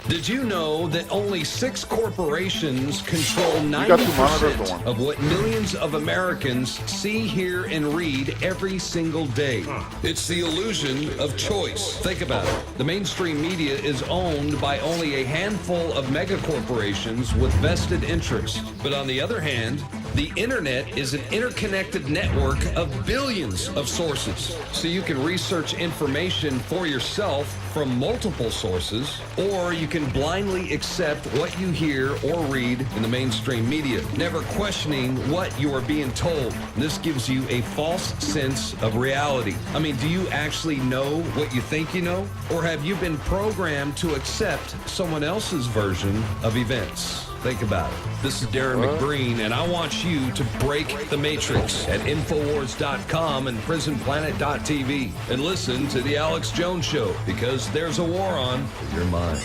Did you know that only 6 corporations control 90% of what millions of Americans see, hear, and read every single day? It's the illusion of choice. Think about it. The mainstream media is owned by only a handful of megacorporations with vested interests. But on the other hand, the internet is an interconnected network of billions of sources. So you can research information for yourself from multiple sources, or you can blindly accept what you hear or read in the mainstream media, never questioning what you are being told. This gives you a false sense of reality. I mean, do you actually know what you think you know? Or have you been programmed to accept someone else's version of events? Think about it. This is Darren McBreen, and I want you to break the matrix at Infowars.com and PrisonPlanet.tv and listen to The Alex Jones Show, because there's a war on your mind.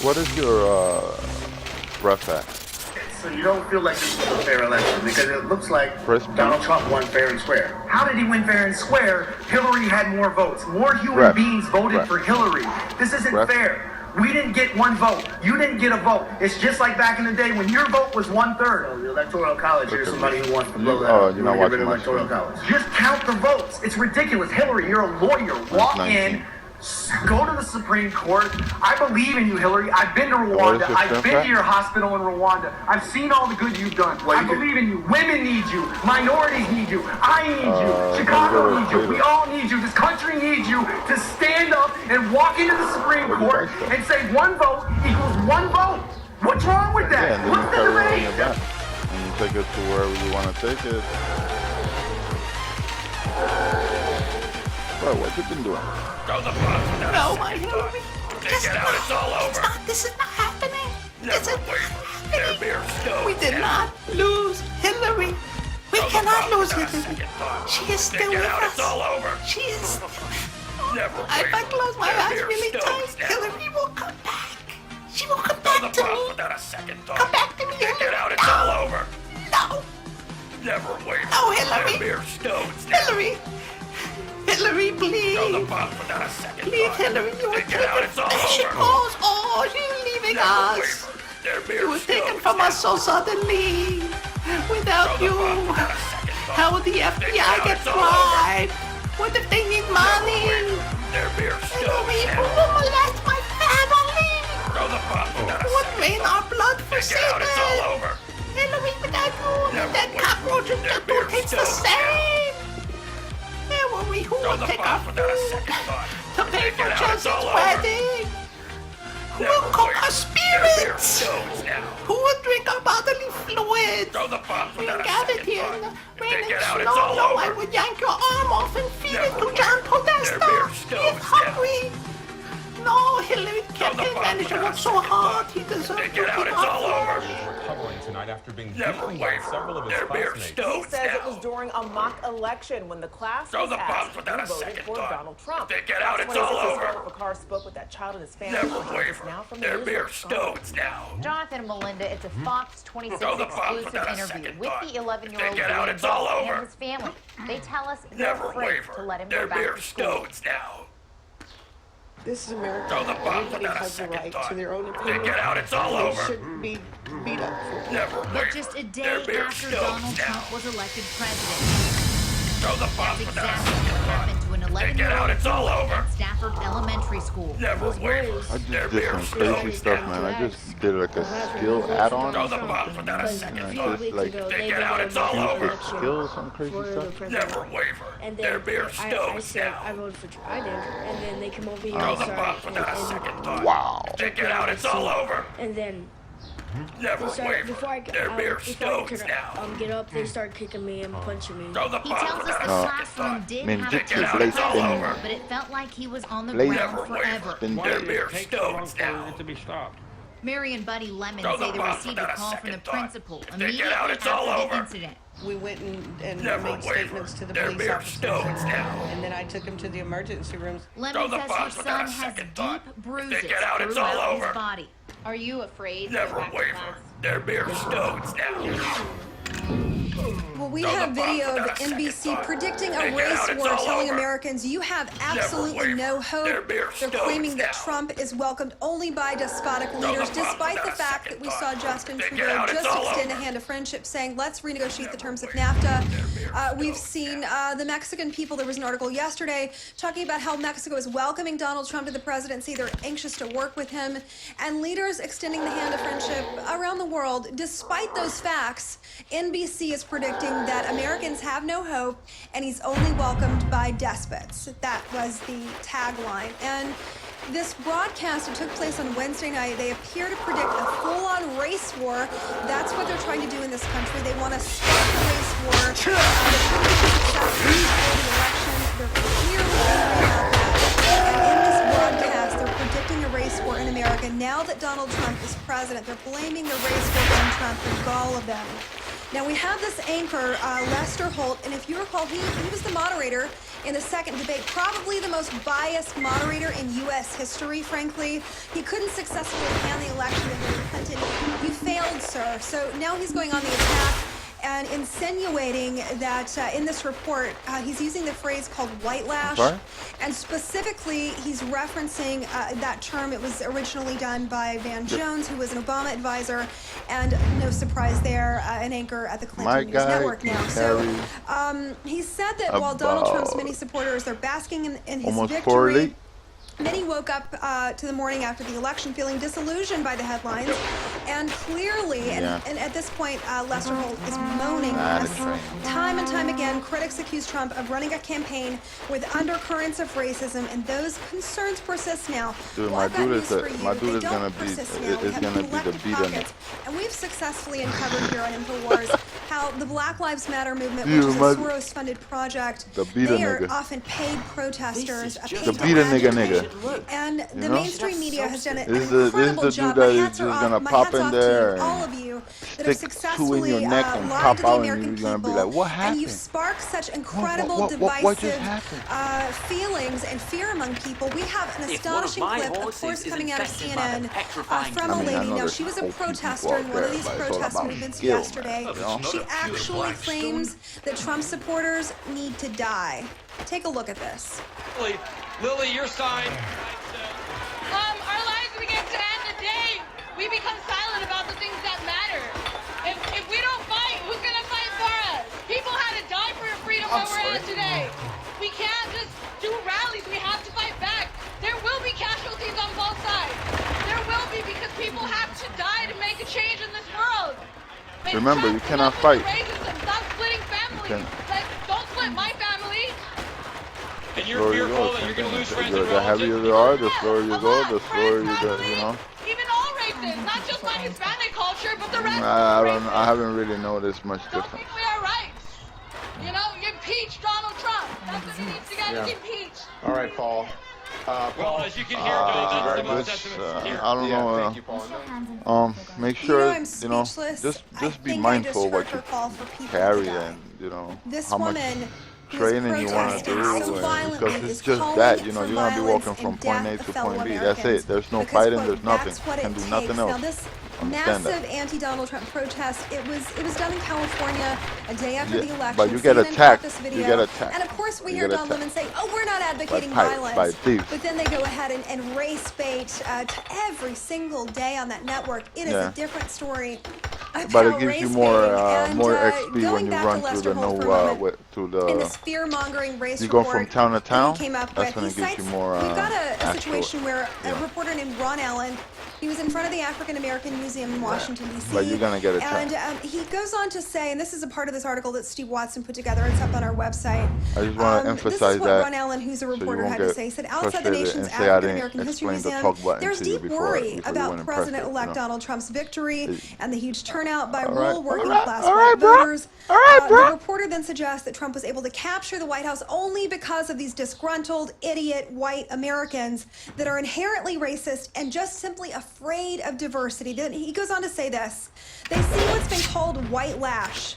What is your ref at? So you don't feel like this was a fair election because it looks like Donald Trump won fair and square. How did he win fair and square? Hillary had more votes. More human beings voted for Hillary. This isn't fair. We didn't get one vote. You didn't get a vote. It's just like back in the day when your vote was 1/3. Oh, the Electoral College. Here's somebody who wants to blow that up. You're not watching Electoral College. Just count the votes. It's ridiculous. Hillary, you're a lawyer. Walk in. Go to the Supreme Court. I believe in you, Hillary. I've been to Rwanda. I've been to your hospital in Rwanda. I've seen all the good you've done. I believe in you. Women need you. Minorities need you. I need you. Chicago needs you. We all need you. This country needs you to stand up and walk into the Supreme Court and say one vote equals one vote. What's wrong with that? What's the debate? And you take it to wherever you want to take it. Bro, what you been doing? No, my Hillary. Get out, it's all over. This is not happening. Never wait. We did not lose Hillary. We cannot lose Hillary. She is still with us. It's all over. She is. Never If I close my eyes really tight, Hillary will come back. She will come back to me. Without a second thought. Come back to me, Hillary. Get out, it's all over. No. Never wait. No, Hillary. They're mere stones now. Hillary. Hillary, please. Throw the bomb without a second Please, thought. Hillary, you were Get out, it's all taken. She over. goes. Oh, she's leaving Never us. waver. They're mere You were taken stones from us now. so suddenly. Without Throw the you, bomb without a second thought. how would the FBI out, get it's all tried? What if they need money? They're mere Hillary, stones who now. will molest my family? Throw the bomb without a Who would second drain thought. our blood for Get out, it's all Satan? over. Hillary, without you, Never that waver. cockroach in They're the mere tastes the stones same. Hillary, who Throw will the take our bomb without a food second thought. to pay for Get out, it's Chelsea's all over. wedding? Who Never will cook wait. our They're mere spirits? stones now. Who will drink our bodily fluids? Throw the bomb We without a gathered second here thought. in the If rain they and get out, snow. it's all No, I over. would yank your arm off and feed it Never to wait. John They're mere Podesta. He's stones hungry. No, Hillary Throw the campaign bomb manager without a worked so second hard. thought. He deserves They to get be out, it's our all over. Recovering tonight after being Never beaten by waver. several of his They're mere classmates. stones He says it now. was during a mock election when the class Throw was the bombs asked without who a voted second for thought. Donald Trump. If they get out, it's Fox all 26's over. Jennifer Carr spoke with that child and his family. Never Now waver. from They're the mere news. stones now. Jonathan and Melinda, it's a Fox 26 Throw the bomb exclusive without a interview second with thought. the 11-year-old If they get out, boy it's all involved over. and his family. They tell us they're Never afraid waver. to let him They're go back mere to school. stones now. This is America. Throw the bomb Everybody without a has the second right thought. to their own If opinion. they get out, it's all They over. shouldn't be beat up for it. Never waver. But just a day They're mere after stones Donald now. Trump was elected president, Throw the bomb that's without a exactly second what thought. happened to an If they get out, 11-year-old it's all boy over. at Stafford Elementary School. Never waver. I just They're did mere some crazy stones stuff, now. man. I just did like a skill add-on. Throw the bomb without a And second I thought. just like They get out, it's all over. skills, some crazy stuff. Never waver. And They're then mere I stones said I now. voted for Biden, and then they come over here Throw and the start bomb without a second thought. Wow. They get out, it's all over. and then Never they start before I waver. They're mere stones now. get up, they start kicking me and punching me. Throw the He bomb tells us without the a second classroom thought. did Man, have get a your out, blade it's all spinning. over. but it felt like he was on the Blade ground Never forever. waver. Spin They're blade. mere stones now. to be stopped. Mary and Buddy Lemon Throw the say they bomb received a without a call from the second thought. principal If they get immediately out, it's all after the over. incident. We went and Never made waver. statements to the They're police mere officers. stones now. And then I took him to the emergency rooms. Throw Lemon the says her bombs without son a has second deep thought. If they bruises get out, it's all throughout over. his body. Are you afraid? Never waver. They're mere stones now. Well, we have video of NBC predicting a race war, telling Americans you have absolutely no hope. They're claiming that Trump is welcomed only by despotic leaders, despite the fact that we saw Justin Trudeau just extend a hand of friendship, saying, let's renegotiate the terms of NAFTA. We've seen the Mexican people, there was an article yesterday talking about how Mexico is welcoming Donald Trump to the presidency. They're anxious to work with him, and leaders extending the hand of friendship around the world. Despite those facts, NBC is predicting that Americans have no hope and he's only welcomed by despots. That was the tagline. And this broadcast, it took place on Wednesday night. They appear to predict a full-on race war. That's what they're trying to do in this country. They want to start a race war. They're trying to be successful before the election. They're clearly angry about that. And in this broadcast, they're predicting a race war in America. Now that Donald Trump is president, they're blaming the race war on Trump, the gall of them. Now, we have this anchor, Lester Holt, and if you recall, he was the moderator in the second debate, probably the most biased moderator in U.S. history, frankly. He couldn't successfully hand the election to Hillary Clinton. You failed, sir. So now he's going on the attack and insinuating that in this report, he's using the phrase called white lash. And specifically, he's referencing that term. It was originally done by Van Jones, who was an Obama advisor, and no surprise there, an anchor at the Clinton News Network now. So he said that while Donald Trump's many supporters are basking in his victory, many woke up to the morning after the election feeling disillusioned by the headlines, and clearly, and at this point, Lester Holt is moaning this. Time and time again, critics accuse Trump of running a campaign with undercurrents of racism, and those concerns persist now. Dude, well, my dude is gonna be the beater. And we've successfully uncovered here on InfoWars how the Black Lives Matter movement, which is a Soros-funded project, they are often paid protesters, paid to agitate. And the mainstream media has done an incredible job. My hats are off. My hats off to all of you that have successfully lied to the American people. And you've sparked such incredible divisive feelings and fear among people. We have an astonishing clip, of course, coming out of CNN from a lady. Now, she was a protester in one of these protest movements yesterday. She actually claims that Trump supporters need to die. Take a look at this. Lily, your sign. Our lives begin to end the day we become silent about the things that matter. If we don't fight, who's gonna fight for us? People had to die for freedom where we're at today. We can't just do rallies. We have to fight back. There will be casualties on both sides. There will be, because people have to die to make a change in this world. Remember, you cannot fight. Racism. Stop splitting families. Like, don't split my family. And you're fearful that you're going to lose friends and relatives. The heavier you are, the slower you go, the slower you go, you know. Even all races, not just my Hispanic culture, but the rest. I haven't really noticed much difference. Don't think we are rights. You know, impeach Donald Trump. That's what he needs to get impeached. All right, Paul. Well, as you can hear, Joe, that's the most sentiments here. I don't know. Thank you, Paul. Make sure, you know, just be mindful of what you carry and, you know, how much training you want to do, because it's just that, you know, you're going to be walking from point A to point B. That's it. There's no fighting, there's nothing. You can do nothing else. Now, this massive anti-Donald Trump protest, it was done in California a day after the election. But you get attacked. You get attacked. And of course, we hear Don Lemon say, "Oh, we're not advocating violence." But then they go ahead and race bait every single day on that network. It is a different story. But it gives you more XP when you run through the in this fear-mongering race you go report from town to town. Came up that's when it gives you more. We've got a situation where a reporter named Ron Allen, he was in front of the African American Museum in Washington, D.C. But you're gonna get attacked. And he goes on to say, and this is a part of this article that Steve Watson put together. It's up on our website. I just want to emphasize this is what that. Ron Allen, who's a reporter, had to say. He said, outside the nation's African American History Museum, there's deep worry about President-elect Donald Trump's victory and the huge turnout by rural working-class white voters. The reporter then suggests that Trump was able to capture the White House only because of these disgruntled, idiot white Americans that are inherently racist and just simply afraid of diversity. Then he goes on to say this: they see what's been called white lash,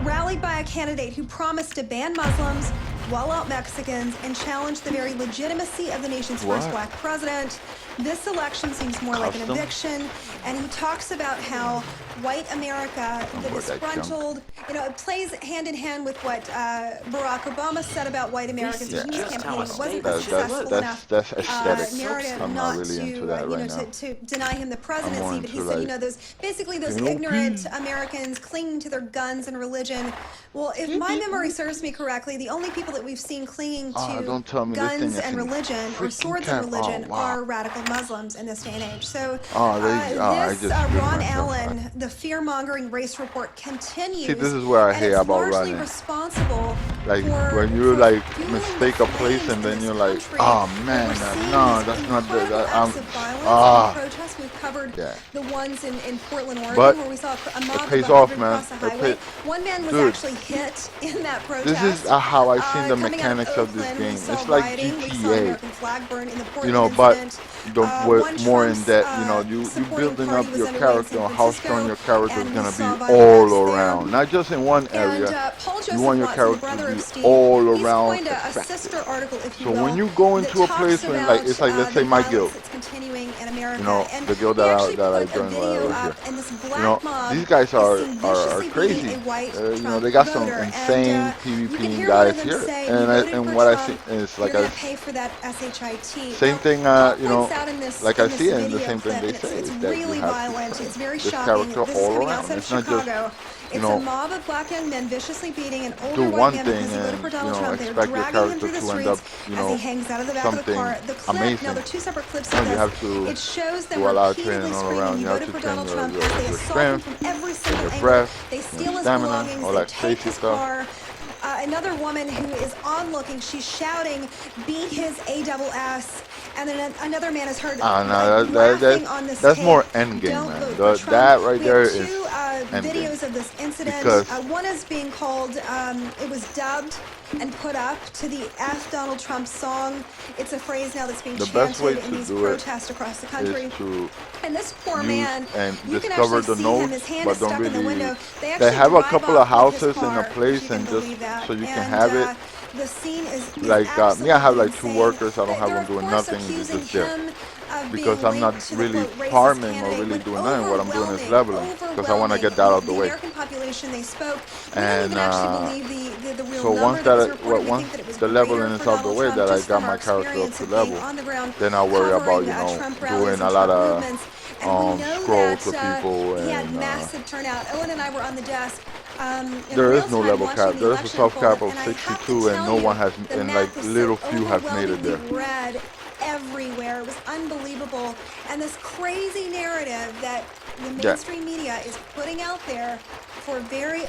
rallied by a candidate who promised to ban Muslims, wall out Mexicans, and challenge the very legitimacy of the nation's first black president. This election seems more like an eviction, and he talks about how white America, the disgruntled, you know, it plays hand in hand with what Barack Obama said about white Americans when he was campaigning. It wasn't successful enough that's aesthetics. narrative I'm not not really to, into that right now. to deny him the presidency, but he said, you know, those ignorant Americans clinging to their guns and religion. Well, if my memory serves me correctly, the only people that we've seen clinging to guns and religion or swords and religion are radical Muslims in this day and age. So Ron Allen, the fear-mongering race report continues. See, this is where I hate about running. Responsible like for, when you mistake a place and then you're like, oh man, no, that's not the protests. We've covered the ones in Portland, Oregon, but where we saw a mob it pays off, man. across the highway. One man was actually hit in that protest. This is how I've seen the mechanics of this game. It's like GTA, you know, but more in depth. You know, you building up your character, or how strong your character is gonna be all around, not just in one area. You want your character to be all around effective. So when you go into a place when it's like, let's say my guild, you know, the guild that I joined when I was here. You know, these guys are crazy. You know, they got some insane PvP guys here, and what I see is like same thing. You know, like I see it, and the same thing they say is that you have this character all around. It's not just, you know, a mob of black young men viciously beating an older do white one man thing because he voted and, for you Donald know, Trump. They're expect your dragging him character through the to end streets up, you as know, he hangs out of the back of the something car. The clip, amazing. now there are two separate clips No, of you have this. to It shows them do a lot of repeatedly training all screaming, around. he You have voted to for train Donald Trump, your as they assault him strength, from every and single your angle. breath, They steal your his stamina, belongings, all they that take safety his stuff. car. Another woman who is onlooking, she's shouting, beat his ASS. And then another man is heard laughing on this that's tape. more endgame, man. That right there is two videos of this incident. One is being called, it was dubbed and put up to the F Donald Trump song. It's a phrase now that's being chanted in these protests across the country. And this poor man, and you can discover actually the see notes, him, his hand but is stuck don't in the really. window. They have a drive couple off of with his houses in car, a place, if you and can believe just that. so you can And, have it. the scene is Like me, I have like 2 insane. workers. I don't have them doing nothing. It's just there. Because I'm not really farming or really doing nothing. What I'm doing is leveling because I want to get that out of the way. And so once the leveling is out of the way, that I got my character up to level, then I'll worry about, you know, doing a lot of scrolls for people and massive turnout. Owen and I were on the desk. There is no level cap. There is a self cap of 62, and no one has, and like little few have made it there. Everywhere. It was unbelievable. And this crazy narrative that the mainstream media is putting out there for very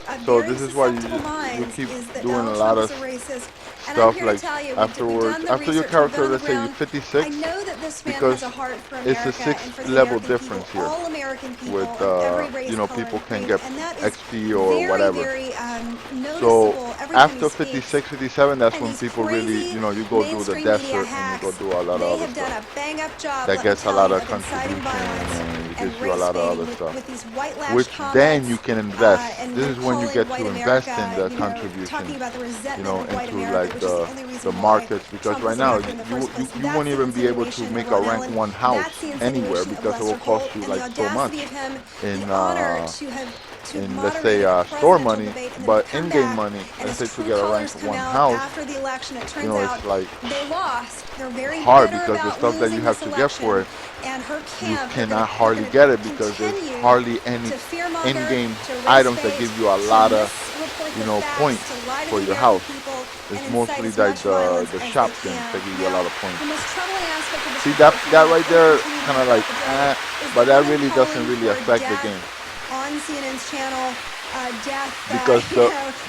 this is why you keep doing a lot of stuff like afterwards. After your character, let's say you're 56, because it's a 6 level difference here with, you know, people can get XP or whatever. So after 56, 57, that's when people really, you know, you go do the desert and you go do a lot of other stuff. That gets a lot of contribution and it gives you a lot of other stuff. Which then you can invest. This is when you get to invest in the contribution, you know, into like the markets, because right now you won't even be able to make a rank 1 house anywhere because it will cost you like so much in let's say store money, but in-game money, let's say to get a rank 1 house, you know, it's like hard because the stuff that you have to get for it, you cannot hardly get it because there's hardly any in-game items that give you a lot of, you know, points for your house. It's mostly like the shop things that give you a lot of points. See that right there, kind of like, but that really doesn't really affect the game. On CNN's channel, because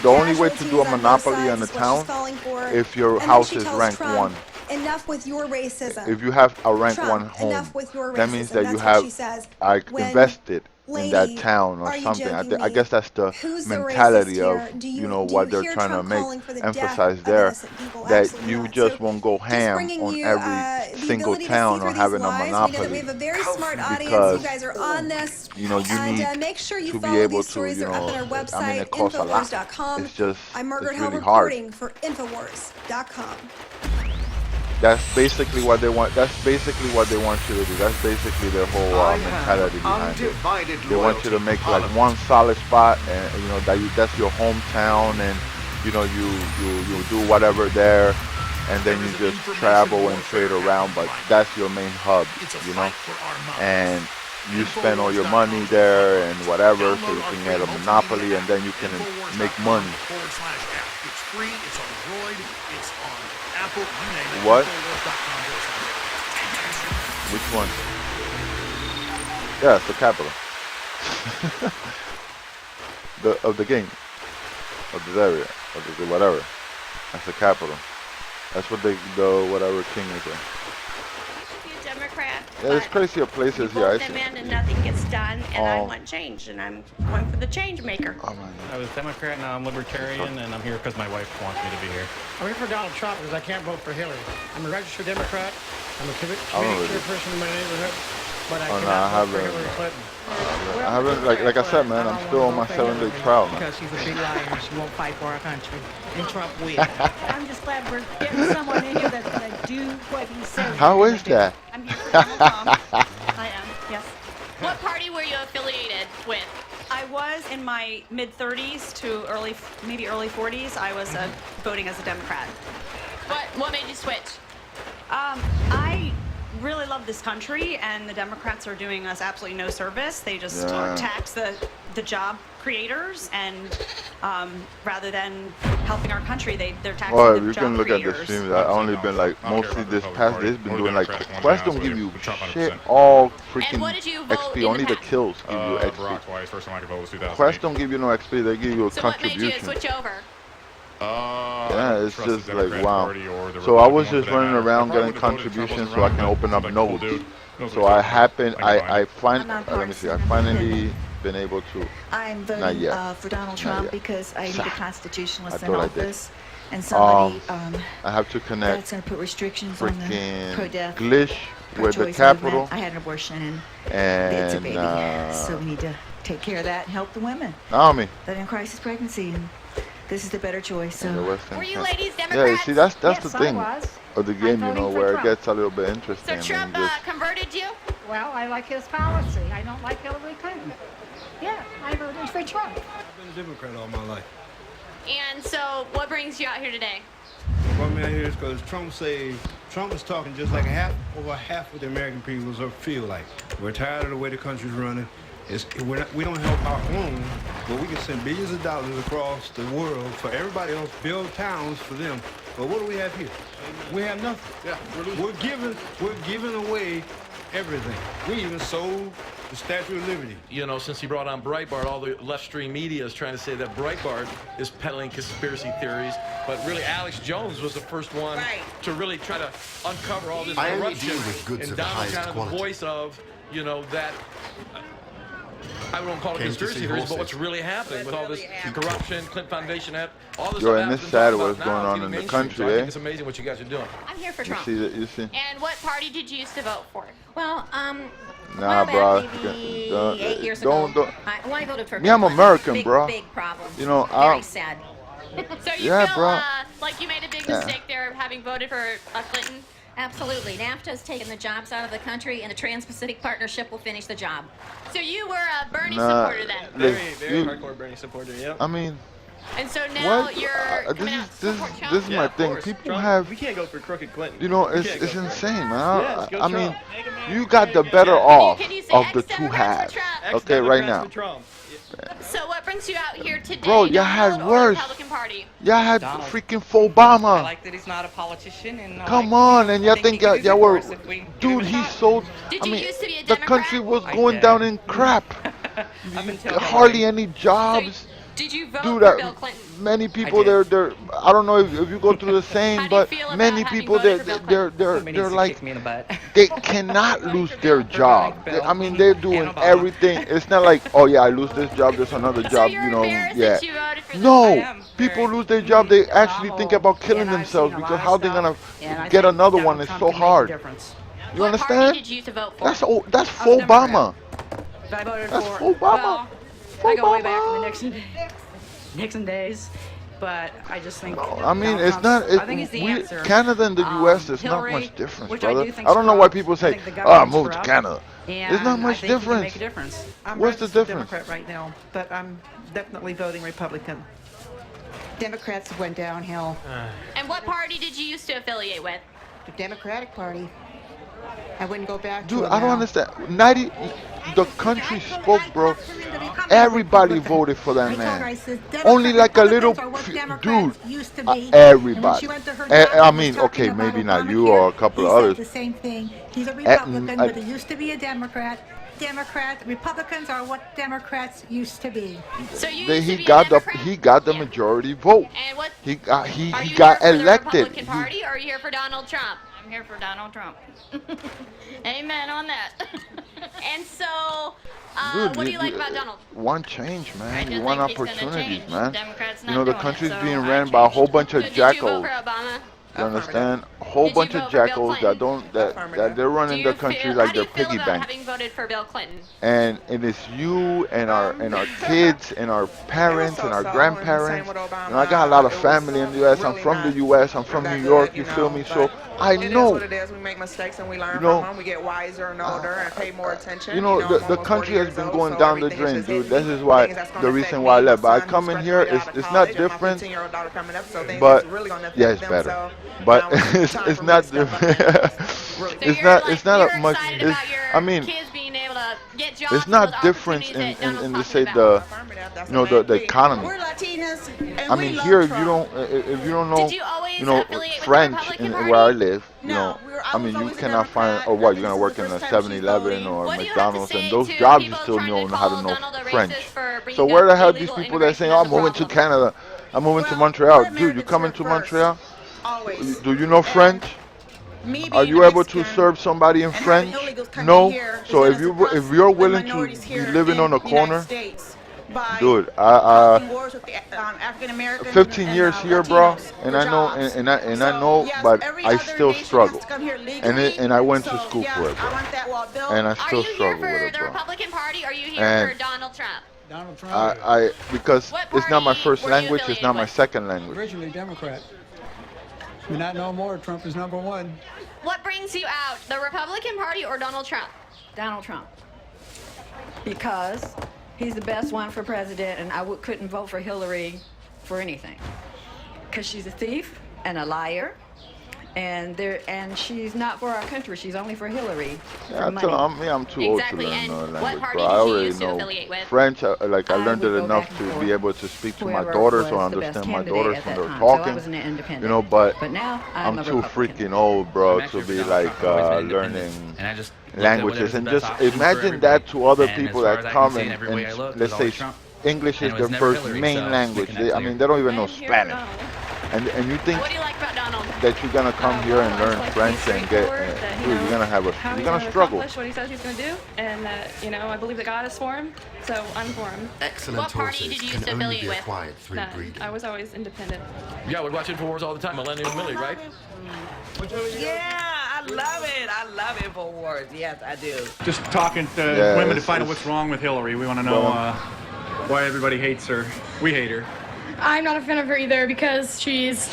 the only way to do a monopoly on a town, if your house is rank 1. Enough with your racism. If you have a rank 1 home, that means that you have invested in that town or something. I guess that's the mentality of, you know, what they're trying to emphasize there, that you just won't go ham on every single town or having a monopoly, we have a very smart audience. You guys are on this. You know, you need make sure you to follow be able these to, stories. you They're up on our know, website, I mean, it costs a lot. Infowars.com. It's just, I'm Margaret it's Howell really hard. reporting for Infowars.com. That's basically what they want. That's basically what they want you to do. That's basically their whole mentality behind it. They want you to make like one solid spot, and you know that's your hometown, and you know you do whatever there, and then you just travel and trade around. But that's your main hub, you know, and you spend all your money there and whatever, so you can get a monopoly, and then you can make money. It's free. It's on Android. It's on Apple. You name it. What? Which one? Yeah, it's the capital. of the game, of this area, of the whatever. That's the capital. That's what the whatever king is there. Democrat. Yeah, there's crazier places here. Vote them in and nothing gets done, and I want change, and I'm going for the change maker. I was Democrat, now I'm Libertarian, and I'm here because my wife wants me to be here. I'm here for Donald Trump because I can't vote for Hillary. I'm a registered Democrat. I'm a committee chairperson in my neighborhood, but I cannot vote for Hillary Clinton. I haven't, like I said, man, I'm still on my 7-day trial, man. Because she's a big liar and she won't fight for our country. And Trump will. I'm just glad we're getting someone in here that's going to do what he says. How is that? I'm here for Donald Trump. I am, yes. What party were you affiliated with? I was in my mid-30s to maybe early 40s. I was voting as a Democrat. What made you switch? I really love this country, and the Democrats are doing us absolutely no service. They just tax the job creators, and rather than helping our country, they're taxing the job creators. You can look at the streams. I only been like mostly this past days been doing like Quest don't give you shit all freaking XP. Only the kills give you XP. Quest don't give you no XP. They give you a contribution. What made you switch over? Yeah, it's just like wow. So I was just running around getting contributions so I can open up nodes. So I finally been able to. I'm voting for Donald Trump because I need a constitutionalist in office, and somebody I have to connect that's going to put restrictions on the pro-death, Glitch with the capital. Movement. I had an abortion and it's a baby, so we need to take care of that and help the women that are in crisis pregnancy. And this is the better choice. So. Were you ladies Democrats? Yeah, you see, that's yes, the thing of the game, you know, where it gets a little bit interesting. So Trump converted you? Well, I like his policy. I don't like Hillary Clinton. Yeah, I voted for Trump. I've been a Democrat all my life. And so, what brings you out here today? What brought me out here is because Trump is talking just like over half of the American people feel like. We're tired of the way the country's running. We don't help our own, but we can send billions of dollars across the world for everybody else, build towns for them. But what do we have here? We have nothing. Yeah, we're giving away everything. We even sold the Statue of Liberty. You know, since he brought on Breitbart, all the left-stream media is trying to say that Breitbart is peddling conspiracy theories, but really Alex Jones was the first one to really try to uncover all this corruption. And Donald's kind of the voice of, you know, that. I won't call it conspiracy theories, but what's really happening with all this corruption, Clinton Foundation, all this stuff. And it's sad what's going on in the country, so I think it's amazing what you guys are doing. I'm here for Trump. You see? And what party did you used to vote for? Well, nah, bro. Maybe 8 years ago. I voted for. I'm American, bro. Big problem. You know, very sad. So you feel like you made a big mistake there, having voted for Clinton? Absolutely. NAFTA's taken the jobs out of the country, and the Trans-Pacific Partnership will finish the job. So you were a Bernie supporter then? Very hardcore Bernie supporter, yeah. I mean... And so now you're coming out to support Trump? This is my thing. People have... We can't go for crooked Clinton. You know, it's insane, man. I mean, you got the better off of the two halves. Okay, right now. So what brings you out here today? Bro, y'all had worse. Y'all had freaking Obama. I like that he's not a politician. And come on, and y'all think y'all were... Dude, he's so... I mean, the country was going down in crap. Hardly any jobs. Did you vote for Bill Clinton? Many people, they're I don't know if you go through the same, but many people, they're like, they cannot lose their job. I mean, they're doing everything. It's not like, oh yeah, I lose this job, there's another job, you know, yeah. No, people lose their job, they actually think about killing themselves because how they're gonna get another one is so hard. You understand? That's for Obama. That's for Obama. I go way back to the Nixon days. but I just think. I mean, it's not. I think he's the answer. Canada and the U.S. There's not Hillary, much difference, which brother. I do think I don't know why people say, "Oh, move to Canada." There's not much difference. Make a difference. I'm What's the registered difference? Democrat right now, but I'm definitely voting Republican. Democrats went downhill. And what party did you used to affiliate with? The Democratic Party. I wouldn't go back to Dude, it I don't now. understand. The country spoke, bro. Everybody voted for that man. Only like a little dude. Everybody. I mean, okay, maybe not you or a couple of others. The same thing. He's a Republican, but he used to be a Democrat. Republicans are what Democrats used to be. So you He got the majority vote. And what? He got Are you got here for the elected. Republican Party, or are you here for Donald Trump? I'm here for Donald Trump. Amen on that. And so, Dude, what do you like about Donald? Want change, man. I You just want think he's gonna opportunities, change. man. Democrats You not know, the doing it, country's so being I ran by a whole bunch So of did you vote jackals. for Obama? You understand? A whole Did you bunch vote of for Bill jackals Clinton? that they're running the country like they're piggy about banks. having voted for Bill Clinton? And it's you and our kids and our parents and our grandparents. You know, I got a lot of family in the U.S. I'm from the U.S. I'm from New York. You feel me? So I It is know. what it is. We make mistakes and we learn You know, from them. We get wiser and older and pay more attention. You know, I'm the almost country 40 has years been old, going so down the everything drain, is just dude. hitting This is me. why Things that's the gonna reason affect why I me, left. my But I son come who's in here, graduating it's out of not college, and my different, 15-year-old daughter coming up, so things but is really gonna affect yeah, it's them, better. so But now it's time it's for me not to step up. different. It's not a much. I mean, Kids being able to get jobs. it's not different in the say the the economy. We're Latinas, and I we mean, love here Trump. you don't if you don't know Did you always affiliate with French the Republican in Party? where I live. You No, know, I I mean, was you always a cannot find Democrat. or what I you're gonna think work this in is a the first time she's 7-Eleven voting. or What do you have to McDonald's, say and those to jobs you people still trying to know how to call know Donald a French. racist for bringing So where the up hell these illegal people that say, immigration "Oh, as I'm a moving to problem? Canada, I'm moving to Well, Montreal"? we're Dude, you Americans coming here to first. Montreal? Always. Do you know French? Me Are being you a able to Mexican serve somebody in and French? having illegals coming No. here is So gonna if suppress you're the willing to minorities be here living in on a the United corner, States by dude, causing wars with the African Americans 15 and, years here, bro, Latinos and for I know, jobs. and I So, know, yes, but every I other still nation has struggle, to come here legally. and I went to So, school yes, for it, I bro, want that wall built. and I Are still you here struggle for with it, the bro. Republican Party, or are you here And for Donald Trump? Donald Trump. I because What it's not my party first were you language, it's not my affiliated with? second language. Originally Democrat. But not no more. Trump is number one. What brings you out, the Republican Party or Donald Trump? Donald Trump. Because he's the best one for president, and I couldn't vote for Hillary for anything. Because she's a thief and a liar, and she's not for our country. She's only for Hillary. Yeah, for money. I'm too old to Exactly, learn and another what language, party bro. I did you already used to know affiliate with? French. I I learned would it go enough back and to forth. be able to speak to my Whoever daughter, was so I the best understand my candidate daughters at when that they're time. So I talking. was an independent. You know, but now I'm a too Republican. freaking old, bro, I'm to actually be for Donald like Trump. I've always been independent, learning and I just looked at languages. whatever's And the best just option for imagine everybody. that to other And people as far that as I can come see, every way I and look, let's there's say always Trump. English And is it their was never first Hillary, main so language. making that I clear. mean, they don't even know I'm here for Spanish. Donald. And you think What do you like about Donald? that you're gonna come here and learn like French he's and get, straightforward, that he dude, knows you're gonna have how you're he's gonna gonna struggle. accomplish what he says he's going to do, and that, I believe that God is for him, so I'm for him. Excellent What party horses did you can used to only affiliate be with? acquired through None. breeding. I was always independent. Yeah, we watch InfoWars all the time. Millennium Millie, right? Yeah, I love it. I love InfoWars. Yes, I do. Just talking to Yeah, women to it's- find out what's wrong with Hillary. We want to know Well- why everybody hates her. We hate her. I'm not a fan of her either because she's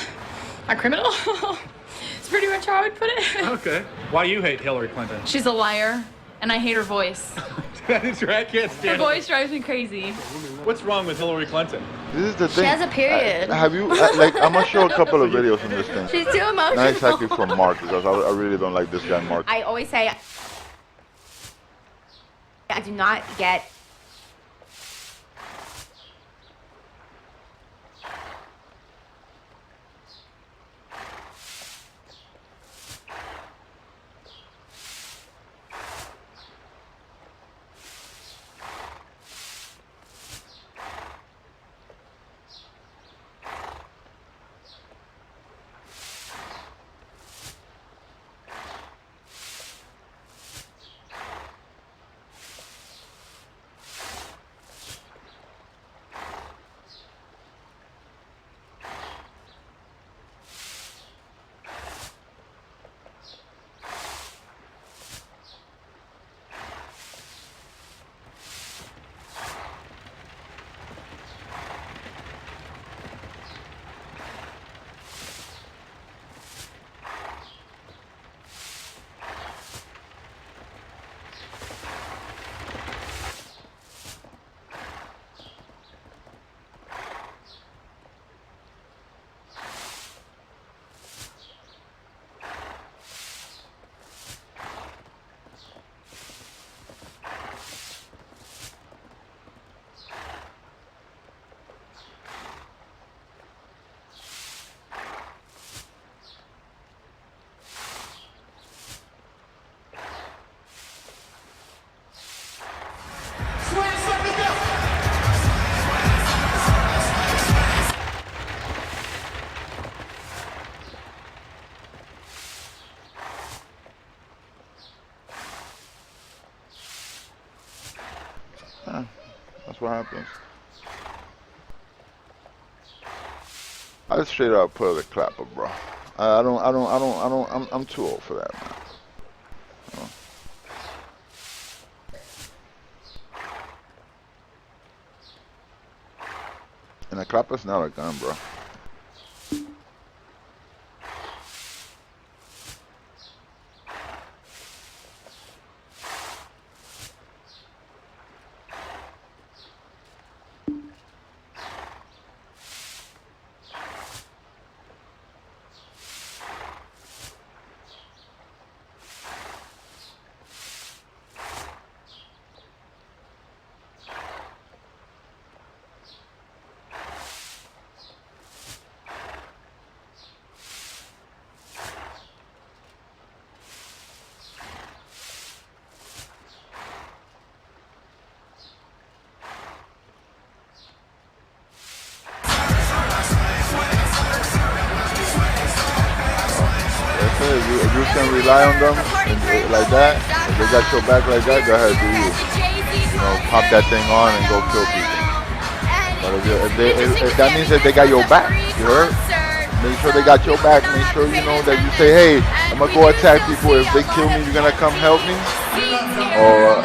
a criminal. It's pretty much how I would put it. Okay. Why do you hate Hillary Clinton? She's a liar, and I hate her voice. That's right. I can't Her stand voice drives me crazy. What's wrong with Hillary Clinton? This is the thing. has a period. Have you like? I'm gonna show a couple of videos from this thing. She's too emotional. Not exactly from Mark because I really don't like this guy, Mark. I always say I do not get That's what happens. I just straight up put a clapper, bro. I'm too old for that, man. You know? And a clapper's not a gun, bro. If you can rely on them like that, if they got your back like that, go ahead, do you. You know, pop that thing on and go kill people. But if that means that they got your back, you heard? Make sure they got your back. Make sure you know that you say, hey, I'm gonna go attack people. If they kill me, you're gonna come help me. Or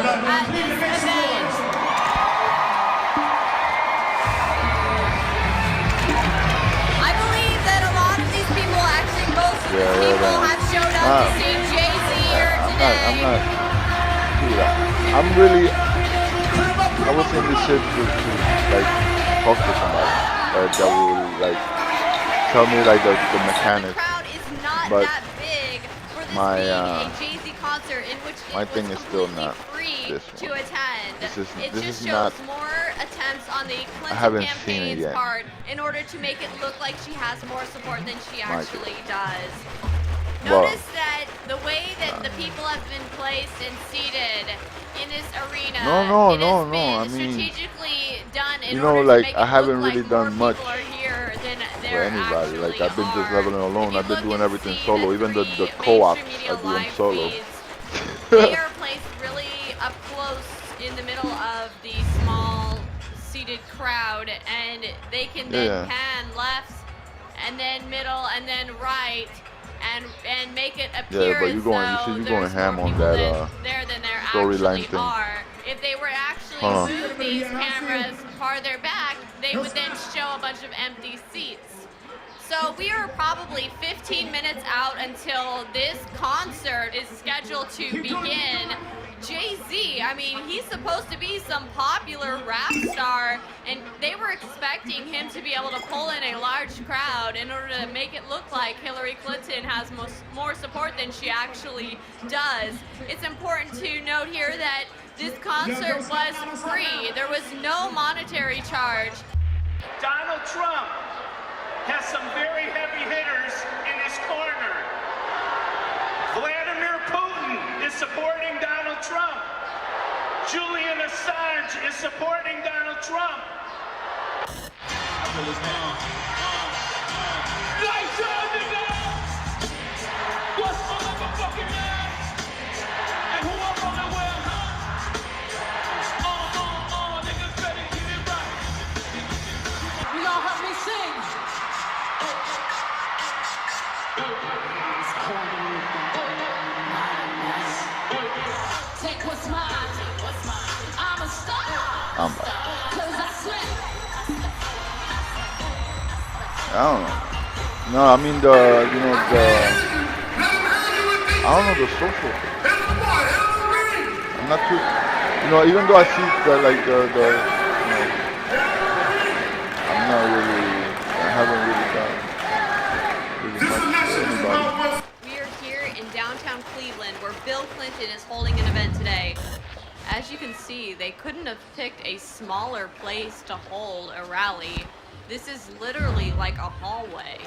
people have showed up to see Jay-Z here today. I was in this shit to like talk to somebody that will like tell me like the mechanics. But my thing is still not this one. This is not. More attempts on the I haven't Clinton seen it campaign's yet. part in order to make it look like she has more support than she actually does. Notice that the way that the people have been placed and seated in this arena. No. I mean, strategically done in you know, order like to make I it haven't look really like done more much people are here than for there anybody. Like I've been just are. leveling alone. I've been doing everything solo. Even the three co-ops mainstream I do them media solo. live feeds, they are placed really up close in the middle of the small seated crowd, and they can then pan left and then middle and then right and make it appear Yeah, but you going ham on that storyline thing. If they were actually move these cameras farther back, they would then show a bunch of empty seats. So we are probably 15 minutes out until this concert is scheduled to begin. Jay-Z, I mean, he's supposed to be some popular rap star, and they were expecting him to be able to pull in a large crowd in order to make it look like Hillary Clinton has more support than she actually does. It's important to note here that this concert was free. There was no monetary charge. Donald Trump has some very heavy hitters in his corner. Vladimir Putin is supporting Donald Trump. Julian Assange is supporting Donald Trump. Lights on, nigga! What's on the fucking man? And who I'm running with, huh? Niggas better get it right. You gonna help me sing? Take what's mine. I'm a star. I don't know. No, I mean I don't know the social thing. I'm not too, even though I see I'm not really, I haven't really done really much for anybody. We are here in downtown Cleveland where Bill Clinton is holding an event today. As you can see, they couldn't have picked a smaller place to hold a rally. This is literally like a hallway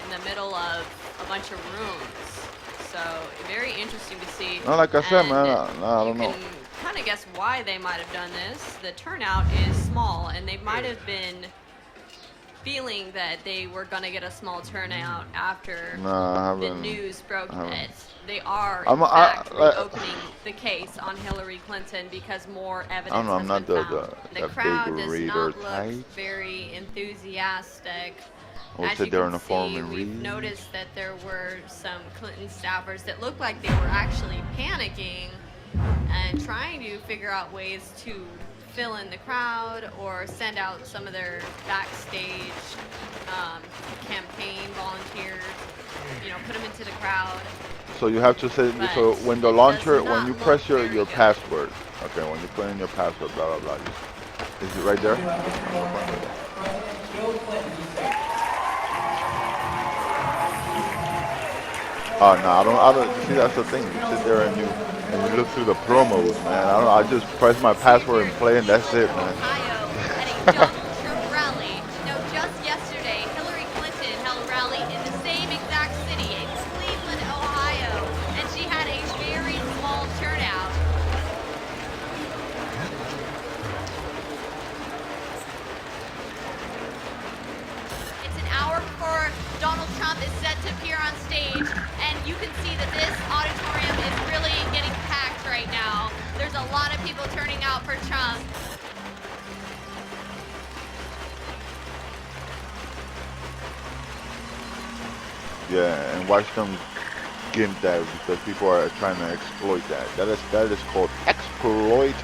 in the middle of a bunch of rooms. So very interesting to see. No, like I said, man, I don't know. You can kind of guess why they might have done this. The turnout is small, and they might have been feeling that they were going to get a small turnout after the news broke that they are, in fact, reopening the case on Hillary Clinton because more evidence has been found. The crowd does not look very enthusiastic. As you can see, we've noticed that there were some Clinton staffers that looked like they were actually panicking and trying to figure out ways to fill in the crowd or send out some of their backstage campaign volunteers, you know, put them into the crowd. So you have to say, so when the launcher, when you press your password, okay, when you put in your password, blah, blah, blah, is it right there? Oh, no, I don't, see, that's the thing, you sit there and you look through the promos, man. I just press my password and play, and that's it, man. Rally. Now, just yesterday, Hillary Clinton held a rally in the same exact city, in Cleveland, Ohio, and she had a very small turnout. It's an hour before Donald Trump is set to appear on stage, and you can see that this auditorium is really getting packed right now. There's a lot of people turning out for Trump. Yeah, and watch them gimp that because people are trying to exploit that. That is called exploit.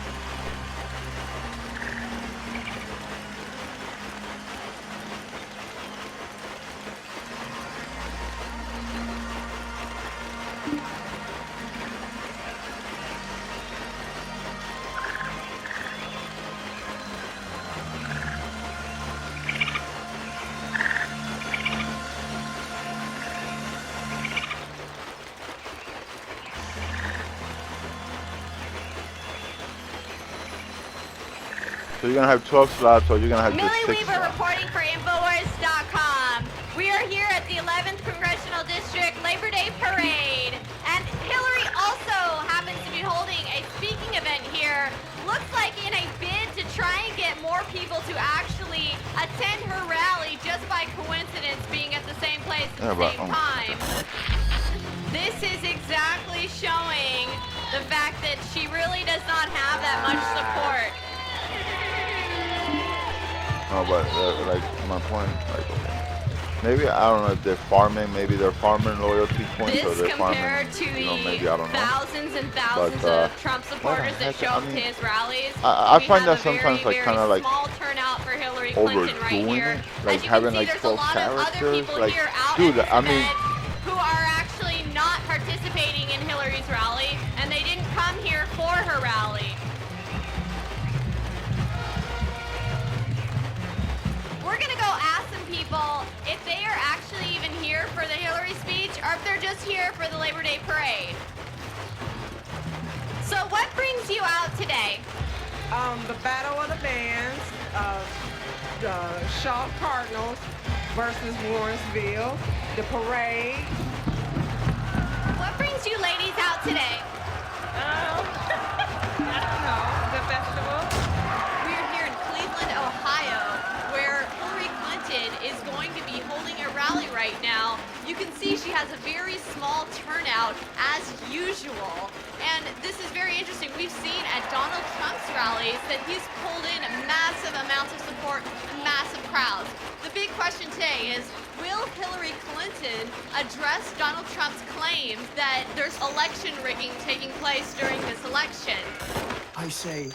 So you're going to have 12 slots, or you're going to have just 6 Millie Weaver reporting for Infowars.com. We are here at the 11th Congressional District Labor Day Parade. And Hillary also happens to be holding a speaking event here. Looks like in a bid to try and get more people to actually attend her rally just by coincidence being at the same place at the same time. This is exactly showing the fact that she really does not have that much support. No, but like my point, like maybe I don't know if they're farming, maybe they're farming loyalty points, or they're farming, to you know, maybe I don't know. Thousands and thousands of Trump supporters that show up to his rallies. I find that sometimes like kind of like small turnout for Hillary Clinton right here. Like having like 12 characters. Like, dude, I mean, who are actually not participating in Hillary's rally, and they didn't come here for her rally. We're gonna go ask some people if they are actually even here for the Hillary speech or if they're just here for the Labor Day parade. So what brings you out today? The Battle of the Bands, the Shaw Cardinals versus Warrensville, the parade. What brings you ladies out today? I don't know, the festival. We're here in Cleveland, Ohio, where Hillary Clinton is going to be holding a rally right now. You can see she has a very small turnout as usual. And this is very interesting. We've seen at Donald Trump's rallies that he's pulled in massive amounts of support, massive crowds. The big question today is, will Hillary Clinton address Donald Trump's claims that there's election rigging taking place during this election? I say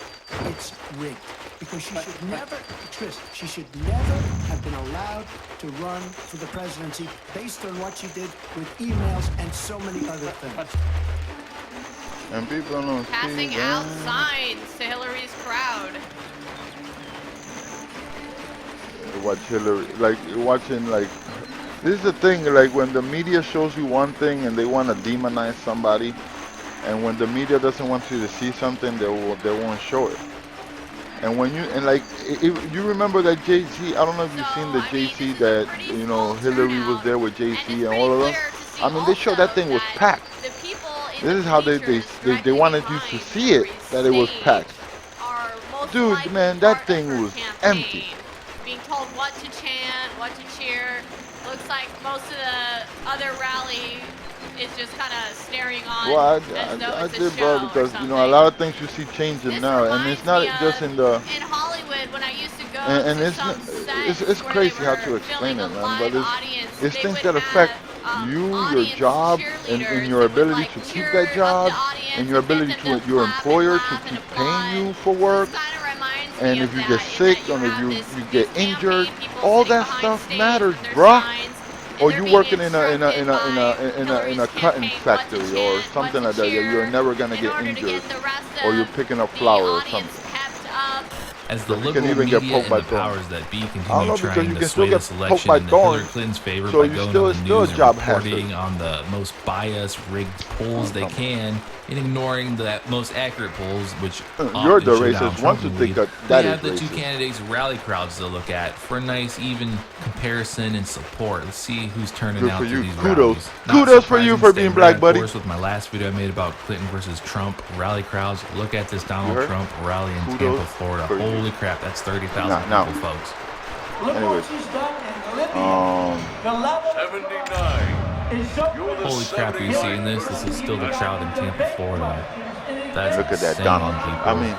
it's rigged because she should never, Tris, she should never have been allowed to run for the presidency based on what she did with emails and so many other things. And people don't passing out signs to Hillary's crowd. Watch Hillary, like watching, like, this is the thing, like when the media shows you one thing and they want to demonize somebody, and when the media doesn't want you to see something, they won't show it. And when you, and like, if you remember that Jay-Z, I don't know if you've seen the Jay-Z that, you know, Hillary was there with Jay-Z and all of them. I mean, they showed that thing was packed. This is how they wanted you to see it, that it was packed. Dude, man, that thing was empty. Being told what to chant, what looks like most of the other rally is just kind of staring on. Well, I did, bro, because you know a lot of things you see changing now, and it's not just in the. In Hollywood, when I used to go and it's crazy how to explain it, man. But it's things that affect you, your job, and your ability to keep that job, and your ability to your employer to keep paying you for work. And if you get sick, or if you get injured, all that stuff matters, bruh. Or you working in a cutting factory or something like that, you're never gonna get injured. Or you're picking up flour or something. As the liberal media and the powers that be continue trying to sway this election in Hillary Clinton's favor by going on the news and reporting on the most biased, rigged polls they can, and ignoring the most accurate polls, which you're the racist one to think that we have the two candidates' rally crowds to look at for a nice, even comparison and support. Let's see who's turning out to these rallies. Kudos for you for being black, buddy. Of course, with my last video I made about Clinton versus Trump rally crowds, look at this Donald Trump rally in Tampa, Florida. Holy crap, that's 30,000 people, folks. Anyways, 79. Holy crap, are you seeing this? This is still the crowd in Tampa, Florida. That's look at that Donald. I mean,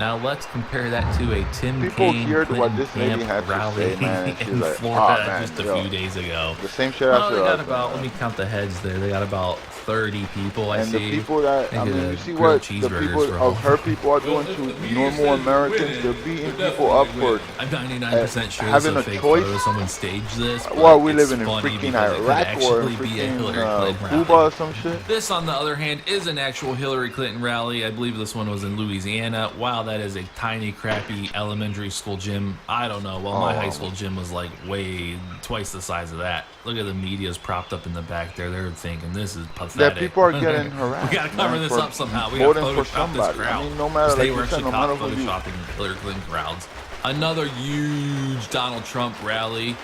now let's compare that to a Tim Kaine Clinton camp rally in Florida just a few days ago. The same shit they got about, let me count the heads there. They got about 30 people, I see. And the people that, I mean, you see what the people of her people are doing to normal Americans. They're beating people up for I'm 99% sure having it's a a fake choice. photo. Someone staged this. Well, we living in freaking Iraq or freaking Cuba or some shit. This, on the other hand, is an actual Hillary Clinton rally. I believe this one was in Louisiana. Wow, that is a tiny, crappy elementary school gym. I don't know. Well, my high school gym was like way twice the size of that. Look at the media's propped up in the back there. They're thinking this is pathetic. That people are getting harassed. We gotta cover this up somehow. We gotta Photoshop this crowd. I mean, no matter they like were actually caught no photoshopping Hillary Clinton crowds. Another huge Donald Trump rally.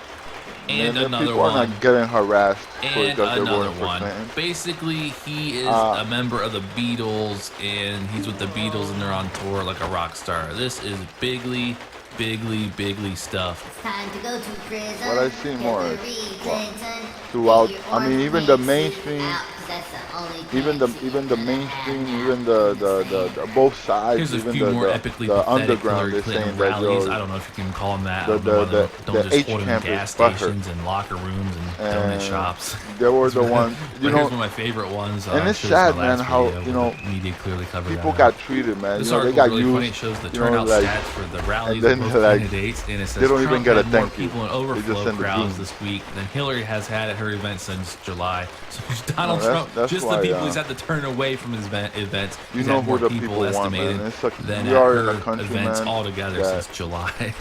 And another people one. Are not getting harassed and another one. Basically, he is a member of the Beatles, and he's with the Beatles, and they're on tour like a rock star. This is bigly stuff. It's time to go to prison. What I see more is throughout. I mean, even the mainstream. Even the mainstream, even the both sides, Here's a even few more epically the pathetic underground Hillary is saying Clinton that rallies. I don't know if you can call them that. the don't just hold them in H-camp gas is butthurt. stations and locker rooms and donut shops. There were the ones, you know. Here's one of my favorite ones. And it's sad, man, how you know media clearly covered people that got treated, man. This you know, they article got really used. funny. It shows the you know, turnout like, stats for the rallies and of then both candidates, and it says they don't even Trump get a had more thank you. people in They just overflow send the crowds bean. this week than Hillary has had at her event since July. So Donald that's Trump, just why, the people he's had to turn away from his events. You he's know had who more the people people want, estimated man. It's like than we at are in her a country, events man, altogether that- since July.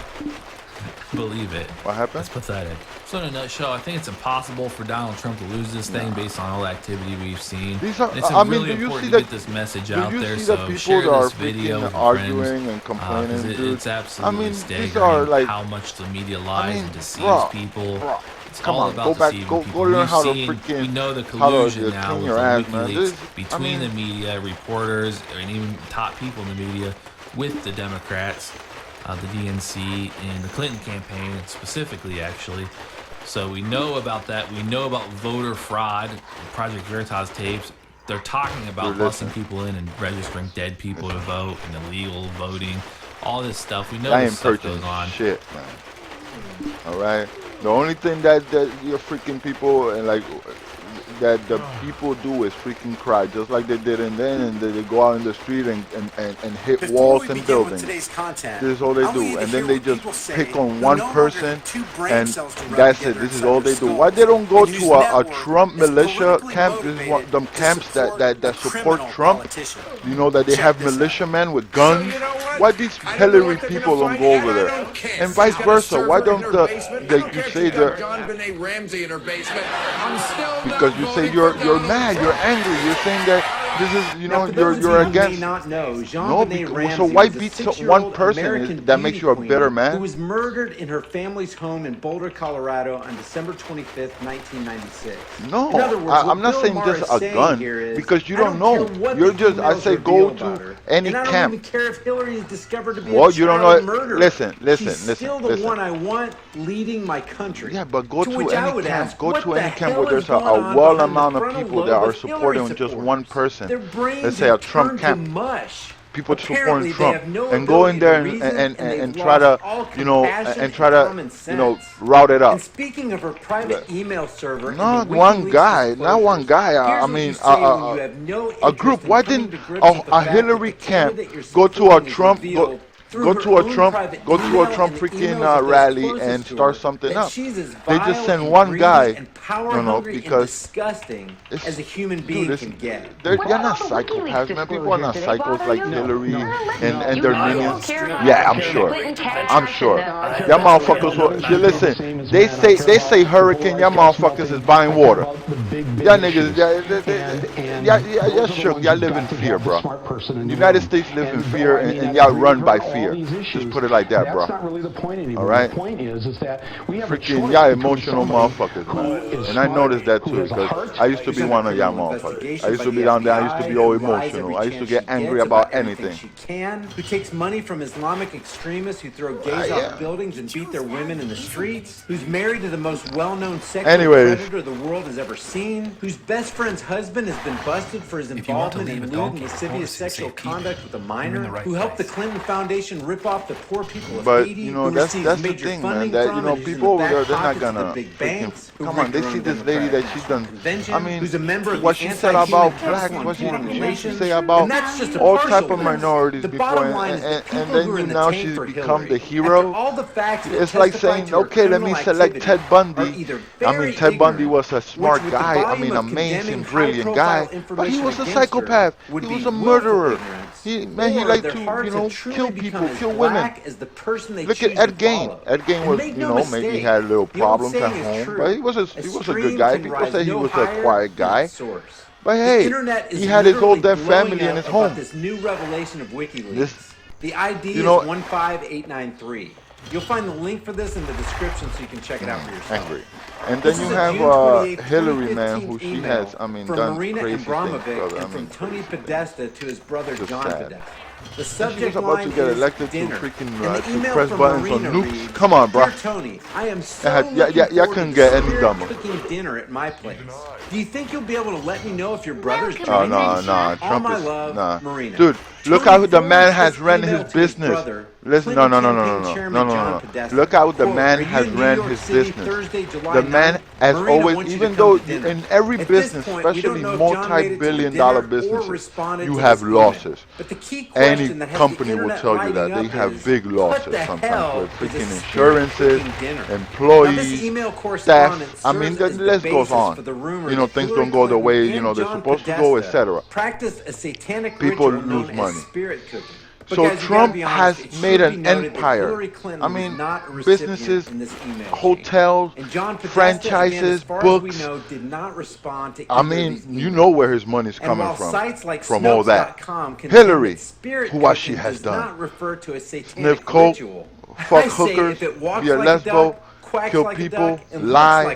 Believe it. What happened? It's pathetic. So in a nutshell, I think it's impossible for Donald Trump to lose this thing based on all the activity we've seen. These are, And it's I mean, really do you important see to get this message out do you there. see So the people share that are this video with freaking your arguing friends, and complaining, 'cause dude? it's absolutely I mean, staggering these are like how much the media lies and deceives bro, people. It's come all on, about go back, deceiving go people. learn We've how to seen, freaking we know the how collusion to now clean with your the ass, man. WikiLeaks I between mean, the media, reporters, and even top people in the media with the Democrats, the DNC, and the Clinton campaign specifically, actually. So we know about that. We know about voter fraud, Project Veritas tapes. They're talking about busing people in and registering dead people to vote and illegal voting, all this stuff. We know I this ain't stuff purchasing goes on. shit, man. All right. The only thing that your freaking people and like that the people do is freaking cry, just like they did, and then they go out in the street and hit Before walls we and begin buildings. with today's content, This is all they I want you do, to and hear then they what just people say pick on who one no longer person, have two brain and cells to rub that's it. together This is inside all their they do. skull. Why they don't go The to news a network Trump is militia politically camp? This is one motivated them to camps support that a support criminal Trump. politician. You know that they Check have this out. militiamen with guns. Why these Hillary people don't go over there? And vice versa. Why don't you say they're John Benet Ramsey in her basement. I'm still because you say you're mad, you're angry, you're saying that This is, you Now, know, for those you're of you who against. may not know, Jean No, Benet because, Ramsey so why was a beat 6-year-old one person American that makes you a beauty bitter queen man? who was murdered in her family's home in Boulder, Colorado on December 25th, 1996. No, In other words, I'm what not Bill saying Maher just is a saying gun, here is, because you I don't know. care what You're the just, I emails say reveal go about to her. any And I don't camp. even care if Hillary is discovered to be Well, a you don't child know. murderer. Listen, She's still the one I want leading my country. Yeah, but go to which I any would camp. ask, Go what to the any camp hell where there's is going a on well behind the amount of frontal people lobe that are with Hillary supporting just supporters? one person. Their brains Let's say a have Trump turned camp. to mush. People Apparently, supporting they Trump have no and go in ability there to reason, and and they've try to, lost all you know, compassion and try to, common you know, sense. route it up. And speaking of her private email server, Not and the one WikiLeaks guy, not one disclosures, guy. here's I what mean, you say when you have no a interest group. in Why coming didn't to grips with the a fact Hillary that the camp candidate you're go to a supporting is Trump revealed go through to her a own Trump private go to a email Trump and the freaking emails of those rally closest and to start her, something that up? she's as They vile just send and one greedy guy. and power No, hungry and because disgusting as a human being can get. You're not psychopaths, man. People are not psychos like Hillary and their minions. Yeah, I'm sure. I'm sure. Y'all motherfuckers will, you listen, they say hurricane, y'all motherfuckers is buying water. Y'all niggas, y'all shook. Y'all live in fear, bro. The United States lives in fear and y'all run by fear. Just put it like that, bro. That's not really the point anymore. Alright? The point is that we have freaking y'all emotional motherfuckers, man. And I noticed that too, because I used to be one of y'all motherfuckers. I used to be down there, I used to be all emotional. I used to get angry about anything. Who takes money from Islamic extremists who throw gays off buildings and beat their women in the streets, who's married to the most well-known sexual predator the world has ever seen, whose best friend's husband has been busted for his involvement in lewd and lascivious sexual conduct with a minor, who helped the Clinton Foundation rip off the poor people of Haiti, you know, that's the thing, man. That, you know, people over there, they're not gonna freaking, come on. They see this lady that she's done. I mean, what she said about blacks, what she say about all type of minorities before, and then now she's become the hero. It's like saying, okay, let me select Ted Bundy. I mean, Ted Bundy was a smart guy. I mean, amazing, brilliant guy, but he was a psychopath. He was a murderer. He liked to, you know, kill people, kill women. Look at Ed Gein. Ed Gein was, you know, maybe he had little problems at home, but he was a good guy. People say he was a quiet guy. But hey, he had his whole dead family in his home. This new revelation of WikiLeaks. The ID is 15893. You'll find the link for this in the description so you can check it out for yourself. And then you have Hillary, man, who she has, I mean, done Marina crazy things, brother. and from Tony Podesta to his brother John Podesta. The subject she was about line to get is elected dinner. to freaking And press buttons on nukes. reads, Come on, bro. Dear Tony, I am so looking y'all couldn't get any dumber. cooking dinner at my place. Do you think you'll be able to let me know if your brother's Oh, joining no. me? Trump All my is, love, Marina. Dude, look how the man has ran his business. brother, Listen, no. Look how the man has ran his business. The man has always, even though in every business, especially multi-billion-dollar businesses, you have losses. Any company will tell you that they have big losses sometimes with freaking insurances, employees, staff. I mean, the list goes on. You know, things don't go the way, you know, they're supposed to go, etc. People lose money. So Trump has made an empire. I mean, businesses, hotels, franchises, books. I mean, you know where his money's coming from all that. Hillary, who she has done. Sniff coke, fuck hookers, be a lesbo, kill people, lie.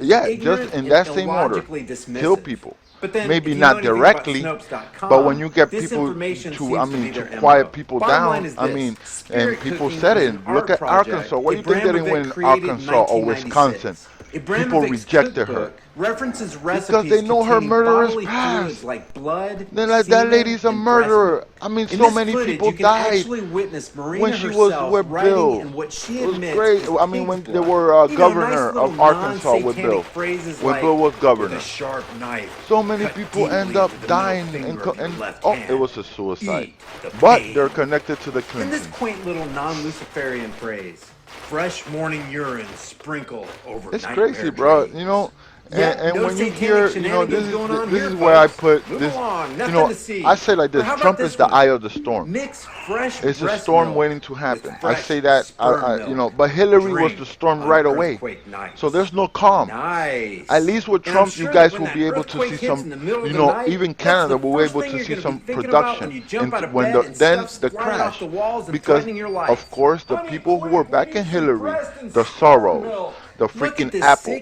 Yeah, just in that same order. Kill people. Maybe not directly, but when you get people to quiet people down, I mean, and people said it. Look at Arkansas. What do you think they didn't win Arkansas or Wisconsin? People rejected her because they know her murderous past. They're like, that lady's a murderer. I mean, so many people died when she was with Bill. It was great. I mean, when they were governor of Arkansas with Bill. When Bill was governor. So many people end up dying. It was a suicide. But they're connected to the Clintons. In this quaint little non-Luciferian phrase, fresh morning urine sprinkle over. It's crazy, bro. You know, And when you hear, you know, this is where I put this, you know, I say like this, Trump is the eye of the storm. It's a storm waiting to happen. I say that, you know, but Hillary was the storm right away. So there's no calm. At least with Trump, you guys will be able to see some, you know, even Canada will be able to see some production. And when then the crash, because of course the people who were backing Hillary, the Soros, the freaking Apple,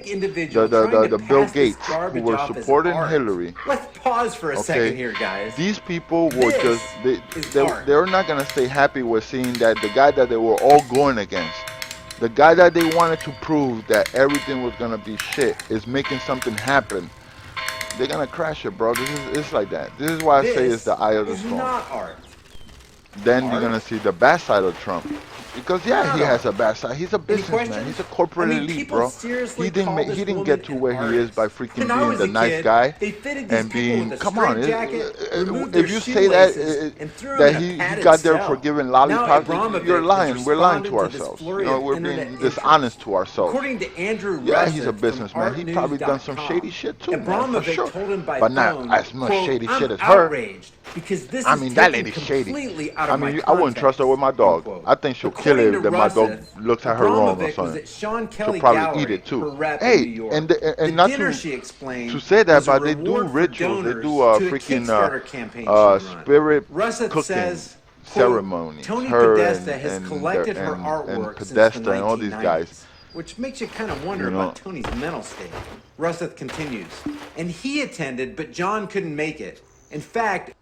the Bill Gates who were supporting Hillary. Let's pause for a second here, guys. These people were just, they're not going to stay happy with seeing that the guy that they were all going against, the guy that they wanted to prove that everything was going to be shit, is making something happen. They're going to crash it, bro. It's like that. This is why I say it's the eye of the storm. Not art. Then you're going to see the bad side of Trump. Because yeah, he has a bad side. He's a businessman. He's a corporate elite, bro. He didn't get to where he is by freaking being the nice guy and being. Come on, if you say that he got there for giving lollipops, you're lying. We're lying to ourselves. You know, we're being dishonest to ourselves. According to Andrew yeah, he's a businessman. He probably done some shady shit too, man, for sure. But not as much shady shit as her. I mean, that lady's shady. I mean, I wouldn't trust her with my dog. I think she'll kill it if my dog looks at her wrong or something. She'll probably eat it too. Hey, and not to say that, but they do rituals. They do freaking spirit cooking ceremonies. Her and Podesta and all these guys. Which makes you kind of wonder about Tony's mental state. Russeth continues. And he attended, but John couldn't make it. In fact,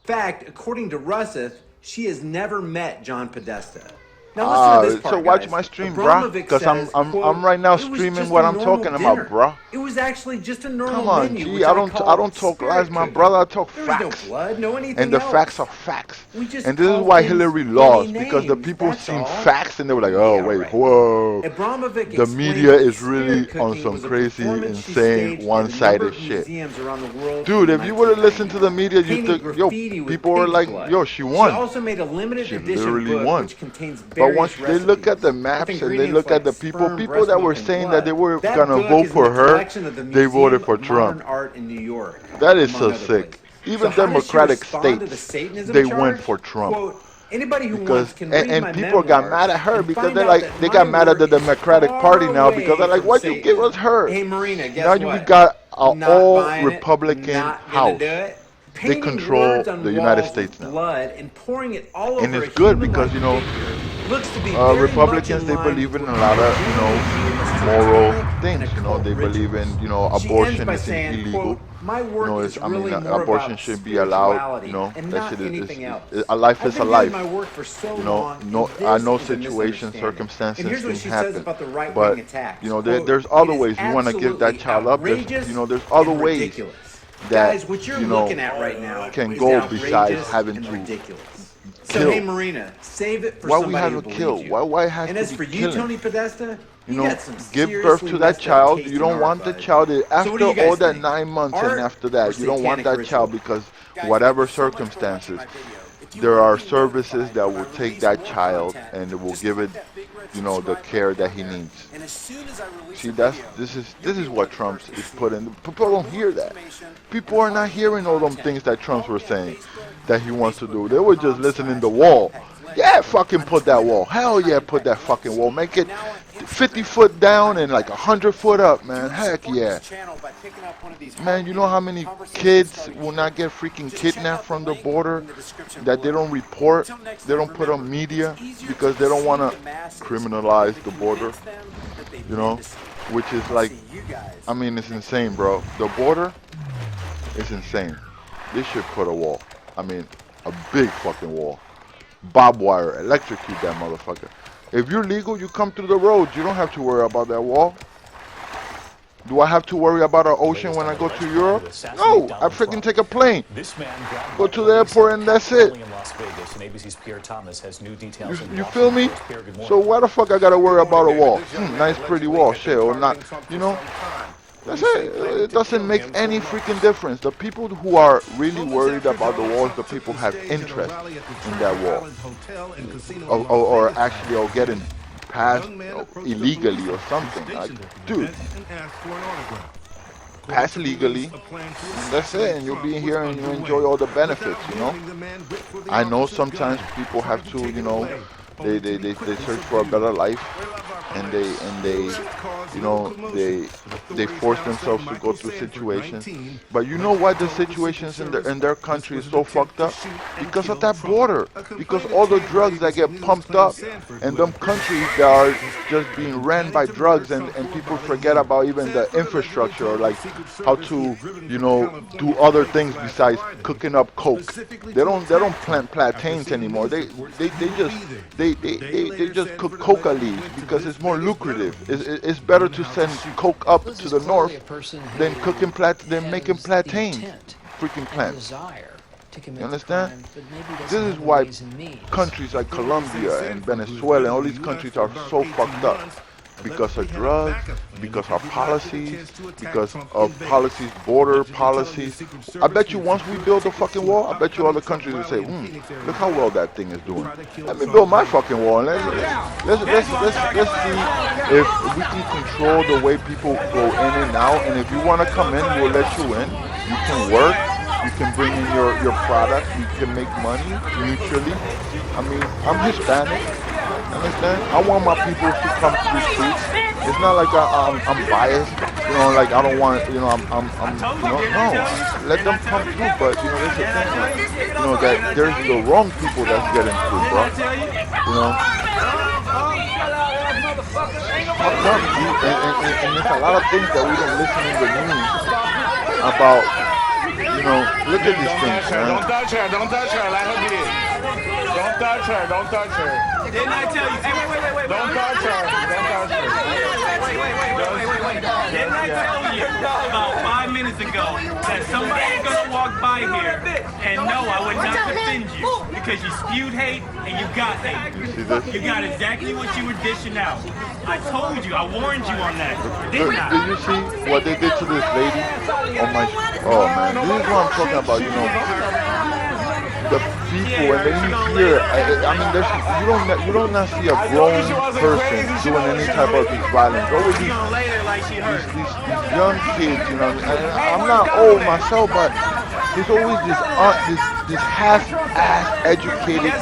according to Russeth, she has never met John Podesta. Now listen to this part, so watch guys. my stream, bruh, because I'm right now streaming what I'm talking about, bruh. It was actually just a normal Come on, menu, G, I don't talk lies, my brother. I talk facts. No blood, no anything and the else. facts are facts. And this is why Hillary lost, because the people seen facts and they were like, oh wait, whoa. The media is really on some crazy, insane, one-sided shit. Dude, if you would have listened to the media, you think, yo, people were like, yo, she won. She also made a limited edition literally book won. which contains But once they look at the maps and they look at the people that were saying that they were gonna vote for her, they voted for Trump. That is so sick. Even Democratic states, they went for Trump. Because and people got mad at her because they got mad at the Democratic Party now because they're like, why'd you give us her? Now we got an all Republican House. They control the United States now. And it's good because, you know, Republicans, they believe in a lot of, you know, moral things. You know, they believe in, you know, abortion is illegal. You know, I mean, abortion should be allowed. You know, that shit is a life is a life. You know, I know situations, circumstances, things happen, but you know, there's other ways. You want to give that child up. You know, there's other ways that, you know, can go besides having to kill. So hey, Marina, save it for why somebody we have to kill? Why has and to as be for you, killing? Tony Podesta, you know, give birth to that child. You don't want the child after all that 9 months, and after that, you don't want that child because whatever circumstances, there are services that will take that child and it will give it, you know, the care that he needs. See, this is what Trump is putting. People don't hear that. People are not hearing all them things that Trump was saying that he wants to do. They were just listening to the wall. Yeah, fucking put that wall. Hell yeah, put that fucking wall. Make it 50 foot down and like 100 foot up, man. Heck yeah. Man, you know how many kids will not get freaking kidnapped from the border that they don't report, they don't put on media because they don't want to criminalize the border, you know, which is like, I mean, it's insane, bro. The border is insane. They should put a wall. I mean, a big fucking wall. Barbed wire, electrocute that motherfucker. If you're legal, you come through the roads. You don't have to worry about that wall. Do I have to worry about an ocean when I go to Europe? No, I freaking take a plane. Go to the airport and that's it. You feel me? So why the fuck I gotta worry about a wall? Nice pretty wall, shit, or not, you know? That's it. It doesn't make any freaking difference. The people who are really worried about the walls, the people have interest in that wall. Or actually are getting passed illegally or something. Like, dude, pass legally, and that's it, and you'll be here and you enjoy all the benefits, you know. I know sometimes people have to, you know, they search for a better life, and they you know, they force themselves to go through situations. But you know why the situations in their country is so fucked up? Because of that border. Because all the drugs that get pumped up, and them countries that are just being ran by drugs, and people forget about even the infrastructure, or like how to, you know, do other things besides cooking up coke. They don't plant plantains anymore. They just cook coca leaves because it's more lucrative. It's better to send coke up to the north than making plantains, freaking plants. You understand? This is why countries like Colombia and Venezuela and all these countries are so fucked up. Because of drugs, because of policies, border policies. I bet you once we build a fucking wall, I bet you other countries will say, look how well that thing is doing. Let me build my fucking wall, and let's see if we can control the way people go in and out. And if you want to come in, we'll let you in. You can work. You can bring in your product. You can make money mutually. I mean, I'm Hispanic. Understand? I want my people to come to the streets. It's not like I'm biased, you know, like I don't want, you know, I'm you know, no. Let them come through, but you know, there's a thing, like, you know, that there's the wrong people that's getting through, bro. You know. And there's a lot of things that we don't listen in the news about. You know, look at these things, man. Don't touch her. Don't touch her. Let her be. Don't touch her. Don't touch her. Didn't I tell you? Hey, wait. Don't touch her. Don't touch her. Wait. Didn't I tell you about 5 minutes ago that somebody's gonna walk by here and no, I would not defend you because you spewed hate and you got hate. You got exactly what you were dishing out. I told you. I warned you on that. Did you see what they did to this lady? Oh man, this is what I'm talking about. You know, the people, and then you hear. I mean, you don't not see a grown person doing any type of this violence. Always these young kids. You know, and I'm not old myself, but there's always this half-ass educated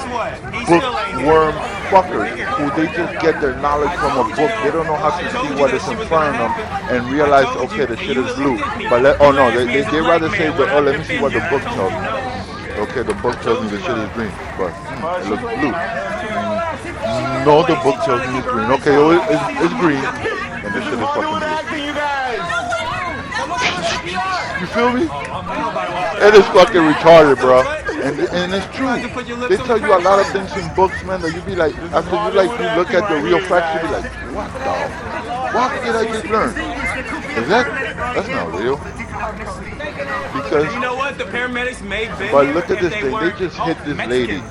bookworm fuckers who they just get their knowledge from a book. They don't know how to see what is in front of them and realize, okay, the shit is blue. But they rather say, let me see what the book tells me. Okay, the book tells me the shit is green, but it looks blue. No, the book tells me it's green. Okay, it's green, and this shit is fucking blue. You feel me? It is fucking retarded, bro. And it's true. They tell you a lot of things in books, man, that you be like, after you look at the real facts, you be like, what did I just learn? That's not real. Because you know what? The paramedics made baby. But look at this thing. They just hit this lady.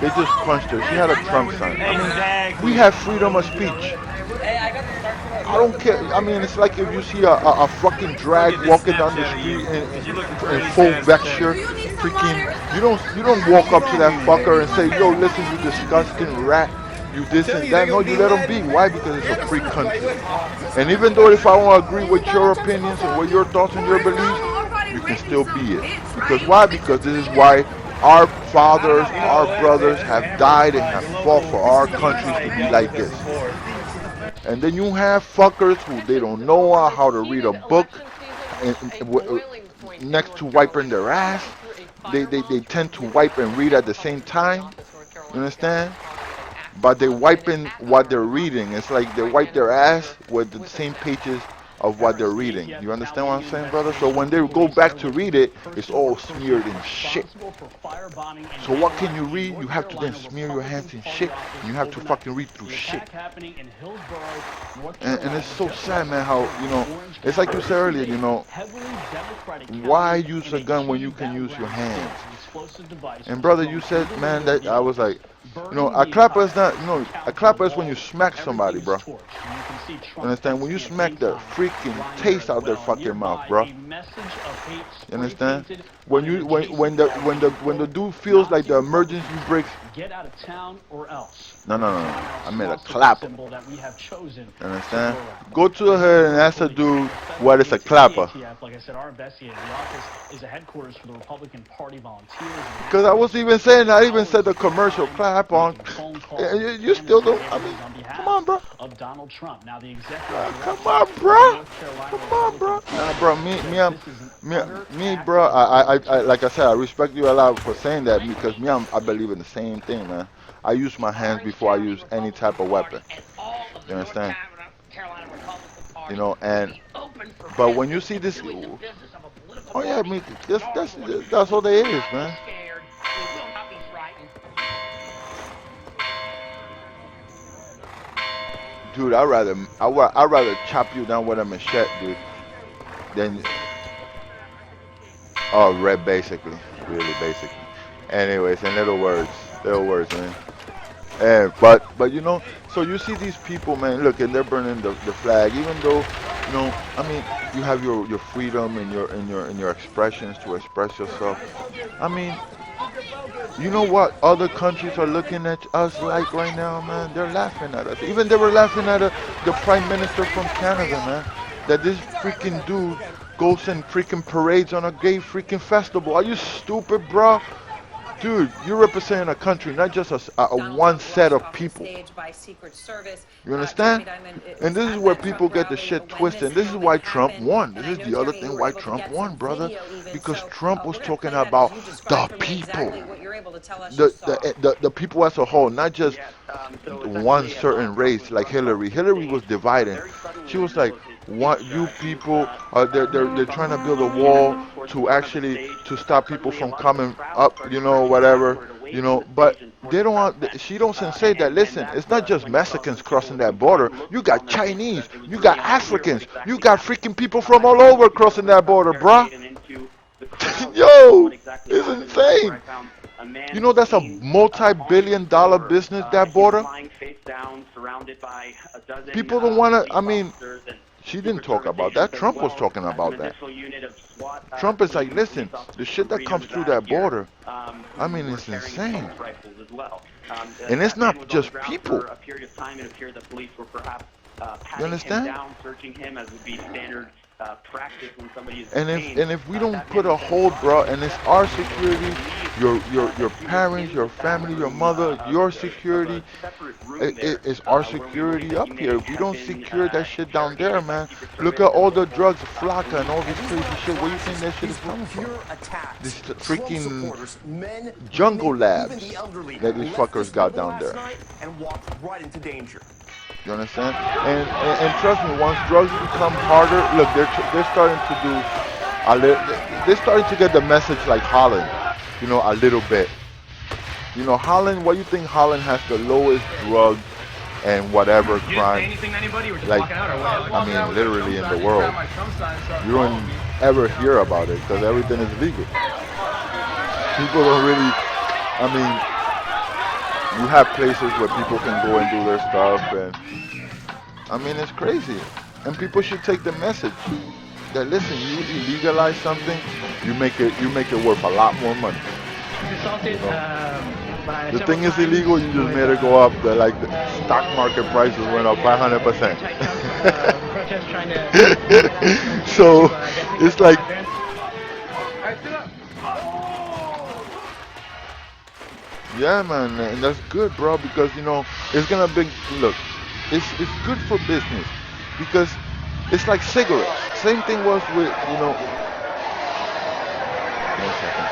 They just punched her. She had a Trump sign. I mean, we have freedom of speech. I don't care. I mean, it's like if you see a fucking drag walking down the street in full vesture, freaking, you don't walk up to that fucker and say, yo, listen, you disgusting rat, you this and that. No, you let them be. Why? Because it's a free country. And even though if I don't agree with your opinions and with your thoughts and your beliefs, you can still be it. Because why? Because this is why our fathers, our brothers have died and have fought for our countries to be like this. And then you have fuckers who they don't know how to read a book, and next to wiping their ass, they tend to wipe and read at the same time. You understand? But they wiping what they're reading. It's like they wipe their ass with the same pages of what they're reading. You understand what I'm saying, brother? So when they go back to read it, it's all smeared in shit. So what can you read? You have to then smear your hands in shit. And you have to fucking read through shit. And it's so sad, man, how, you know, it's like you said earlier, you know, why use a gun when you can use your hands? And brother, you said, man, that I was like, you know, a clapper is not, you know, a clapper is when you smack somebody, bro. You understand? When you smack the freaking taste out their fucking mouth, bro. You understand? When the dude feels like the emergency brakes. Get out of town or else. No. I meant a clapper. You understand? Go to her and ask the dude what is a clapper. Like I said, our investigator, the office is a headquarters for the Republican Party volunteers. Because I was even saying, I even said the commercial clap on. You still don't. I mean, come on, bro. Of Donald Trump. Now the executive. Come on, bro. Come on, bro. Nah, bro. Me, bro. I like I said, I respect you a lot for saying that because I believe in the same thing, man. I use my hands before I use any type of weapon. You understand? You know, but when you see this, oh yeah, I mean, that's all there is, man. Dude, I'd rather chop you down with a machete, dude, than red, basically, really basically. Anyways, in little words, man. And but you know, so you see these people, man. Look, and they're burning the flag, even though, you know, I mean, you have your freedom and your expressions to express yourself. I mean, you know what other countries are looking at us like right now, man? They're laughing at us. Even they were laughing at the Prime Minister from Canada, man. That this freaking dude goes and freaking parades on a gay freaking festival. Are you stupid, bro? Dude, you're representing a country, not just a one set of people. You understand? And this is where people get the shit twisted. And this is why Trump won. This is the other thing why Trump won, brother. Because Trump was talking about the people. The people as a whole, not just one certain race like Hillary. Hillary was dividing. She was like, what you people they're trying to build a wall to stop people from coming up, you know, whatever, you know, but they don't want, she doesn't say that, listen, it's not just Mexicans crossing that border, you got Chinese, you got Africans, you got freaking people from all over crossing that border, bruh. Yo, it's insane. You know that's a multi-billion-dollar business, that border. People don't want to, I mean, she didn't talk about that. Trump was talking about that. Trump is like, listen, the shit that comes through that border, I mean, it's insane. And it's not just people. You understand? And if we don't put a hold, bro, and it's our security, your parents, your family, your mother, your security, it's our security up here. If we don't secure that shit down there, man, look at all the drugs, Flocka and all this crazy shit. Where you think that shit is coming from? This freaking jungle labs that these fuckers got down there. You understand? And trust me, once drugs become harder, look, they're starting to do they're starting to get the message like Holland, you know, a little bit. You know, Holland, what do you think Holland has the lowest drug and whatever crime? Like, I mean, literally in the world. You don't ever hear about it because everything is legal. People don't really, I mean, you have places where people can go and do their stuff, and I mean, it's crazy. And people should take the message that, listen, you legalize something, you make it worth a lot more money. You know? The thing is illegal, you just made it go up. The stock market prices went up by 100%. So it's like, yeah, man, and that's good, bro, because, you know, it's gonna be, look, it's good for business, because it's like cigarettes. Same thing was with, you know, 1 second.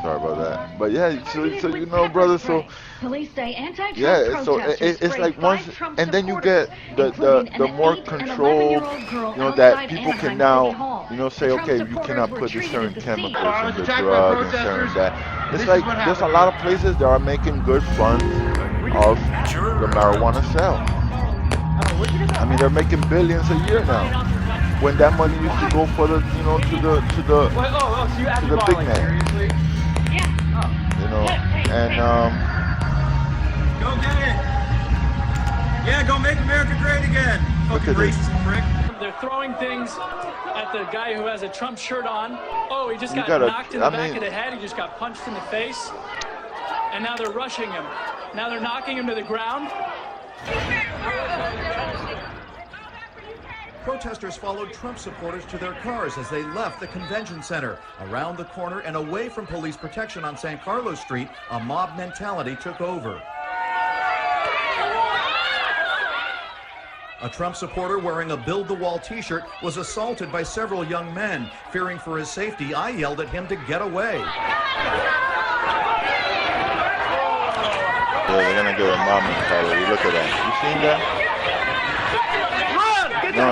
Sorry about that. But yeah, so you know, brother. So police say anti-Trump yeah, so it's like once, and then you get the more control, you know, that people can now, you know, say, okay, you cannot put the certain chemicals in the drug and certain that. It's like there's a lot of places that are making good funds of the marijuana sale. I mean, they're making billions a year now. When that money used to go for the, you know, to the big man. You know, and go get it. Yeah, go make America great again. Fucking racist prick. They're throwing things at the guy who has a Trump shirt on. Oh, he just got knocked in the back of the head. He just got punched in the face. And now they're rushing him. Now they're knocking him to the ground. Protesters followed Trump supporters to their cars as they left the convention center. Around the corner and away from police protection on San Carlos Street, a mob mentality took over. A Trump supporter wearing a Build the Wall t-shirt was assaulted by several young men. Fearing for his safety, I yelled at him to get away. Yeah, they're gonna get a mob mentality. Look at that. You seen that? No,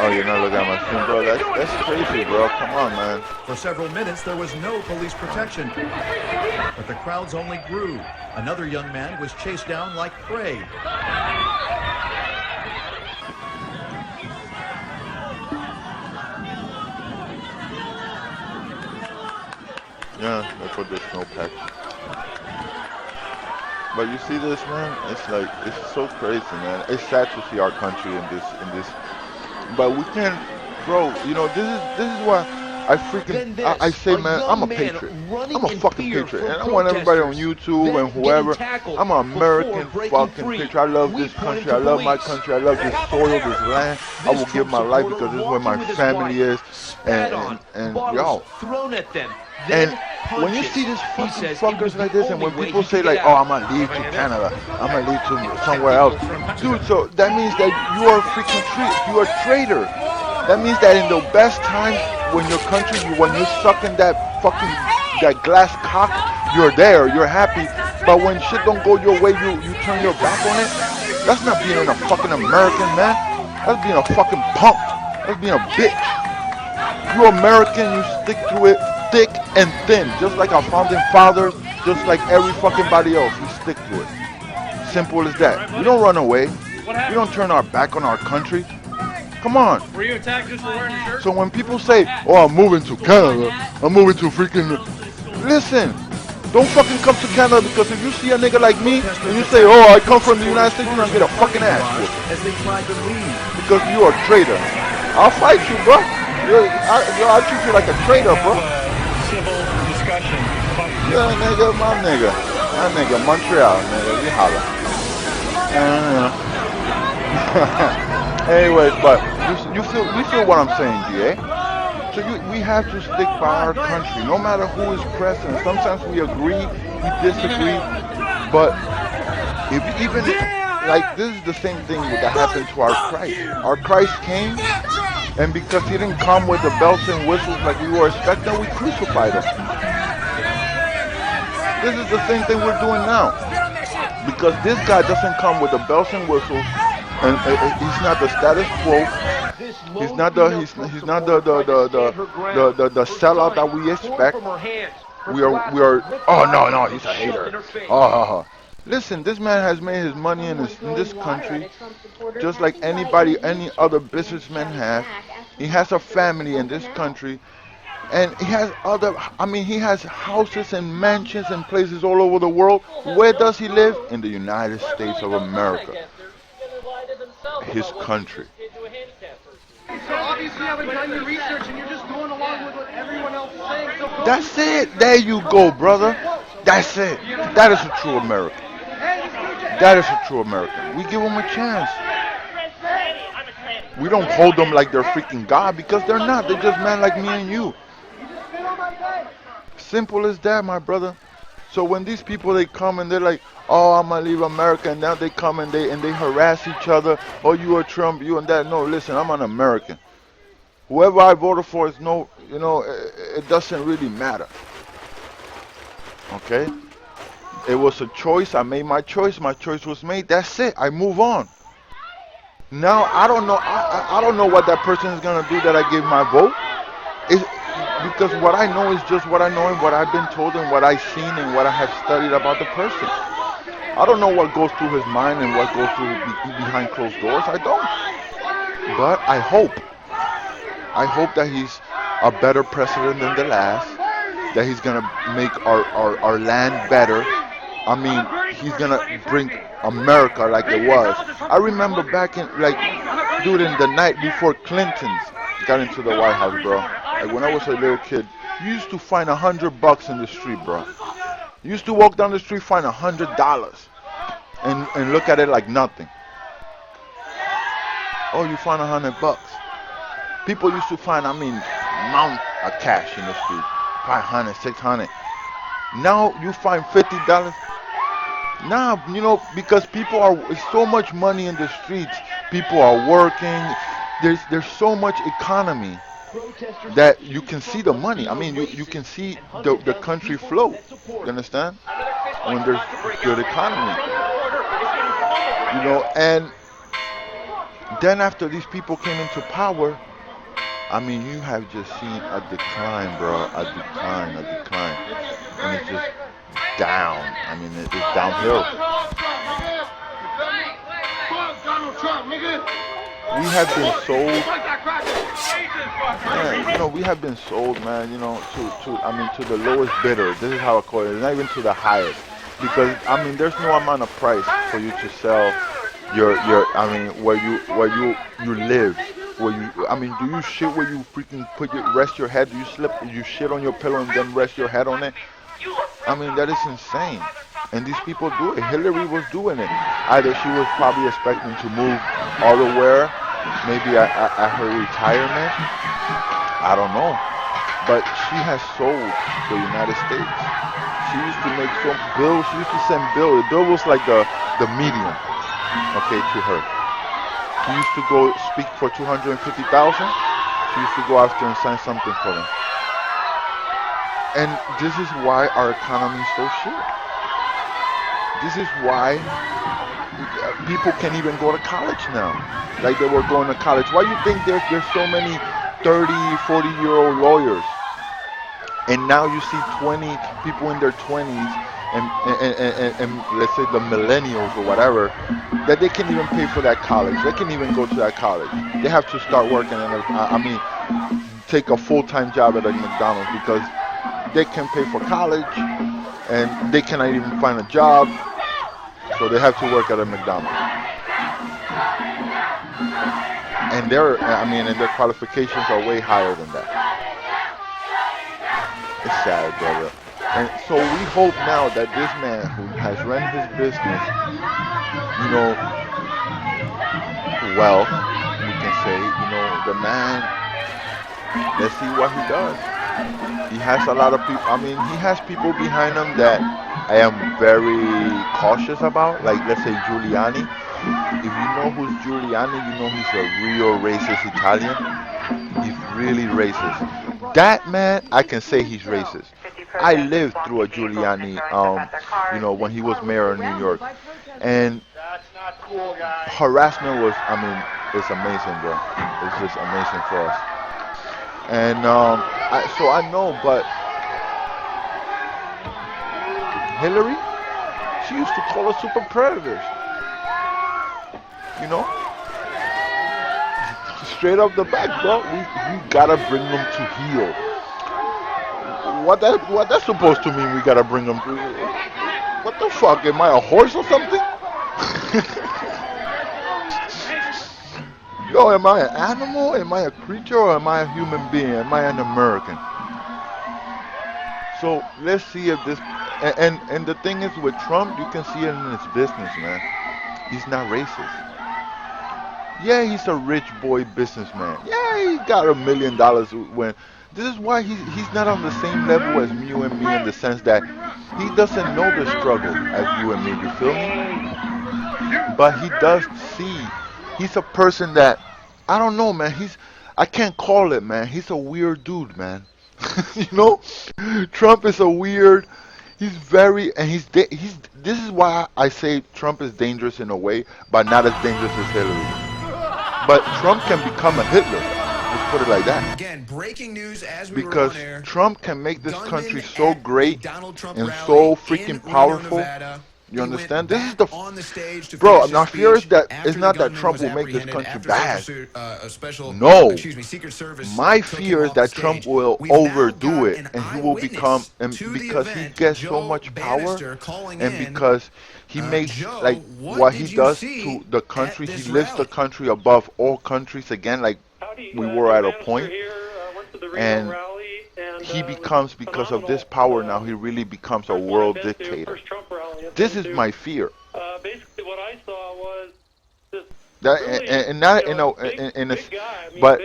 you're not looking at my screen, bro. That's crazy, bro. Come on, man. For several minutes, there was no police protection, but the crowds only grew. Another young man was chased down like prey. Yeah, that's what the snowpack. But you see this, man? It's like, it's so crazy, man. It's sad to see our country in this. But we can't, bro. You know, this is why I freaking I say, man, I'm a patriot. I'm a fucking patriot, and I want everybody on YouTube and whoever. I'm an American fucking patriot. I love this country. I love my country. I love this soil, this land. I will give my life because this is where my family is, and y'all. Thrown at them. And when you see these fucking fuckers like this, and when people say like, oh, I'm gonna leave to Canada, I'm gonna leave to somewhere else, dude, so that means that you are a freaking you are a traitor. That means that in the best times when your country, when you're sucking that glass cock, you're there, you're happy. But when shit don't go your way, you turn your back on it. That's not being a fucking American, man. That's being a fucking punk. That's being a bitch. You're American, you stick to it. Thick and thin, just like our founding fathers, just like every fucking body else. We stick to it. Simple as that. We don't run away. We don't turn our back on our country. Come on. Were you attacked just for wearing a shirt? So when people say, oh, I'm moving to Canada, I'm moving to freaking... Listen, don't fucking come to Canada, because if you see a nigga like me and you say, oh, I come from the United States, you're gonna get a fucking ass whooped. Because you're a traitor. I'll fight you, bro. I'll treat you like a traitor, bro. Civil discussion. Yeah, nigga, my nigga, Montreal, nigga, we holla. Anyways, but you feel what I'm saying, GA? So we have to stick by our country, no matter who is president. Sometimes we agree, we disagree, but even like this is the same thing that happened to our Christ. Our Christ came. And because he didn't come with the bells and whistles like we were expecting, we crucified him. This is the same thing we're doing now. Because this guy doesn't come with the bells and whistles, and he's not the status quo. He's not the sellout that we expect. We are. Oh no, he's a hater. Oh. Listen, this man has made his money in this country, just like any other businessman have. He has a family in this country, and he has he has houses and mansions and places all over the world. Where does he live? In the United States of America, his country. So obviously you haven't done your research and you're just going along with what everyone else is saying. So that's it. There you go, brother. That's it. That is a true American. That is a true American. We give them a chance. We don't hold them like they're freaking God, because they're not. They're just men like me and you. Simple as that, my brother. So when these people, they come and they're like, oh, I'm gonna leave America, and now they come and they harass each other. Oh, you are Trump, you and that. No, listen, I'm an American. Whoever I voted for is it doesn't really matter. Okay? It was a choice. I made my choice. My choice was made. That's it. I move on. Now I don't know. I don't know what that person is gonna do that I gave my vote. It's, because what I know is just what I know and what I've been told and what I've seen and what I have studied about the person. I don't know what goes through his mind and what goes through behind closed doors. I don't. But I hope that he's a better president than the last. That he's gonna make our land better. I mean, he's gonna bring America like it was. I remember back in, like, dude, in the night before Clinton's got into the White House, bro. Like, when I was a little kid, you used to find $100 in the street, bro. You used to walk down the street, find $100, and look at it like nothing. Oh, you found $100. People used to find, I mean, amount of cash in the street, 500, 600. Now you find $50. Now, you know, because it's so much money in the streets. People are working. There's so much economy that you can see the money. I mean, you can see the country flow. You understand? When there's good economy. You know, and then after these people came into power, I mean, you have just seen a decline, bro. A decline. And it's just down. I mean, it's downhill. We have been sold. Yeah, you know, we have been sold, man. You know, to the lowest bidder. This is how I call it. Not even to the highest, because I mean, there's no amount of price for you to sell your. I mean, where you live. I mean, do you shit where you freaking rest your head? Do you shit on your pillow and then rest your head on it? I mean, that is insane. And these people do it. Hillary was doing it. Either she was probably expecting to move all the way, maybe at her retirement. I don't know. But she has sold the United States. She used to make some bills. She used to send bills. The bill was like the medium, okay, to her. She used to go speak for $250,000. She used to go after and sign something for them. And this is why our economy is so shit. This is why people can't even go to college now, like they were going to college. Why do you think there's so many 30, 40-year-old lawyers? And now you see 20 people in their 20s and let's say the millennials or whatever, that they can't even pay for that college. They can't even go to that college. They have to start working take a full-time job at a McDonald's because they can pay for college and they cannot even find a job, so they have to work at a McDonald's. And their qualifications are way higher than that. It's sad, brother. And so we hope now that this man who has run his business, you know, well, we can say, you know, the man, let's see what he does. He has a lot of people, I mean, he has people behind him that I am very cautious about, like, let's say Giuliani. If you know who's Giuliani, you know he's a real racist Italian. He's really racist. That man, I can say he's racist. I lived through a Giuliani, you know, when he was mayor of New York. And harassment was, I mean, it's amazing, bro. It's just amazing for us. And so I know, but Hillary, she used to call us super predators. You know? Straight up the back, bro. We gotta bring them to heel. What that's supposed to mean? We gotta bring them to heel? What the fuck? Am I a horse or something? Yo, am I an animal? Am I a creature? Or am I a human being? Am I an American? So let's see if this. And the thing is, with Trump, you can see it in his business, man. He's not racist. Yeah, he's a rich boy businessman. Yeah, he got $1 million when. This is why he's not on the same level as you and me in the sense that he doesn't know the struggle as you and me. You feel me? But he does see. He's a person that, I don't know, man. I can't call it, man. He's a weird dude, man. You know? Trump is a weird. He's very, and this is why I say Trump is dangerous in a way, but not as dangerous as Hillary. But Trump can become a Hitler. Let's put it like that. Again, breaking news as we because were on air. Trump can make this country so great and so freaking powerful. You understand? This is bro. My fear is that it's not that Trump will make this country bad. No. My fear is that Trump will overdo it, and he will become, and because he gets so much power, and because he makes like what he does to the country, he lifts the country above all countries again, like we were at a point, and he becomes, because of this power now, he really becomes a world dictator. This is my fear. Basically, what I saw was this that, and not in a, but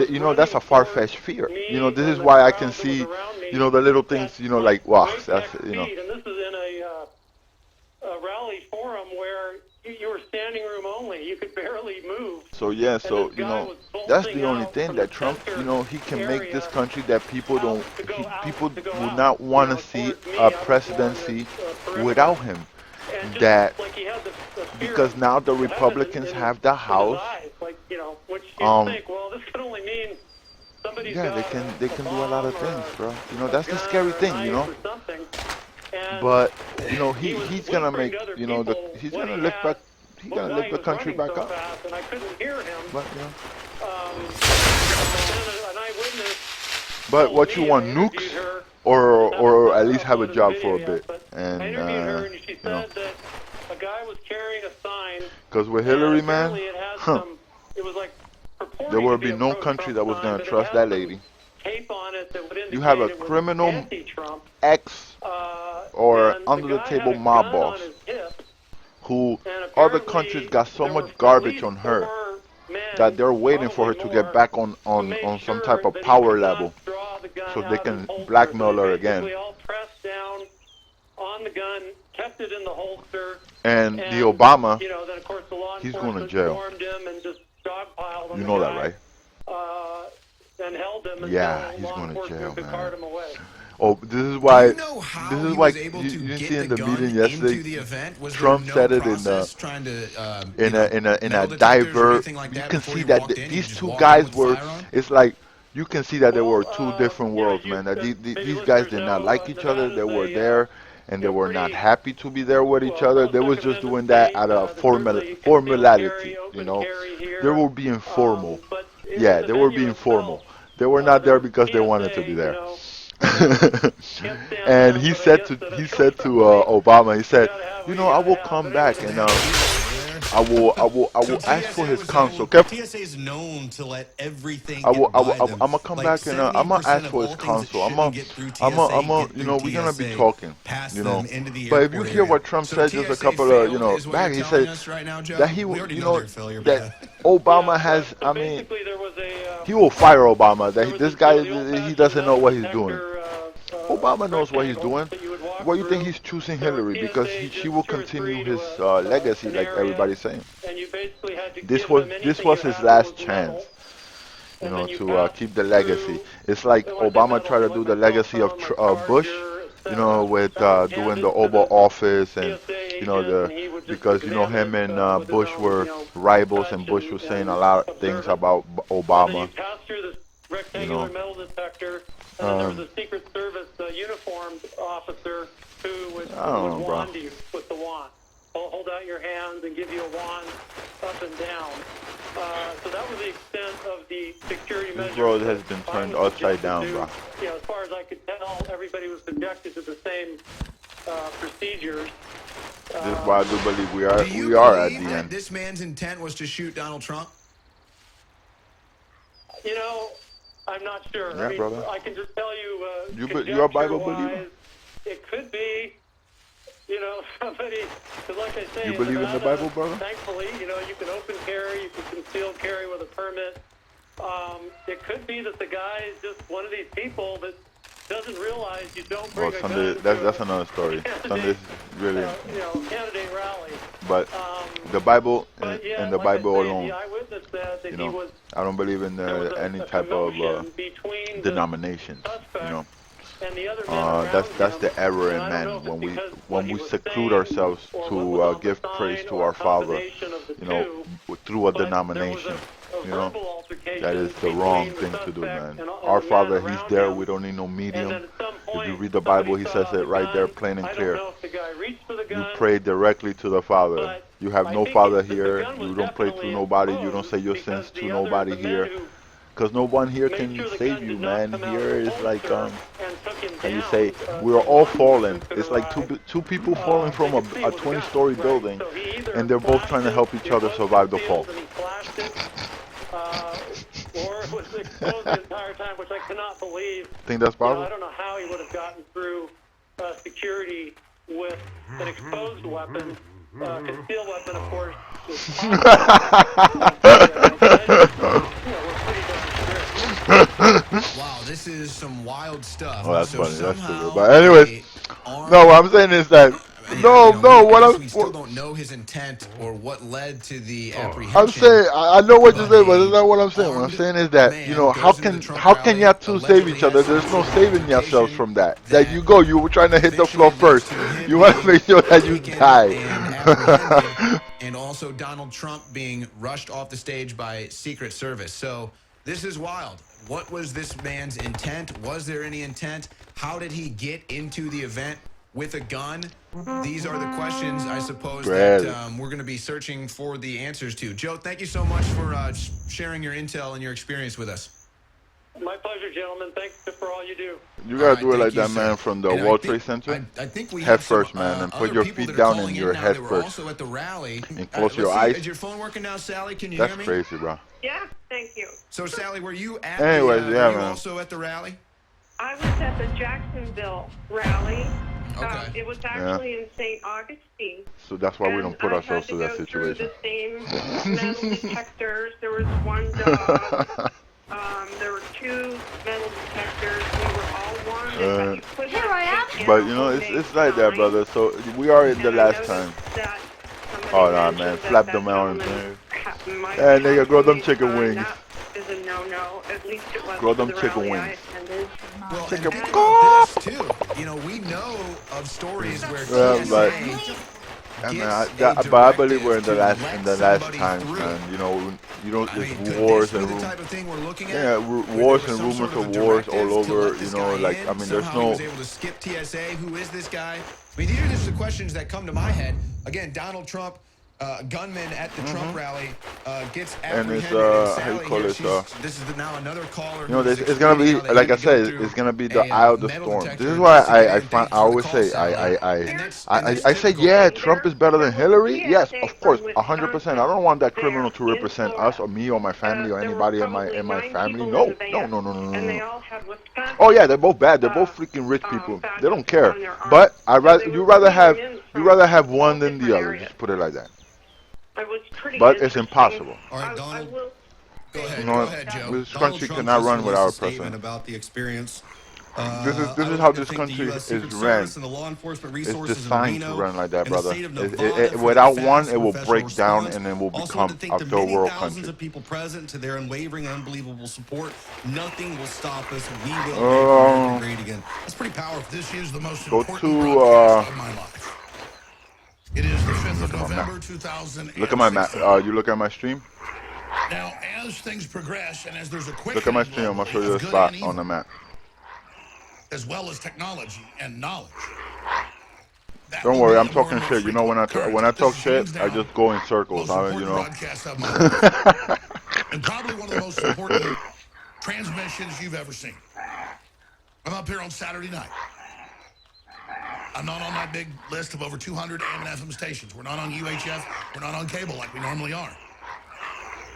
you know, that's a far-fetched fear. You know, this is why I can see, you know, the little things, you know, like wow, that's, you know. And this is in a rally forum where you were standing room only. You could barely move. So yeah, so you know, that's the only thing that Trump, you know, he can make this country that people don't, people would not want to see a presidency without him. That because now the Republicans have the House. Yeah, they can do a lot of things, bro. You know, that's the scary thing, you know. But you know, he's gonna make, you know, he's gonna lift the country back up. But you know. But what you want, nukes, or at least have a job for a bit, and you know. Because with Hillary, man, there would be no country that was gonna trust that lady. You have a criminal ex or under the table mob boss who other countries got so much garbage on her that they're waiting for her to get back on some type of power level so they can blackmail her again. And the Obama, he's going to jail. You know that, right? Yeah, he's going to jail, man. Oh, this is why you didn't see in the meeting yesterday. Trump said it in a divert. You can see that these two guys were. It's like you can see that there were two different worlds, man. That these guys did not like each other. They were there, and they were not happy to be there with each other. They was just doing that out of formality, you know. They were being formal. Yeah, they were being formal. They were not there because they wanted to be there. And he said to Obama, he said, you know, I will come back and I will ask for his counsel. TSA is known to let everything. I'm gonna come back and I'm gonna ask for his counsel. I'm gonna, you know, we're gonna be talking, you know. But if you hear what Trump said just a couple of, you know, back, he said that he will, you know, that Obama has, I mean, he will fire Obama. That this guy, he doesn't know what he's doing. Obama knows what he's doing. Why do you think he's choosing Hillary? Because she will continue his legacy, like everybody's saying. This was his last chance, you know, to keep the legacy. It's like Obama tried to do the legacy of Bush, you know, with doing the Oval Office, and you know, because you know him and Bush were rivals, and Bush was saying a lot of things about Obama. You know. And then there was a Secret Service uniformed officer who would wand you with the wand. Hold out your hands and give you a wand up and down. So that was the extent of the security measures. This world has been turned upside down, bro. You know, as far as I could tell, everybody was subjected to the same procedures. This is why I do believe we are at the end. This man's intent was to shoot Donald Trump? You know, I'm not sure. Yeah, I mean, brother. I can just tell you, you're a Bible believer? It could be, you know, somebody, because like I say, you believe in the Bible, brother? Thankfully, you know, you can open carry, you can concealed carry with a permit. It could be that the guy is just one of these people that doesn't realize you don't bring a gun. That's another story. Sunday's really, you know, candidate rally. But the Bible and the Bible alone, that you know, I don't believe in any type of denominations, you know. That's the error in men when we seclude ourselves to give praise to our Father, you know, through a denomination. You know, that is the wrong thing to do, man. Our Father, He's there. We don't need no medium. If you read the Bible, He says it right there, plain and clear. You pray directly to the Father. You have no Father here. You don't pray to nobody. You don't say your sins to nobody here. Because no one here can save you, man. Here is like, can you say, we're all fallen. It's like two people falling from a 20-story building, and they're both trying to help each other survive the fall. Or was exposed the entire time, which I cannot believe. Think that's possible? I don't know how he would have gotten through security with an exposed weapon. Concealed weapon, of course, is Wow, this is some wild stuff. Oh, that's funny. That's stupid. But anyways, no, what I'm saying is that we still don't know his intent or what led to the apprehension. I'm saying, I know what you're saying, but that's not what I'm saying. What I'm saying is that, you know, how can y'all two save each other? There's no saving yourselves from that. That you were trying to hit the floor first. You want to make sure that you die. And also Donald Trump being rushed off the stage by Secret Service. So this is wild. What was this man's intent? Was there any intent? How did he get into the event with a gun? These are the questions, I suppose, that we're going to be searching for the answers to. Joe, thank you so much for sharing your intel and your experience with us. My pleasure, gentlemen. Thank you for all you do. You got to do it like that man from the World Trade Center. I think we head first, man, and put your feet down and your head first. Also at the rally. And close your eyes. Is your phone working now, Sally? Can you hear me? That's crazy, bro. Yeah, thank you. So, Sally, were you at also at the rally? I was at the Jacksonville rally. Okay. It was actually in St. Augustine. So that's why we don't put ourselves in that situation. The same metal detectors. There was one dog. There were two metal detectors. We were all one. Here I am. But you know, it's like that, brother. So we are in the last time. Oh nah, man, flap them out, man. Hey, nigga, grow them chicken wings. That is a no-no. At least it was grow them chicken wings. Well, chicken this too. You know, we know of stories where but I believe we're in the last times, man. You know, there's wars and wars and rumors of wars all over. You know, like I mean, there's no. Was able to skip TSA. Who is this guy? I mean, these are just the questions that come to my head. Again, Donald Trump. Gunman at the Trump rally gets apprehended. And it's how you call it? This is now another caller. You know, it's gonna be like I said. It's gonna be the eye of the storm. This is why I always say I say yeah, Trump is better than Hillary. Yes, of course, 100%. I don't want that criminal to represent us or me or my family or anybody in my family. No. Oh yeah, they're both bad. They're both freaking rich people. They don't care. But you rather have one than the other. Just put it like that. But it's impossible. All right, Donald. Go ahead. Go ahead, Joe. This country cannot run without a president. About the experience. This is how this country is ran. And the law enforcement It's resources designed to run like that, brother. Without one, it will break down and then will become a third world country. Thousands of people present to their unwavering, unbelievable support. Nothing will stop us. We will make great again. That's pretty powerful. This is the most important broadcast of my life. It is the 5th of November, 2000. Look at my map. You look at my stream? Now, as things progress and as there's a quick look at my stream. I'm going to show you the spot on the map. As well as technology and knowledge. Don't worry, I'm talking shit. You know, when I talk shit, I just go in circles. You know. And probably one of the most important transmissions you've ever seen. I'm up here on Saturday night. I'm not on my big list of over 200 AM and FM stations. We're not on UHF. We're not on cable like we normally are.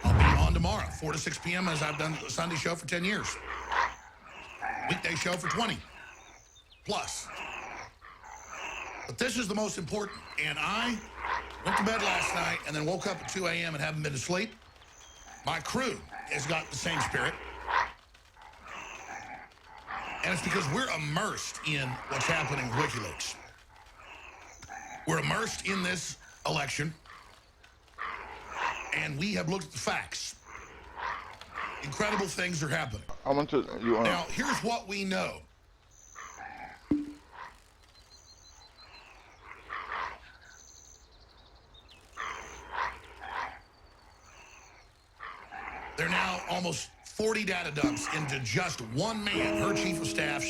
I'll be on tomorrow, 4 to 6 p.m. as I've done a Sunday show for 10 years. Weekday show for 20 plus. But this is the most important. And I went to bed last night and then woke up at 2 a.m. and haven't been to sleep. My crew has got the same spirit. And it's because we're immersed in what's happening with WikiLeaks. We're immersed in this election, and we have looked at the facts. Incredible things are happening. I want to. Now, here's what we know. They're now almost 40 data dumps into just one man, her chief of staff.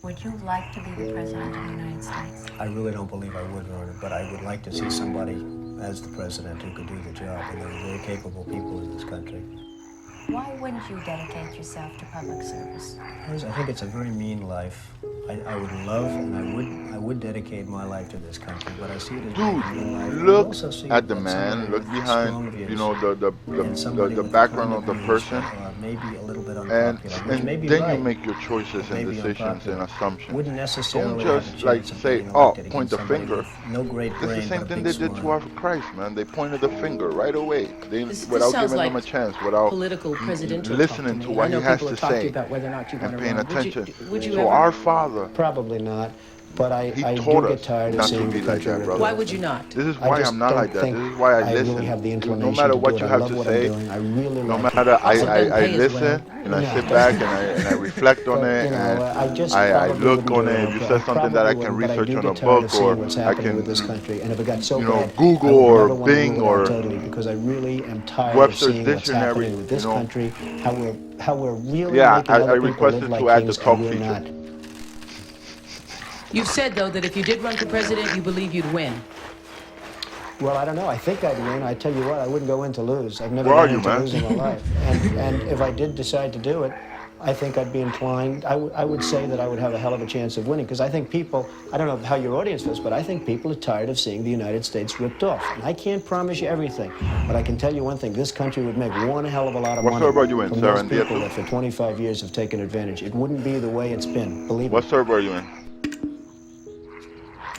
Would you like to be the president of the United States? I really don't believe I would, Rhoda, but I would like to see somebody as the president who could do the job, and there are very capable people in this country. Why wouldn't you dedicate yourself to public service? I think it's a very mean life. I would love and I would dedicate my life to this country, but I see it as dude, look at the man, look behind, you know, the background of the person, maybe a little bit and then you make your choices and decisions and assumptions. Wouldn't necessarily don't just like say, oh, point the finger. No great brain, it's the same thing they did to our Christ, man. They pointed the finger right away, without giving like him a chance, without political presidential listening to what he has to say and paying attention. So our Father, probably not, but I he do taught get us tired of not seeing to be like that, brother. Why would you not? This is why I'm not like that. This is why I listen. Really have the no matter what you have to say, no matter I listen and I sit back and I reflect on it and I look on it. If you said something that I can research on a book or I can, you know, Google or Bing or because I really am tired Webster's of seeing what's dictionary, happening with this country, how we're really making I other people requested live like to add the kings talk and we're feature. not. You've said, though, that if you did run for president, you believe you'd win. Well, I don't know. I think I'd win. I tell you what, I wouldn't go in to lose. I've never Where are gone you, into man? losing in my life. And if I did decide to do it, I think I'd be inclined, I would say that I would have a hell of a chance of winning, because I think people, I don't know how your audience feels, but I think people are tired of seeing the United States ripped off. And I can't promise you everything, but I can tell you one thing, this country would make one hell of a lot of money server are you in, from sir, those in the people that for 25 years have taken advantage. It wouldn't be the way it's been, believe me. What server are you in?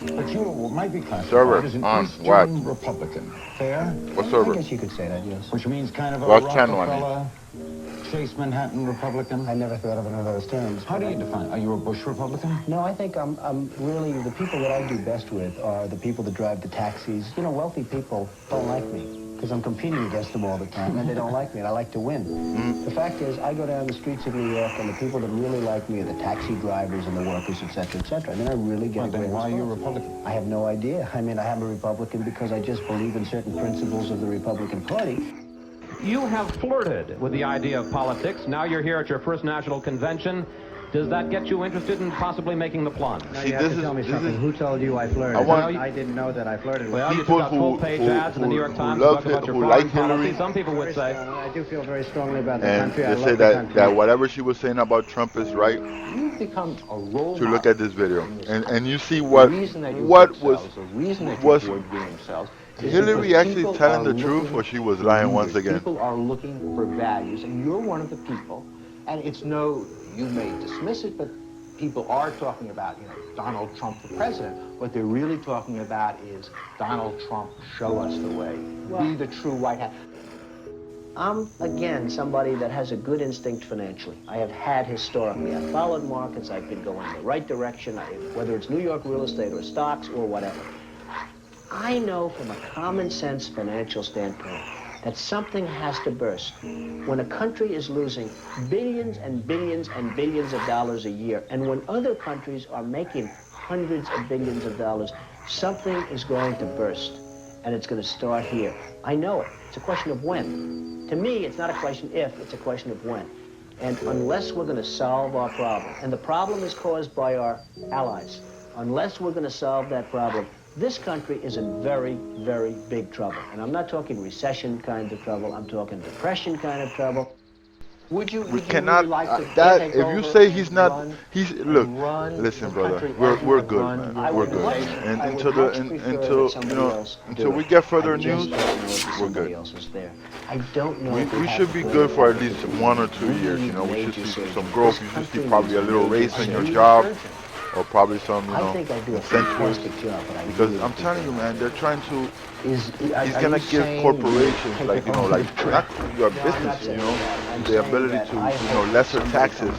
But you might be classified Server as an on Eastern what? Republican. Fair? What server? I guess you could say that, yes. Which means kind of a What channel I mean? Rockefeller, Chase Manhattan Republican. I never thought of it in those terms. How do you define it? Are you a Bush Republican? No, I think I'm really, the people that I do best with are the people that drive the taxis. You know, wealthy people don't like me because I'm competing against them all the time, and they don't like me, and I like to win. The fact is, I go down the streets of New York, and the people that really like me are the taxi drivers and the workers, et cetera, and then I really get a great then why are you a response. Republican? I have no idea. I mean, I am a Republican because I just believe in certain principles of the Republican Party. You have flirted with the idea of politics. Now you're here at your first national convention. Does that get you interested in possibly making the plunge? Now you have to tell me something. Who told you I flirted? I didn't know that I flirted. Well, you People took out full-page ads in the New York Times love talking about it, your who foreign like Hillary, policy. Some people would say, I do feel very strongly about the and country. I they love say the country. that whatever she was saying about Trump is right. You've become a role To look model. at this video and you see what was Hillary actually telling the truth, or she was lying once again? People are looking for values, and you're one of the people. And it's no, you may dismiss it, but people are talking about, Donald Trump for president. What they're really talking about is Donald Trump, show us the way. Be the true white hat. I'm, again, somebody that has a good instinct financially. I have had historically. I've followed markets. I've been going in the right direction, whether it's New York real estate or stocks or whatever. I know from a common sense financial standpoint that something has to burst. When a country is losing billions and billions and billions of dollars a year, and when other countries are making hundreds of billions of dollars, something is going to burst, and it's going to start here. I know it. It's a question of when. To me, it's not a question if, it's a question of when. And unless we're going to solve our problem, and the problem is caused by our allies, unless we're going to solve that problem, this country is in very, very big trouble. And I'm not talking recession kind of trouble, I'm talking depression kind of trouble. Would you cannot really like to that take if you over say he's and not run listen the brother, country we're as good, run? man. I We're would good. much- And I would until much the prefer until that somebody else do until we it. get further I just news, don't know if we're somebody good. else is there. I don't know. We if we have should be to good for at go least 1 or 2 years, We should see some growth. You should see country probably a needs little a raise in your major job, surgeon. or probably some, I think I do a incentives. fantastic job, but I Because really I'm telling you, man, they're trying to. He's gonna give corporations like not your business, the ability to lesser taxes.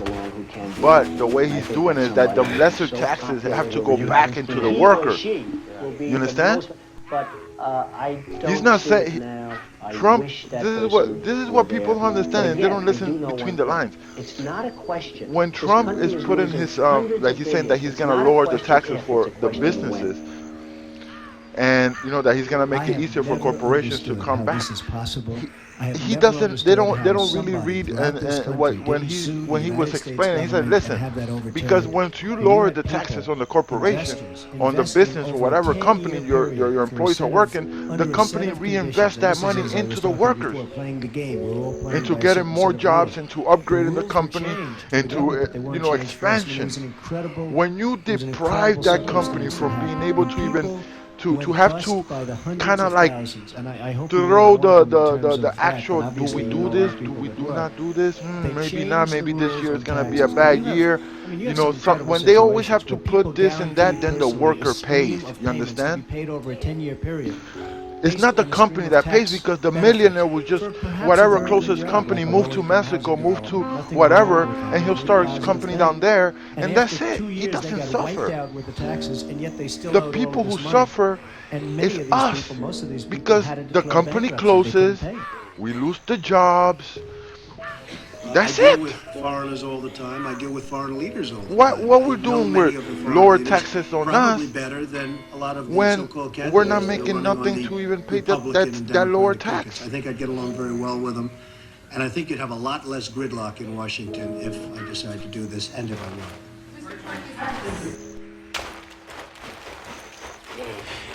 But the way he's doing is that the lesser taxes have to go back into the worker. You understand? But I don't He's not see saying it now. I Trump. wish that This is what people don't understand, and they don't listen know between one the thing. lines. It's not a question. When This Trump country is putting losing his hundreds like of he's saying that billions. he's It's gonna not a lower the question taxes if, for it's a the question of when. businesses. and you know that he's gonna make it easier for corporations to come back. This is possible. He doesn't. They don't really read. And when he was explaining, he said, "Listen, because once you lower the taxes on the corporation, on the business or whatever company your employees are working, the company reinvests that money into the workers, into getting more jobs, into upgrading the company, into expansion. When you deprive that company from being able to even to have to kind of like throw the actual, do we do this, do we do not do this, maybe not, maybe this year is going to be a bad year, you know, when they always have to put this and that, then the worker pays, you understand? Paid over a 10-year period. It's not the company that pays, because the millionaire will just, whatever closest company, move to Mexico, move to whatever, and he'll start his company down there, and that's it. He doesn't suffer. The people who suffer is us, because the company closes, we lose the jobs. That's it. I deal with foreigners all the time. I deal with foreign leaders all the time. What we're doing with lower taxes on us, better than a lot of when we're not making nothing to even pay that lower tax. I think I'd get along very well with them, and I think you'd have a lot less gridlock in Washington if I decide to do this, and if I run.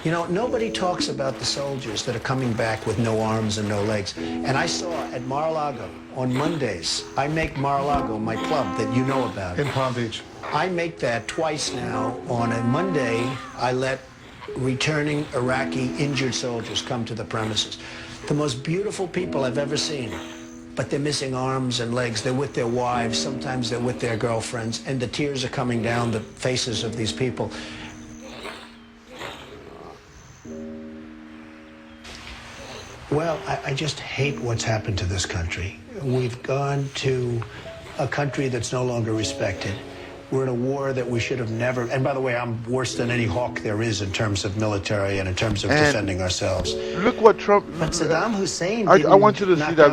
You know, nobody talks about the soldiers that are coming back with no arms and no legs. And I saw at Mar-a-Lago on Mondays, I make Mar-a-Lago my club that you know about. In Palm Beach. I make that twice now. On a Monday, I let returning Iraqi injured soldiers come to the premises. The most beautiful people I've ever seen. But they're missing arms and legs. They're with their wives. Sometimes they're with their girlfriends. And the tears are coming down the faces of these people. Well, I just hate what's happened to this country. We've gone to a country that's no longer respected. We're in a war that we should have never... And by the way, I'm worse than any hawk there is in terms of military and in terms of defending ourselves. Look what Trump... But Saddam Hussein I want you to see that,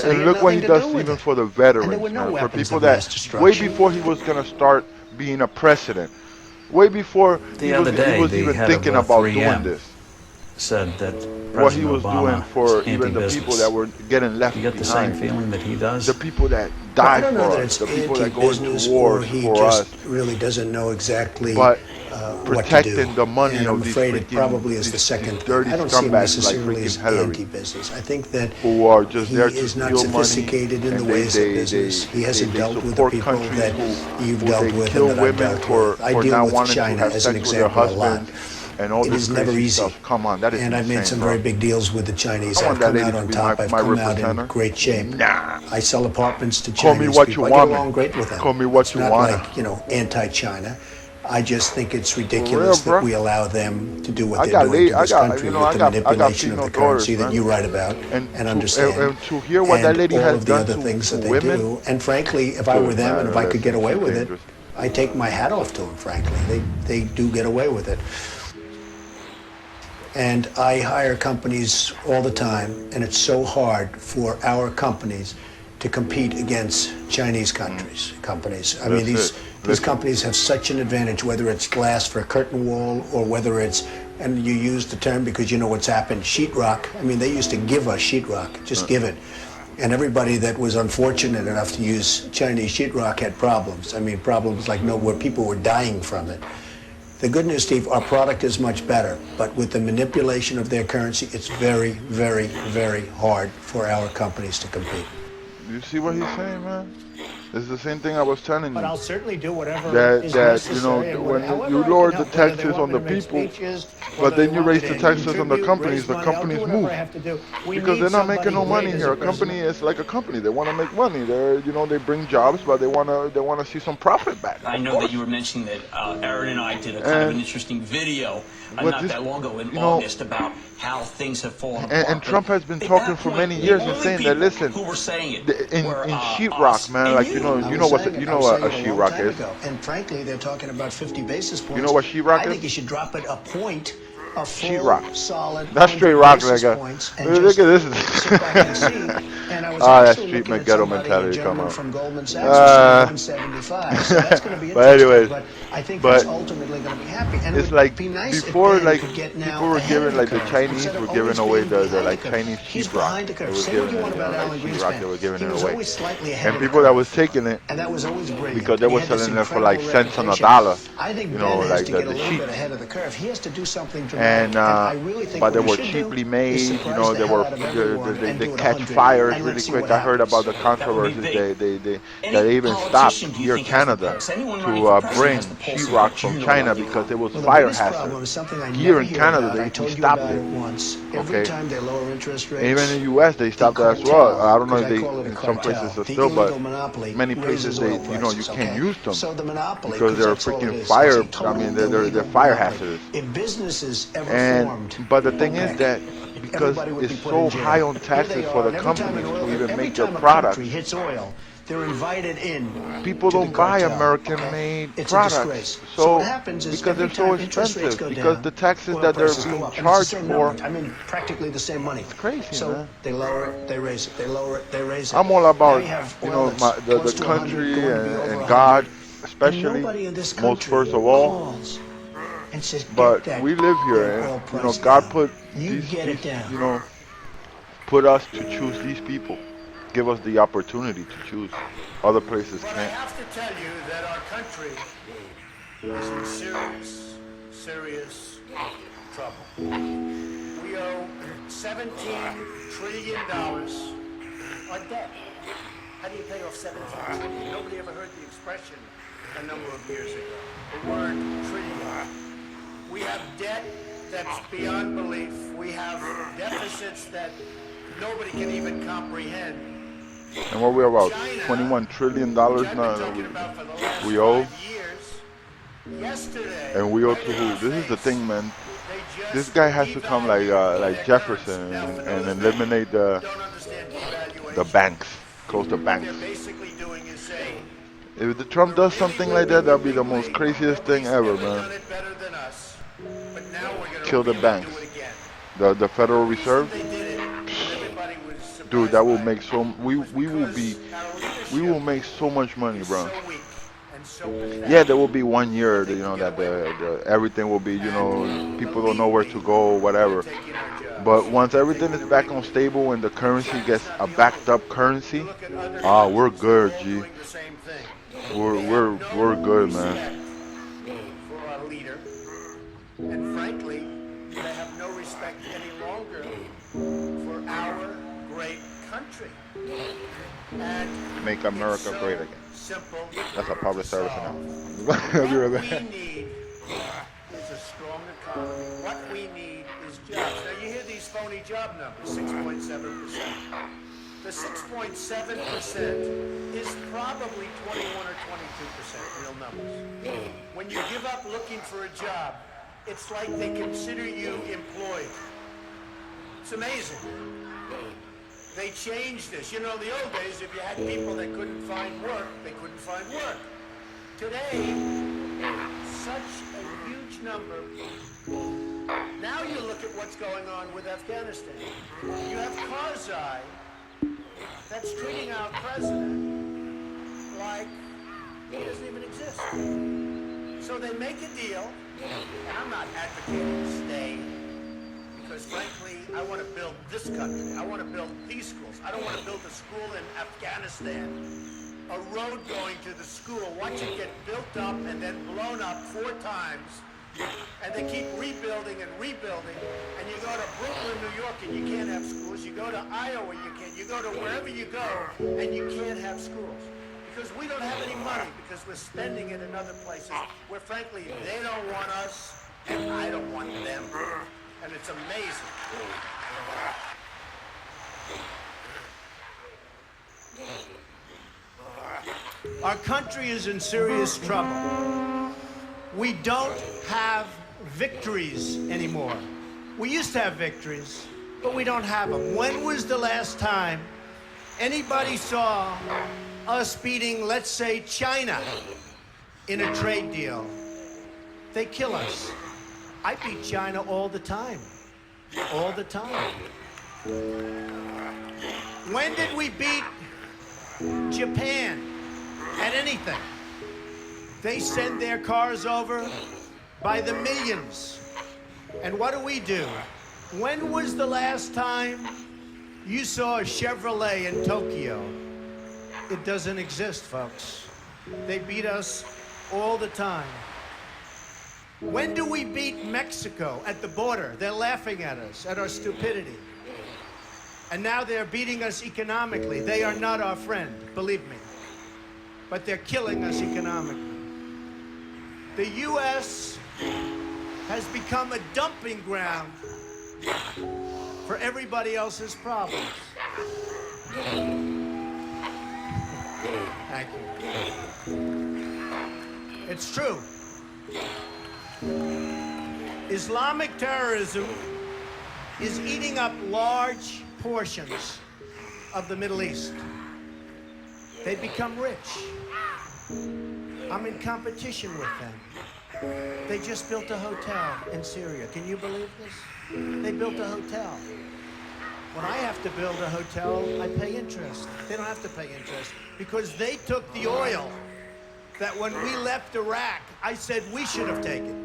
and look what he does even for the veterans, man, for people that, way before he was going to start being a president, way before he was even thinking about doing this. Said that what he was Obama doing for even the people that were getting left behind. You get the same feeling that he does? The people that died for us, the people that go into wars for us. He really doesn't know exactly protecting the money and of I'm these afraid it probably is the second dirty I don't see him scumbags like necessarily freaking as Hillary, anti-business. I think that who are just there to is not steal money, sophisticated in the ways of business. He hasn't dealt with the people that you've dealt with and that I've dealt with. I deal with China as an example a lot. And all it this is never easy. Stuff. Come on, that is and I've made some very big deals with the Chinese. I I've come out on top. I've come out in great shape. Nah. I sell apartments to Chinese Call me what people. you I want. get along great with them. Call me what you want. It's not like, you know, anti-China. I just think it's ridiculous that we allow them to do what they're doing to this country with the manipulation of the currency that you write about and understand. And to hear what that lady has done to things that they women, do. And frankly, if I were them and if I could get away with it, I take my hat off to them, frankly. They do get away with it. And I hire companies all the time, and it's so hard for our companies to compete against Chinese companies. I mean, these companies have such an advantage, whether it's glass for a curtain wall or whether it's, and you use the term because you know what's happened, sheetrock. I mean, they used to give us sheetrock, just give it. And everybody that was unfortunate enough to use Chinese sheetrock had problems. I mean, problems like where people were dying from it. The good news, Steve, our product is much better, but with the manipulation of their currency, it's very, very, very hard for our companies to compete. You see what he's saying, man? It's the same thing I was telling you. But I'll certainly do whatever is necessary. You know, when you lower the taxes on the people, but then you raise the taxes on the companies move. Because they're not making no money here. A company is like a company. They want to make money. They bring jobs, but they want to see some profit back. I know that you were mentioning that Aaron and I did a kind of an interesting video not that long ago in August about how things have fallen apart. And Trump has been talking for many years and saying that, listen, who were saying it in sheetrock, man, like you know what a sheetrock is. And frankly, they're talking about 50 basis points. You know what sheetrock is? I think you should drop it a point a sheetrock. full, solid, That's straight rock, basis nigga. points and Look just at this. sit back and see. And I was Ah, that also street looking at ghetto somebody, a mentality come gentleman out. from Goldman Sachs, who's saying 175. So that's going to be But interesting. anyways, But I think but that's ultimately going to be happy. And it's it would like be nice before, if Ben like could get now people were ahead of giving, like the curve, Chinese instead of were giving always away being the behind like the curve. Chinese He's sheetrock. behind the They curve. was Say giving what you it, want about like Alan sheetrock. They Greenspan. were giving He it was away. always slightly ahead And of the people that curve. was taking it And that was always brilliant. because they He were had this selling it for like incredible cents on a reputation. dollar. I think You Ben know, has like to get a the little sheep. bit ahead of the curve. He has to do something dramatic. And I really think but they what were he should do cheaply is made. You surprise know, the they hell were out of everyone and they do it catch 100. fires And really let's see quick. what I heard happens. about the controversies. They Any even stopped politician do you here think has the Canada pulse? Anyone running for to president bring has the pulse of sheetrock what from you know China about because it was Well, the fire biggest problem hazard. is something I Here never in hear Canada, about. I they told you stopped about it. it once. Every Okay. time they lower interest rates, Even in the U.S., they stopped that as well. I don't know if they, in some places are the still, but illegal monopoly many places raises they, oil you know, you prices, can't okay? use them So the monopoly, because they're that's all it freaking is. fire. It's a total I mean, they're illegal fire monopoly. hazardous. If business is ever And formed, but the thing is OPEC, that because everybody would it's be put so in jail. high on Here they taxes are, for the and every time companies an oil, to even every make their time a products, country hits oil, they're invited in. people to the don't buy cartel, American-made okay? It's a products. disgrace. So So what happens is because every they're so time interest rates expensive, go because down, the taxes oil that they're prices go being up. And it's the charged same for. number. I mean, practically the same money. It's crazy, so man. they lower it, they raise it, they lower it, they raise it. I'm all Now about, you have you oil know, that's the close to 100, country going to be over and 100. God, And especially, nobody in this most country first of all. calls and says, get But that we live here, damn oil and you know, price God down. put You these, get it down. you know, put us to choose these people. Give us the opportunity to choose. Other places But I can't. have to tell you that our country is in serious, serious trouble. We owe $17 trillion on debt. How do you pay off $17 trillion? Nobody ever heard the expression a number of years ago. The word trillion. We have debt that's beyond belief. We have deficits that nobody can even comprehend. And what we're about, $21 trillion now we owe. And we owe to who? This is the thing, man. This guy has to come like Jefferson and eliminate the banks, close the banks. If the Trump does something like that, that'll be the most craziest thing ever, man. Kill the banks. The Federal Reserve. Dude, that will make we will make so much money, bro. Yeah, there will be 1 year, you know, that the everything will be, you know, people don't know where to go, whatever. But once everything is back on stable and the currency gets a backed up currency, we're good, G. We're good, man. For our leader, and frankly, they have no respect any longer for our great country. And Make America great again. Simple. That's a public service announcement. What we need is a strong economy. What we need is jobs. Now you hear these phony job numbers, 6.7%. The 6.7% is probably 21 or 22% real numbers. When you give up looking for a job, it's like they consider you employed. It's amazing. They changed this. You know, in the old days, if you had people that couldn't find work, they couldn't find work. Today, such a huge number. Now you look at what's going on with Afghanistan. You have Karzai that's treating our president like he doesn't even exist. So they make a deal, and I'm not advocating stay. Because frankly, I want to build this country. I want to build these schools. I don't want to build a school in Afghanistan, a road going to the school, watch it get built up and then blown up 4 times, and they keep rebuilding and rebuilding, and you go to Brooklyn, New York, and you can't have schools. You go to Iowa, you can't. You go to wherever you go, and you can't have schools. Because we don't have any money, because we're spending it in other places where frankly, they don't want us, and I don't want them. And it's amazing. Our country is in serious trouble. We don't have victories anymore. We used to have victories, but we don't have them. When was the last time anybody saw us beating, let's say, China in a trade deal? They kill us. I beat China all the time. All the time. When did we beat Japan at anything? They send their cars over by the millions. And what do? When was the last time you saw a Chevrolet in Tokyo? It doesn't exist, folks. They beat us all the time. When do we beat Mexico at the border? They're laughing at us, at our stupidity. And now they're beating us economically. They are not our friend, believe me. But they're killing us economically. The U.S. has become a dumping ground for everybody else's problems. Thank you. It's true. Islamic terrorism is eating up large portions of the Middle East. They become rich. I'm in competition with them. They just built a hotel in Syria. Can you believe this? They built a hotel. When I have to build a hotel, I pay interest. They don't have to pay interest because they took the oil that when we left Iraq, I said we should have taken.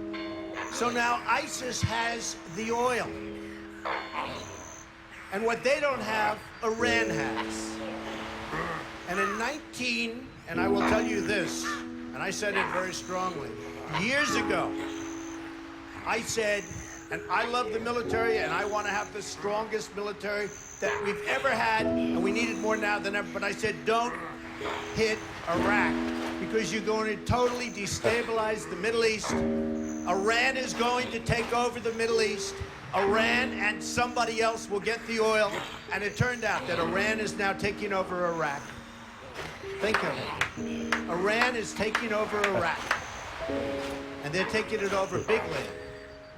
So now ISIS has the oil. And what they don't have, Iran has. And and I will tell you this, and I said it very strongly, years ago, I said, and I love the military, and I want to have the strongest military that we've ever had, and we need it more now than ever, but I said, don't hit Iraq, because you're going to totally destabilize the Middle East. Iran is going to take over the Middle East. Iran and somebody else will get the oil, and it turned out that Iran is now taking over Iraq. Think of it. Iran is taking over Iraq, and they're taking it over bigly.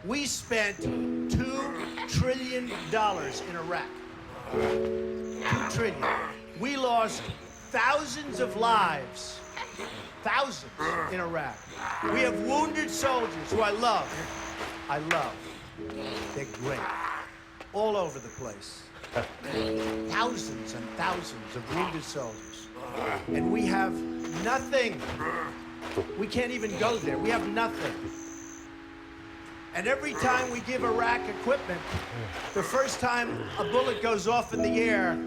We spent $2 trillion in Iraq. $2 trillion. We lost thousands of lives, thousands in Iraq. We have wounded soldiers who I love. They're great. All over the place. Thousands and thousands of wounded soldiers. And we have nothing. We can't even go there. We have nothing. And every time we give Iraq equipment, the first time a bullet goes off in the air,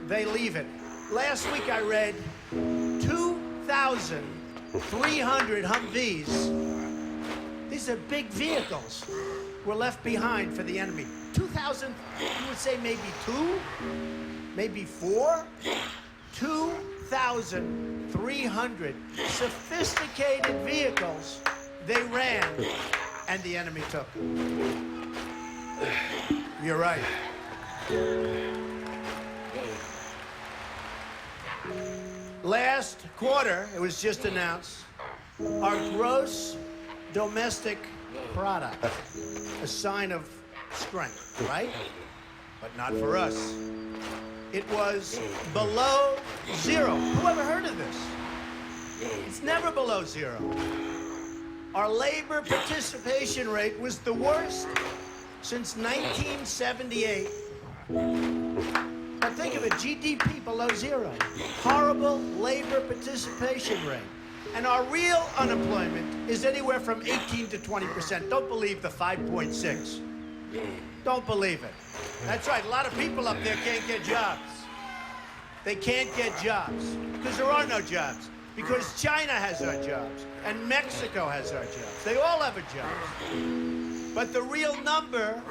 they leave it. Last week I read 2,300 Humvees. These are big vehicles. Were left behind for the enemy. 2,000, you would say maybe 2, maybe 4, 2,300 sophisticated vehicles they ran, and the enemy took them. You're right. Last quarter, it was just announced, our gross domestic product, a sign of strength, right? But not for us. It was below zero. Who ever heard of this? It's never below zero. Our labor participation rate was the worst since 1978. Now think of it, GDP below zero. Horrible labor participation rate. And our real unemployment is anywhere from 18 to 20%. Don't believe the 5.6. Don't believe it. That's right, a lot of people up there can't get jobs. They can't get jobs because there are no jobs. Because China has our jobs and Mexico has our jobs. They all have a job. But the real number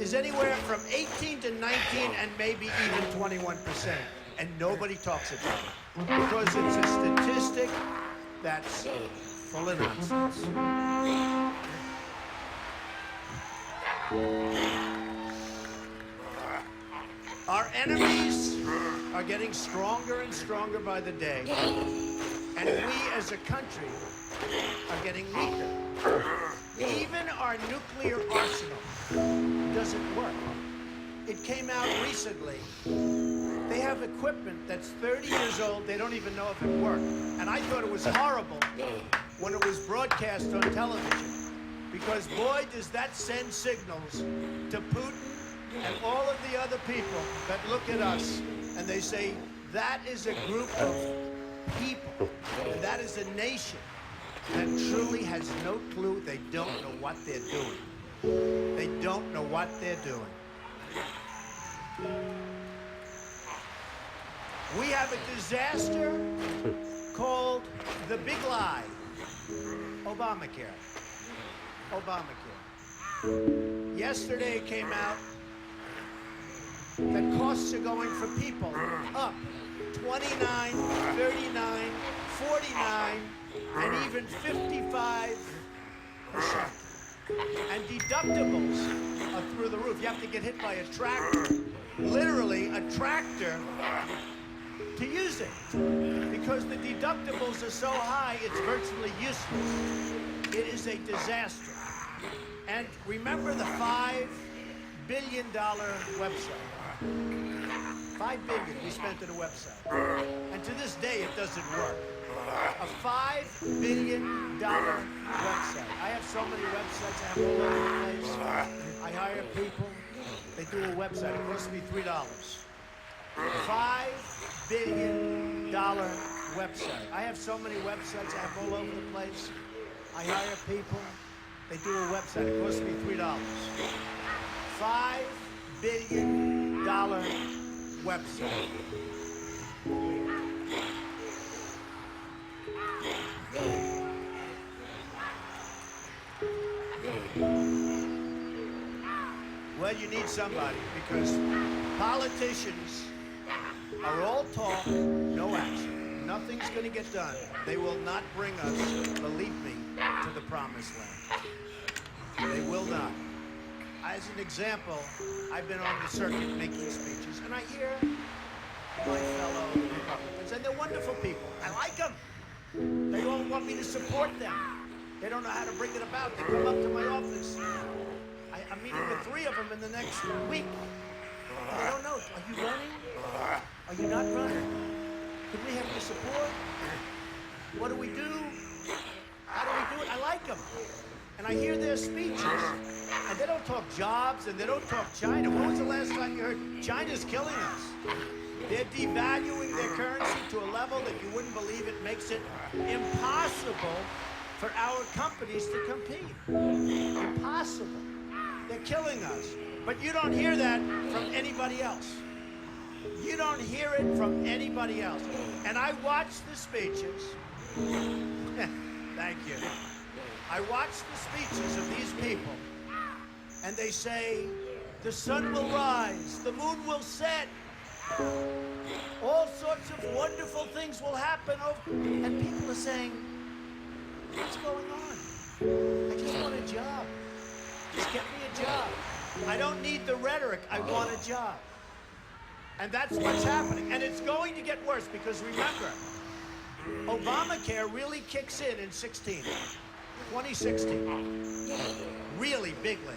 is anywhere from 18 to 19 and maybe even 21%. And nobody talks about it. Because it's a statistic that's full of nonsense. Our enemies are getting stronger and stronger by the day. And we as a country are getting weaker. Even our nuclear arsenal doesn't work. It came out recently. They have equipment that's 30 years old. They don't even know if it worked. And I thought it was horrible when it was broadcast on television, because boy, does that send signals to Putin and all of the other people that look at us and they say, that is a group of people, and that is a nation that truly has no clue. They don't know what they're doing. They don't know what they're doing. We have a disaster called the Big Lie, Obamacare. Obamacare. Yesterday it came out that costs are going for people up 29, 39, 49, and even 55%. And deductibles are through the roof. You have to get hit by a tractor, literally a tractor, to use it. Because the deductibles are so high, it's virtually useless. It is a disaster. And remember the $5 billion website. $5 billion we spent on a website. And to this day, it doesn't work. A $5 billion website. I have so many websites I have all over the place. I hire people. They do a website. It costs me $3. $5 billion website. I have so many websites I have all over the place. I hire people. They do a website. It costs me $3. $5 billion website. Well, you need somebody, because politicians are all talk, no action. Nothing's going to get done. They will not bring us, believe me, to the promised land. They will not. As an example, I've been on the circuit making speeches, and I hear my fellow Republicans, and they're wonderful people. I like them. They all want me to support them. They don't know how to bring it about. They come up to my office. I'm meeting with 3 of them in the next week. And they don't know. Are you running? Are you not running? Can we have your support? What do we do? How do we do it? I like them. And I hear their speeches, and they don't talk jobs, and they don't talk China. When was the last time you heard China's killing us? They're devaluing their currency to a level that you wouldn't believe. It makes it impossible for our companies to compete. Impossible. They're killing us. But you don't hear that from anybody else. You don't hear it from anybody else. And I watch the speeches. Thank you. I watch the speeches of these people, and they say, the sun will rise, the moon will set, all sorts of wonderful things will happen. And people are saying, what's going on? I just want a job. Just get me a job. I don't need the rhetoric. I want a job. And that's what's happening. And it's going to get worse, because remember, Obamacare really kicks in 2016. Really bigly.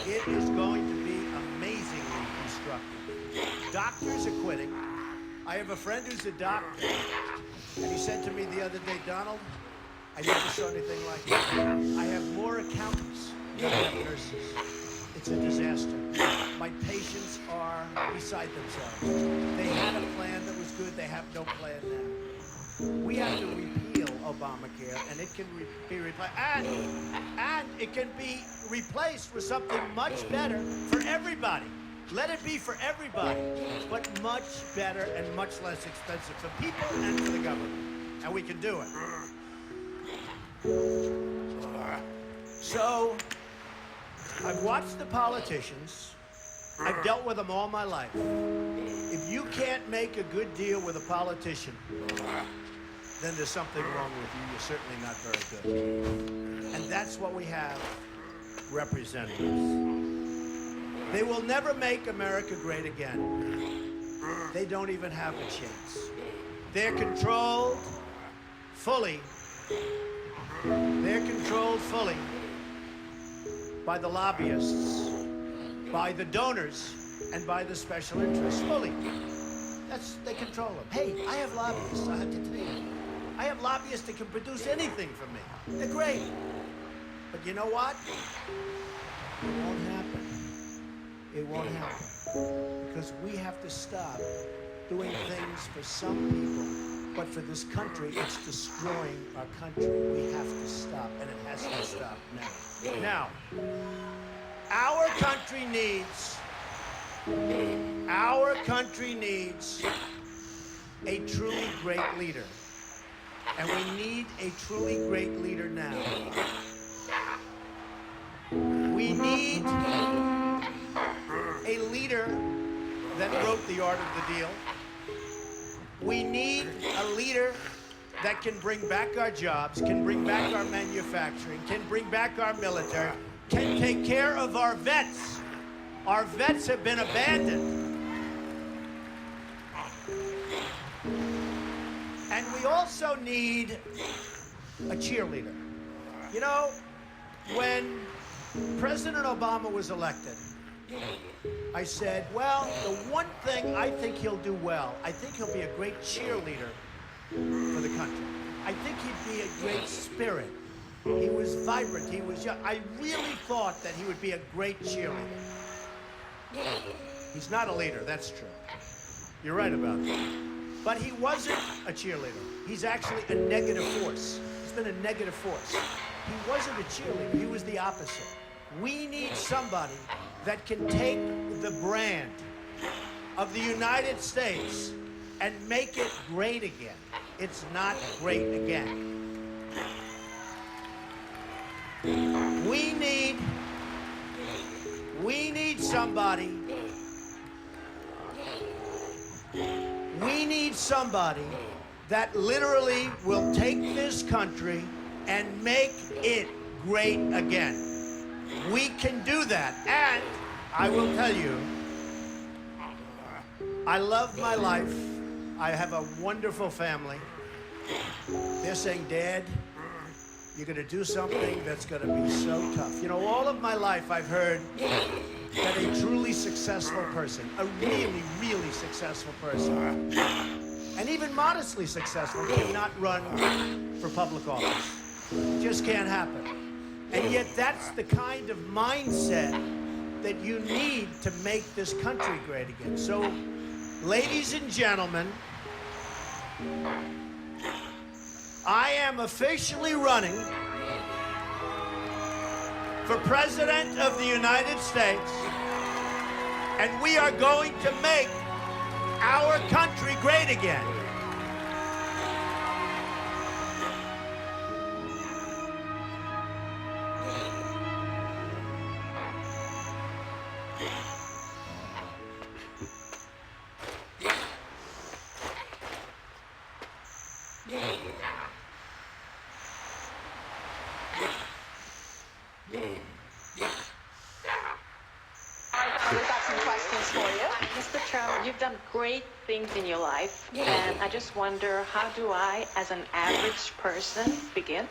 It is going to be amazingly constructive. Doctors are quitting. I have a friend who's a doctor, and he said to me the other day, Donald, I never saw anything like it. I have more accountants than I have nurses. It's a disaster. My patients are beside themselves. They had a plan that was good. They have no plan now. We have to repeal Obamacare, and it can be replaced. And it can be replaced with something much better for everybody. Let it be for everybody, but much better and much less expensive for people and for the government. And we can do it. So, I've watched the politicians. I've dealt with them all my life. If you can't make a good deal with a politician, then there's something wrong with you. You're certainly not very good. And that's what we have representatives. They will never make America great again. They don't even have a chance. They're controlled fully. They're controlled fully by the lobbyists, by the donors, and by the special interests. Fully. They control them. Hey, I have lobbyists. I have to tell you. I have lobbyists that can produce anything for me. They're great. But you know what? It won't happen. It won't happen. Because we have to stop doing things for some people, but for this country, it's destroying our country. We have to stop, and it has to stop now. Now, our country needs a truly great leader. And we need a truly great leader now. We need a leader that wrote The Art of the Deal. We need a leader that can bring back our jobs, can bring back our manufacturing, can bring back our military, can take care of our vets. Our vets have been abandoned. And we also need a cheerleader. You know, when President Obama was elected, I said, well, the one thing I think he'll do well, I think he'll be a great cheerleader for the country. I think he'd be a great spirit. He was vibrant, he was young. I really thought that he would be a great cheerleader. He's not a leader, that's true. You're right about that. But he wasn't a cheerleader. He's actually a negative force. He's been a negative force. He wasn't a cheerleader, he was the opposite. We need somebody that can take the brand of the United States and make it great again. It's not great again. We need somebody. We need somebody that literally will take this country and make it great again. We can do that. And I will tell you, I love my life. I have a wonderful family. They're saying, Dad, you're going to do something that's going to be so tough. You know, all of my life I've heard that a truly successful person, a really, really successful person, and even modestly successful, cannot run for public office. It just can't happen. And yet that's the kind of mindset that you need to make this country great again. So, ladies and gentlemen, I am officially running for President of the United States, and we are going to make our country great again. You've done great things in your life, and I just wonder, how do I, as an average person, begin?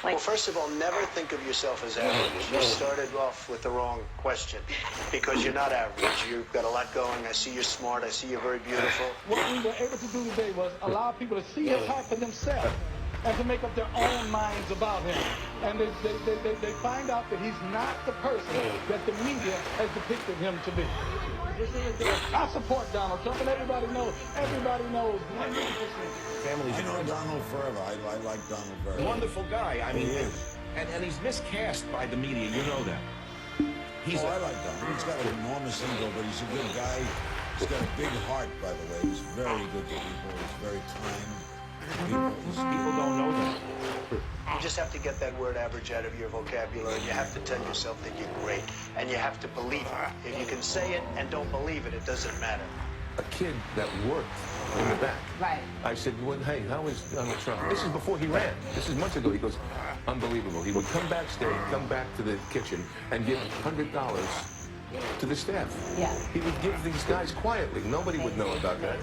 Well, first of all, never think of yourself as average. You started off with the wrong question, because you're not average. You've got a lot going. I see you're smart. I see you're very beautiful. What we were able to do today was allow people to see his heart for themselves and to make up their own minds about him. And they find out that he's not the person that the media has depicted him to be. I support Donald Trump, and everybody knows. 100%. Families, I know Donald forever. I like Donald very much. Wonderful guy. I mean, and he's miscast by the media. You know that. I like Donald. He's got an enormous ego, but he's a good guy. He's got a big heart, by the way. He's very good to people. He's very kind. People don't know that. You just have to get that word average out of your vocabulary. You have to tell yourself that you're great, and you have to believe it. If you can say it and don't believe it, it doesn't matter. A kid that worked in the back. Right. I said, well, hey, how is Donald Trump? This is before he ran. This is months ago. He goes, unbelievable. He would come backstage, come back to the kitchen, and give $100 to the staff. Yeah. He would give these guys quietly. Nobody would know about that.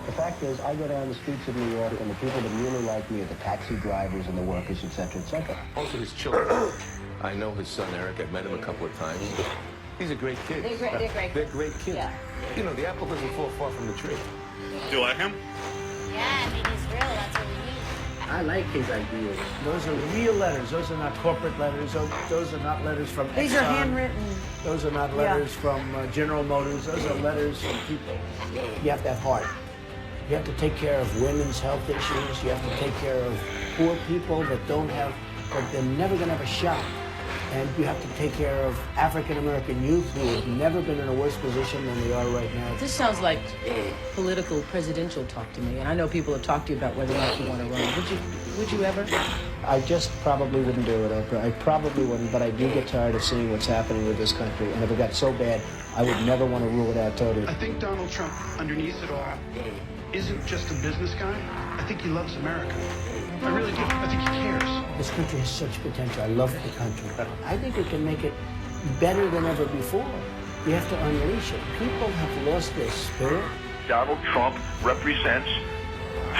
The fact is, I go down the streets of New York, and the people that really like me are the taxi drivers and the workers, etc., etc. Also, his children. I know his son, Eric. I've met him a couple of times. He's a great kid. They're great kids. Yeah. You know, the apple doesn't fall far from the tree. Do you like him? Yeah, I mean, he's real. That's what we need. I like his ideas. Those are real letters. Those are not corporate letters. Those are not letters from These are Exxon. handwritten. Those are not letters from General Motors. Those are letters from people. You have to have heart. You have to take care of women's health issues. You have to take care of poor people that they're never going to have a shot. And you have to take care of African-American youth who have never been in a worse position than they are right now. This sounds like political presidential talk to me, and I know people have talked to you about whether or not you want to run. Would you ever? I just probably wouldn't do it, Oprah. I probably wouldn't, but I do get tired of seeing what's happening with this country. And if it got so bad, I would never want to rule it out totally. I think Donald Trump, underneath it all, isn't just a business guy. I think he loves America. I really do. I think he cares. This country has such potential. I love the country. I think we can make it better than ever before. You have to unleash it. People have lost their spirit. Donald Trump represents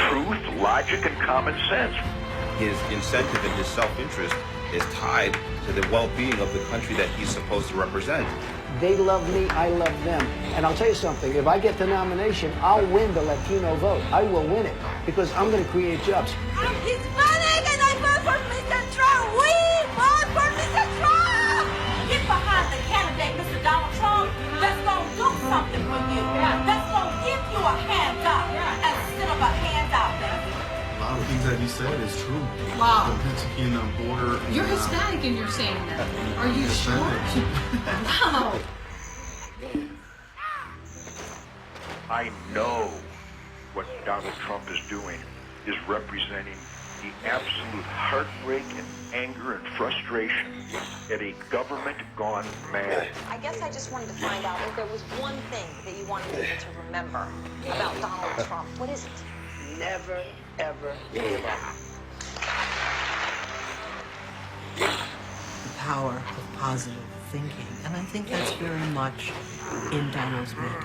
truth, logic, and common sense. His incentive and his self-interest is tied to the well-being of the country that he's supposed to represent. They love me, I love them. And I'll tell you something, if I get the nomination, I'll win the Latino vote. I will win it, because I'm going to create jobs. I'm Hispanic and I vote for Mr. Trump. We vote for Mr. Trump. Get behind the candidate, Mr. Donald Trump. That's going to do something for you. That's going to give you a hand up instead of a handout. A lot of things that he said is true. Wow. The Mexican border. You're Hispanic and you're saying that. Are you sure? Wow. I know what Donald Trump is doing is representing the absolute heartbreak and anger and frustration at a government gone mad. I guess I just wanted to find out if there was one thing that you wanted people to remember about Donald Trump. What is it? Never, ever give up. The power of positive thinking, and I think that's very much in Donald's makeup.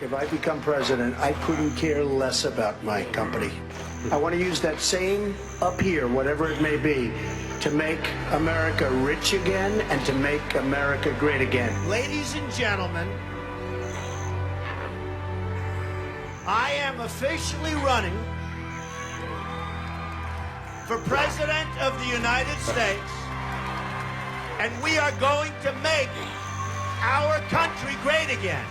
If I become president, I couldn't care less about my company. I want to use that same up here, whatever it may be, to make America rich again and to make America great again. Ladies and gentlemen, I am officially running for President of the United States, and we are going to make our country great again.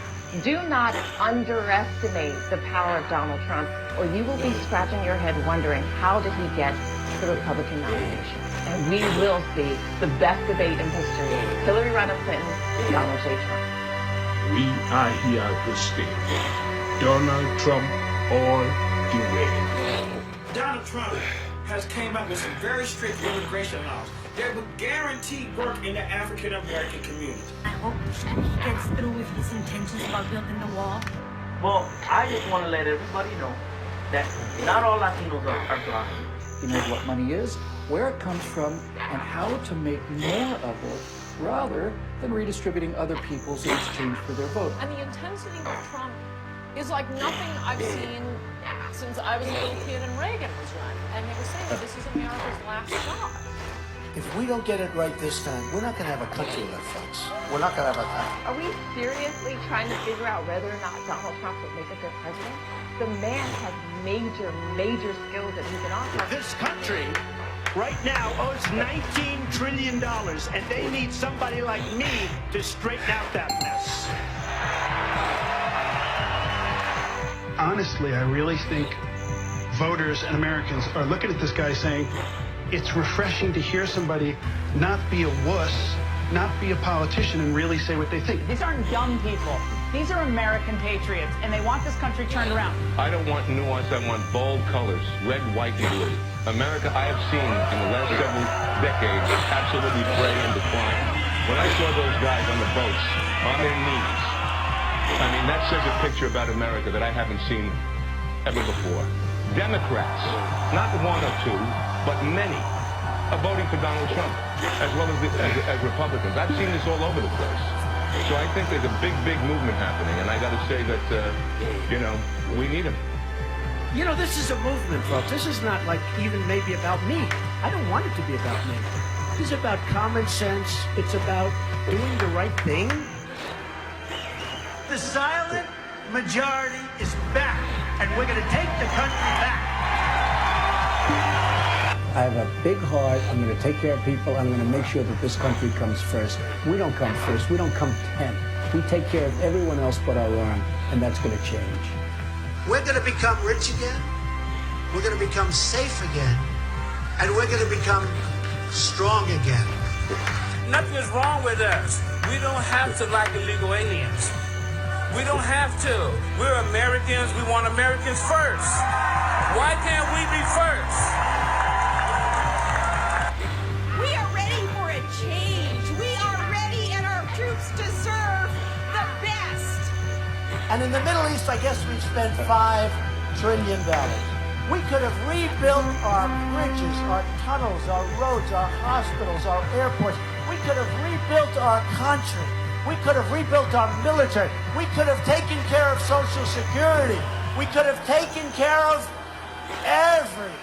Do not underestimate the power of Donald Trump, or you will be scratching your head wondering, how did he get the Republican nomination? And we will see the best debate in history. Hillary Rodham Clinton, Donald J. Trump. We are here to stay. Donald Trump all the way. Donald Trump has came up with some very strict immigration laws that would guarantee work in the African American community. I hope he gets through with his intentions about building the wall. Well, I just want to let everybody know that not all Latinos are blind. He knows what money is, where it comes from, and how to make more of it, rather than redistributing other people's in exchange for their vote. And the intensity of Trump is like nothing I've seen since I was a little kid and Reagan was running. And they were saying that this is America's last shot. If we don't get it right this time, we're not going to have a country left, folks. We're not going to have a country. Are we seriously trying to figure out whether or not Donald Trump would make a good president? The man has major skills that he can offer. This country right now owes $19 trillion, and they need somebody like me to straighten out that mess. Honestly, I really think voters and Americans are looking at this guy saying, it's refreshing to hear somebody not be a wuss, not be a politician, and really say what they think. These aren't dumb people. These are American patriots, and they want this country turned around. I don't want nuance. I want bold colors, red, white, and blue. America, I have seen in the last several decades, absolutely fray and decline. When I saw those guys on the boats, on their knees, I mean, that says a picture about America that I haven't seen ever before. Democrats, not one or two, but many, are voting for Donald Trump, as well as Republicans. I've seen this all over the place. So I think there's a big movement happening, and I got to say that, we need him. You know, this is a movement, folks. This is not like even maybe about me. I don't want it to be about me. This is about common sense. It's about doing the right thing. The silent majority is back, and we're going to take the country back. I have a big heart. I'm going to take care of people. I'm going to make sure that this country comes first. We don't come first. We don't come 10th. We take care of everyone else but our own, and that's going to change. We're going to become rich again. We're going to become safe again. And we're going to become strong again. Nothing is wrong with us. We don't have to like illegal aliens. We don't have to. We're Americans. We want Americans first. Why can't we be first? We are ready for a change. We are ready and our troops deserve the best. And in the Middle East, I guess we've spent $5 trillion. We could have rebuilt our bridges, our tunnels, our roads, our hospitals, our airports. We could have rebuilt our country. We could have rebuilt our military. We could have taken care of Social Security. We could have taken care of everything.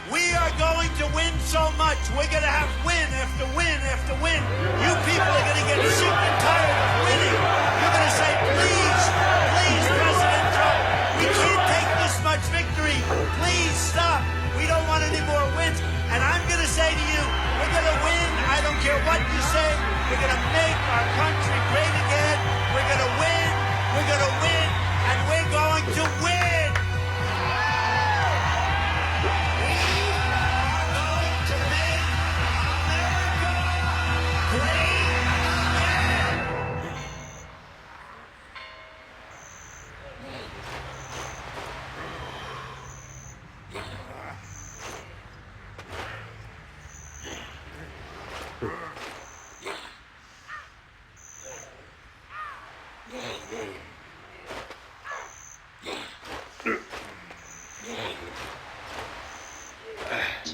We are going to win so much. We're going to have win after win after win. You people are going to get sick and tired of winning. You're going to say, please, please, President Trump, we can't take this much victory. Please stop. We don't want any more wins. And I'm going to say to you, we're going to win. I don't care what you say. We're going to make our country great again. We're going to win. We're going to win. And we're going to win.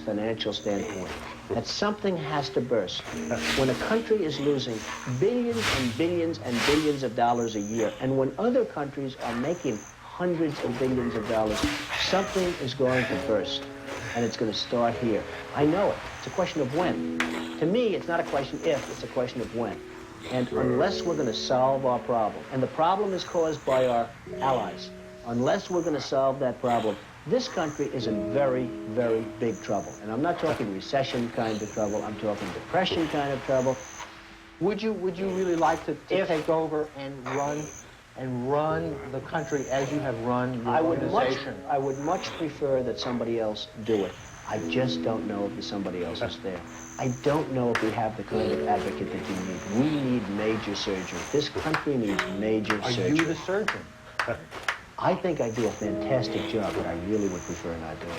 Financial standpoint, that something has to burst. When a country is losing billions and billions and billions of dollars a year, and when other countries are making hundreds of billions of dollars, something is going to burst, and it's going to start here. I know it. It's a question of when. To me, it's not a question if, it's a question of when. And unless we're going to solve our problem, and the problem is caused by our allies, unless we're going to solve that problem, this country is in very, very big trouble. And I'm not talking recession kind of trouble. I'm talking depression kind of trouble. Would you really like to take over and run the country as you have run your organization? I would much prefer that somebody else do it. I just don't know if somebody else is there. I don't know if we have the kind of advocate that you need. We need major surgery. This country needs major surgery. Are you the surgeon? I think I do a fantastic job, but I really would prefer not doing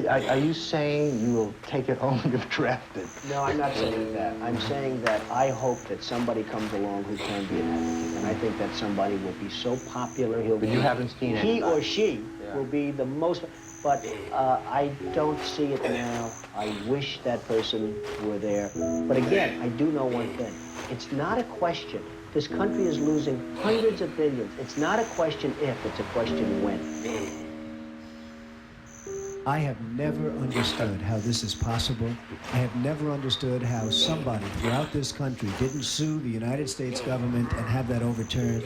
it. Are you saying you will take it home if drafted? No, I'm not saying that. I'm saying that I hope that somebody comes along who can be an advocate, and I think that somebody will be so popular, but you haven't seen it. He or she will be the most, but I don't see it now. I wish that person were there. But again, I do know one thing. It's not a question. This country is losing hundreds of billions. It's not a question if, it's a question when. I have never understood how this is possible. I have never understood how somebody throughout this country didn't sue the United States government and have that overturned.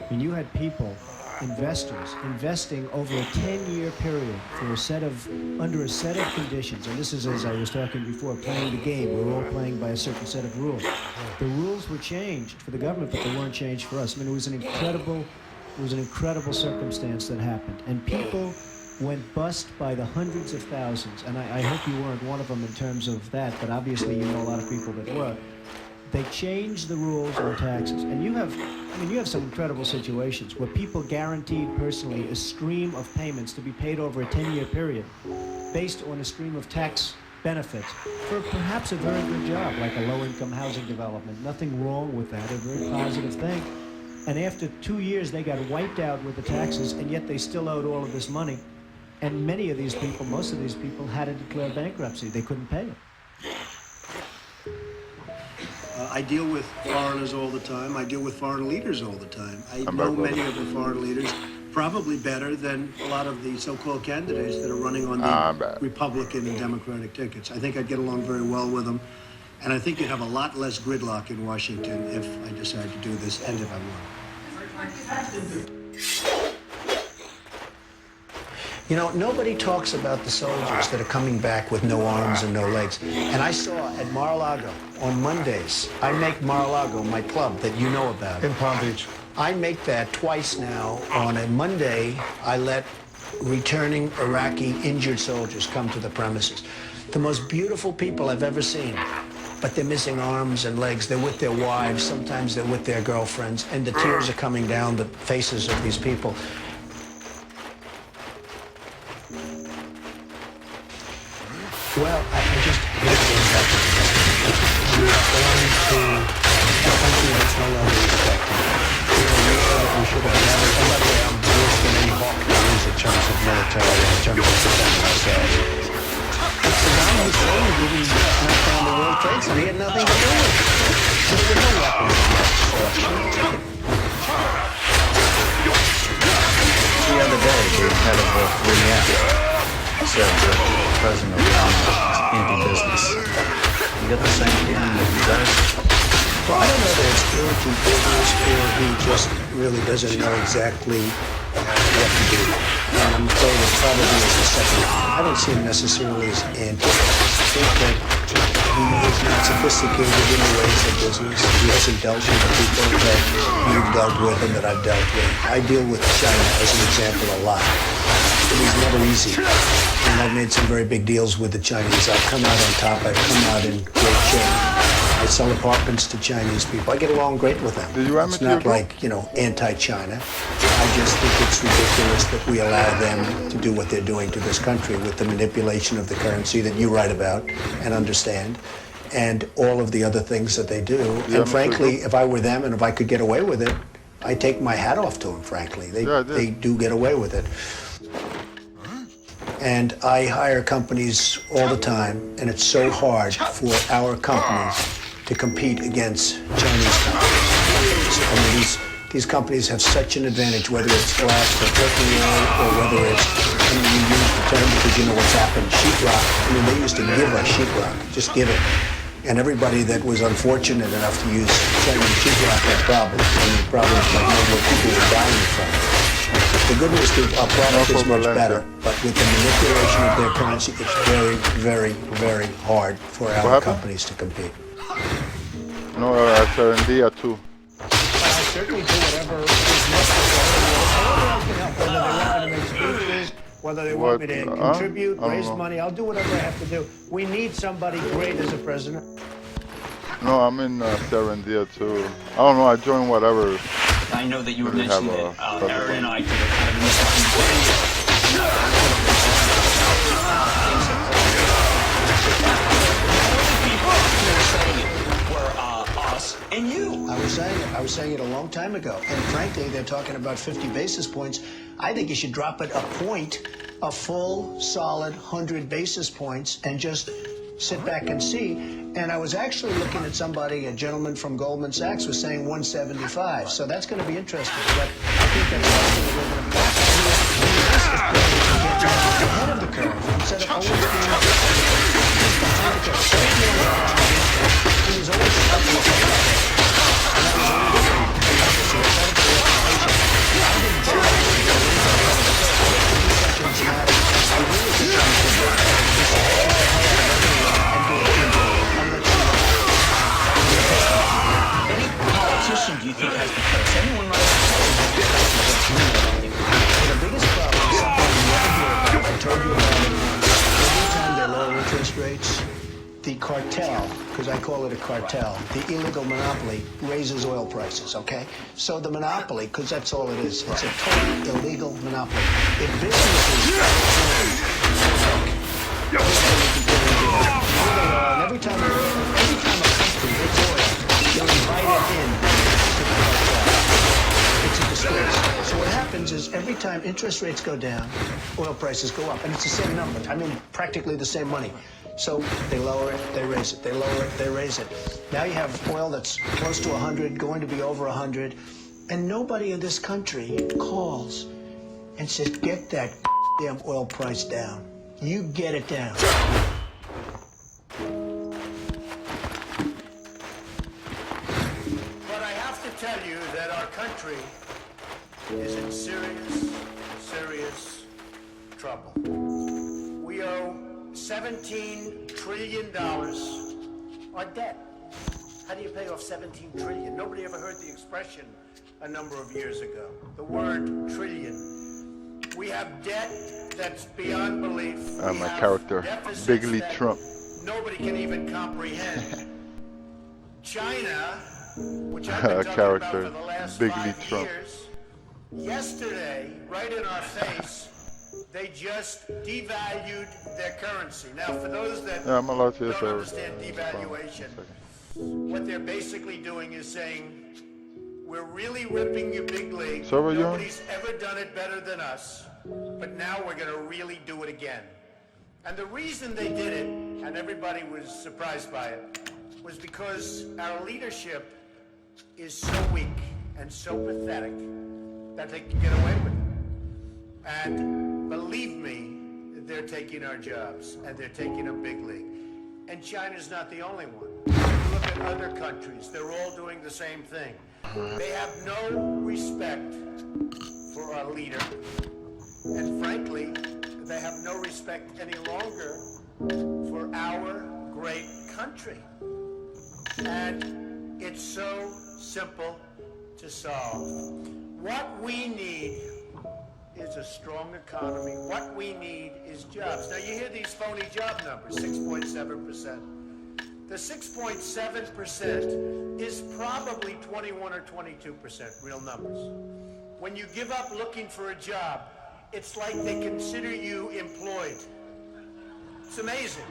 When you had people, investors, investing over a 10-year period for under a set of conditions, and this is, as I was talking before, playing the game. We're all playing by a certain set of rules. The rules were changed for the government, but they weren't changed for us. I mean, it was an incredible circumstance that happened, and people went bust by the hundreds of thousands, and I hope you weren't one of them in terms of that, but obviously you know a lot of people that were. They changed the rules on taxes, and you have some incredible situations where people guaranteed personally a stream of payments to be paid over a 10-year period based on a stream of tax benefits for perhaps a very good job, like a low-income housing development. Nothing wrong with that, a very positive thing. And after 2 years, they got wiped out with the taxes, and yet they still owed all of this money. And many of these people, most of these people, had to declare bankruptcy. They couldn't pay it. I deal with foreigners all the time. I deal with foreign leaders all the time. I know many of the foreign leaders probably better than a lot of the so-called candidates that are running on the Republican and Democratic tickets. I think I'd get along very well with them. And I think you'd have a lot less gridlock in Washington if I decide to do this and if I won. You know, nobody talks about the soldiers that are coming back with no arms and no legs. And I saw at Mar-a-Lago on Mondays, I make Mar-a-Lago my club that you know about. In Palm Beach. I make that twice now. On a Monday, I let returning Iraqi injured soldiers come to the premises. The most beautiful people I've ever seen. But they're missing arms and legs. They're with their wives. Sometimes they're with their girlfriends. And the tears are coming down the faces of these people. Well, I just hate what's happening. We're going to a country that's no longer respected. We're a war that we should have never. And by the way, I'm worse than any hawk there is in terms of military, in terms of defending ourselves. Saddam Hussein didn't knock down the World Trade Center. He had nothing to do with it. And there were no weapons of mass destruction. The other day, the head of Riyadh said that President Obama is anti-business. You get the same feeling that he does? Well, I don't know that it's anti-business or he just really doesn't know exactly what to do. And I'm afraid it probably is the second. I don't see him necessarily as anti. I think that he is not sophisticated in the ways of business. He hasn't dealt with the people that you've dealt with and that I've dealt with. I deal with China, as an example, a lot. It is never easy. And I've made some very big deals with the Chinese. I've come out on top. I've come out in great shape. I sell apartments to Chinese people. I get along great with them. It's not like, you know, anti-China. I just think it's ridiculous that we allow them to do what they're doing to this country with the manipulation of the currency that you write about and understand, and all of the other things that they do. And frankly, if I were them and if I could get away with it, I'd take my hat off to them, frankly. They do get away with it. And I hire companies all the time, and it's so hard for our companies to compete against Chinese companies. I mean, these companies have such an advantage, whether it's glass for cookware or whether it's, I mean, you use the term because you know what's happened, sheetrock. I mean, they used to give us sheetrock, just give it. And everybody that was unfortunate enough to use Chinese sheetrock had problems. I mean, problems like what people were dying from. The good news is our product is much better, but with the manipulation of their currency, it's very, very, very hard for our companies to compete. No, Serendia too. I certainly do whatever is necessary. Whether they want me to make speeches, whether they want me to contribute, raise money, I'll do whatever I have to do. We need somebody great as a president. No, I'm in Serendia too. I don't know, I join whatever. I know that you were mentioning that Aaron and I could have us and you. I was saying it a long time ago. And frankly, they're talking about 50 basis points. I think you should drop it a point, a full, solid 100 basis points, and just sit back and see. And I was actually looking at somebody, a gentleman from Goldman Sachs was saying 175. So that's going to be interesting. But I think that's something that we're going to be ahead of the curve instead of always being behind the curve. He was always up with the curve. Any politician do you think has the curse? Anyone knows the biggest problem is something you never hear about. I told you about it. Every time they lower interest rates, the cartel, because I call it a cartel, the illegal monopoly raises oil prices, okay? So the monopoly, because that's all it is, it's a total illegal monopoly. If businesses and every time a country gets oil, they're invited in to the cartel. It's a disgrace. So what happens is every time interest rates go down, oil prices go up, and it's the same number. I mean, practically the same money. So they lower it, they raise it, they lower it, they raise it. Now you have oil that's close to 100, going to be over 100, and nobody in this country calls and says, get that damn oil price down. You get it down. But I have to tell you that our country is in serious, serious trouble. $17 trillion are debt. How do you pay off 17 trillion? Nobody ever heard the expression a number of years ago. The word trillion. We have debt that's beyond belief. My character, Bigly Trump. Nobody can even comprehend. China, which I've been talking about for the last Bigly 5 Trump. years, yesterday, right in our face, they just devalued their currency. Now, for those that I'm allowed to don't understand devaluation, what they're basically doing is saying, we're really ripping you big league. So Nobody's ever done it better than us, but now we're going to really do it again. And the reason they did it, and everybody was surprised by it, was because our leadership is so weak and so pathetic that they can get away with it. And believe me, they're taking our jobs, and they're taking a big league. And China's not the only one. If you look at other countries, they're all doing the same thing. They have no respect for our leader. And frankly, they have no respect any longer for our great country. And it's so simple to solve. What we need is a strong economy. What we need is jobs. Now, you hear these phony job numbers, 6.7%. The 6.7% is probably 21 or 22% real numbers. When you give up looking for a job, it's like they consider you employed. It's amazing.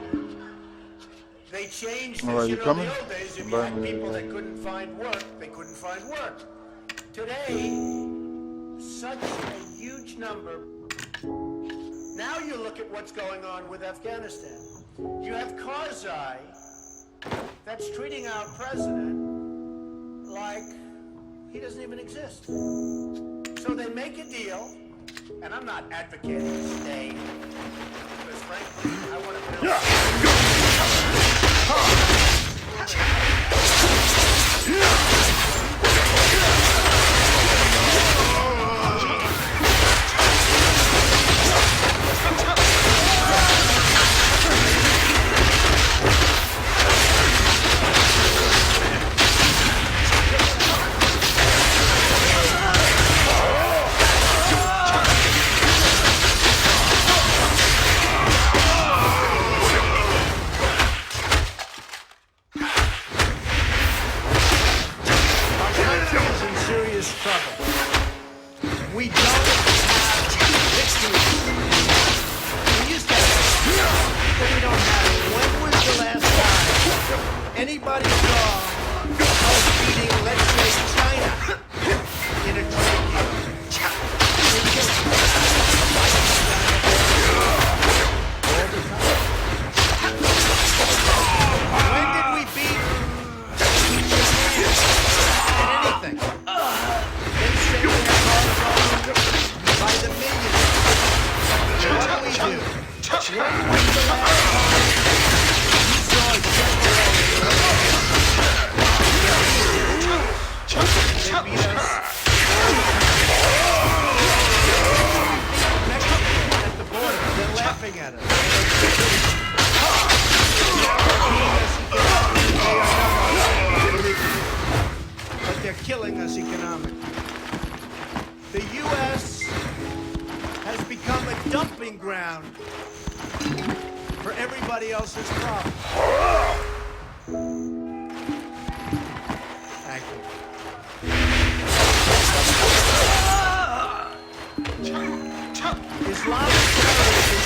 They changed this. Alright, You you know, coming? the old days, if you Bye, had man. people that couldn't find work, they couldn't find work. Today, such a huge number. Now you look at what's going on with Afghanistan. You have Karzai that's treating our president like he doesn't even exist. So they make a deal, and I'm not advocating stay, because frankly, I want to build. We don't have victory. We used to have, but we don't have it. When was the last time anybody saw us beating, let's say, China in a trade deal? When did we beat Japan at anything? By the millions. What do we do? When was the last time you saw a general they beat us at the border? They're laughing at us. But they're killing us economically. The U.S. has become a dumping ground for everybody else's problems. Thank you. Islamic terrorism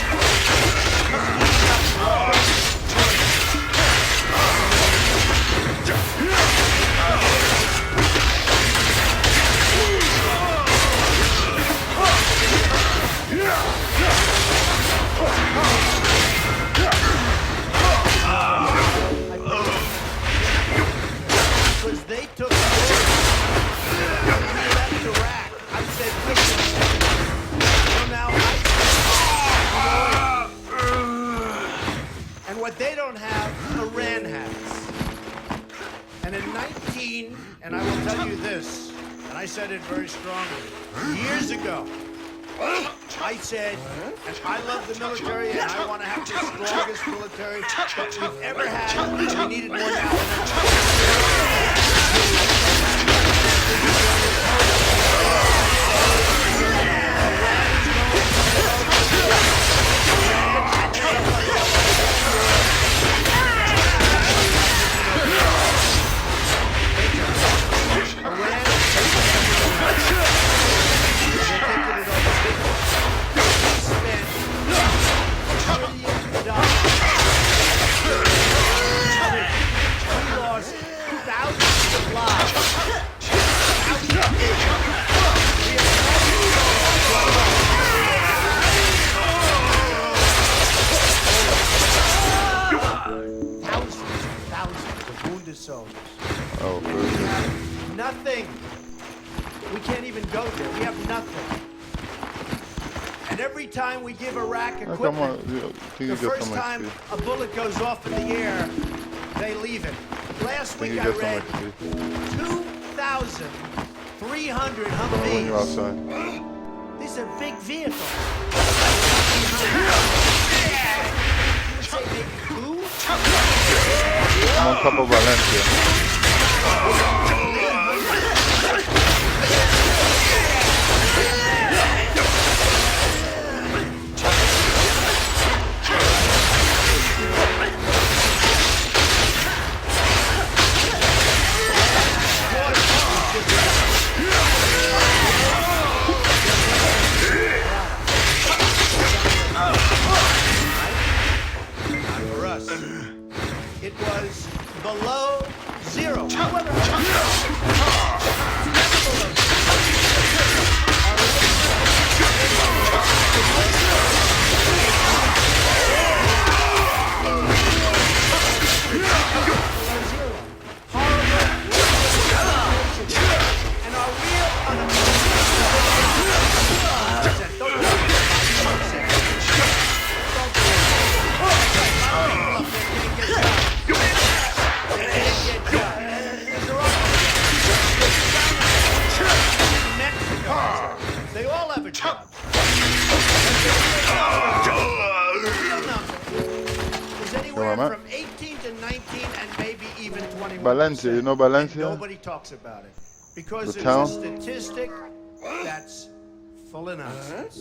because they took left Iraq. I said, listen, so now and what they don't have, Iran has. And in and I will tell you this, and I said it very strongly, years ago, I I said, and I love the military, and I want to have the strongest military that we've ever had. We needed more now. Oh, nothing. We can't even go there. We have nothing. And every time we give Iraq equipment, the first time a bullet goes off in the air, they leave it. Last week I read 2,300 Humvees. These are big vehicles. I'm on top of Valencia. For us, it was below zero. They all have a job. There's anywhere from 18 to 19 and maybe even 21. Valencia, you know Valencia? Nobody talks about it because The it's town? a statistic that's full of nonsense.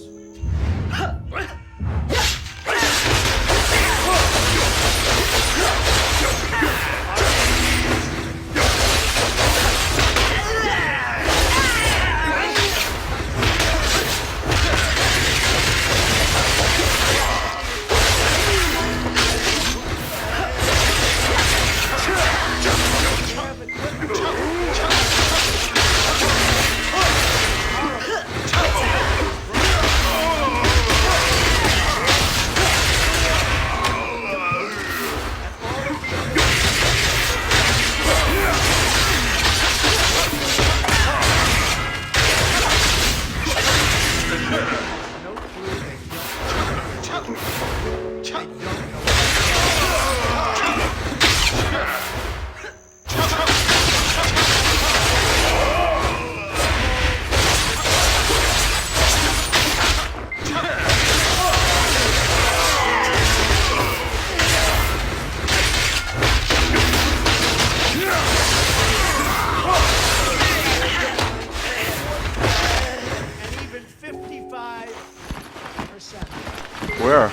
Where?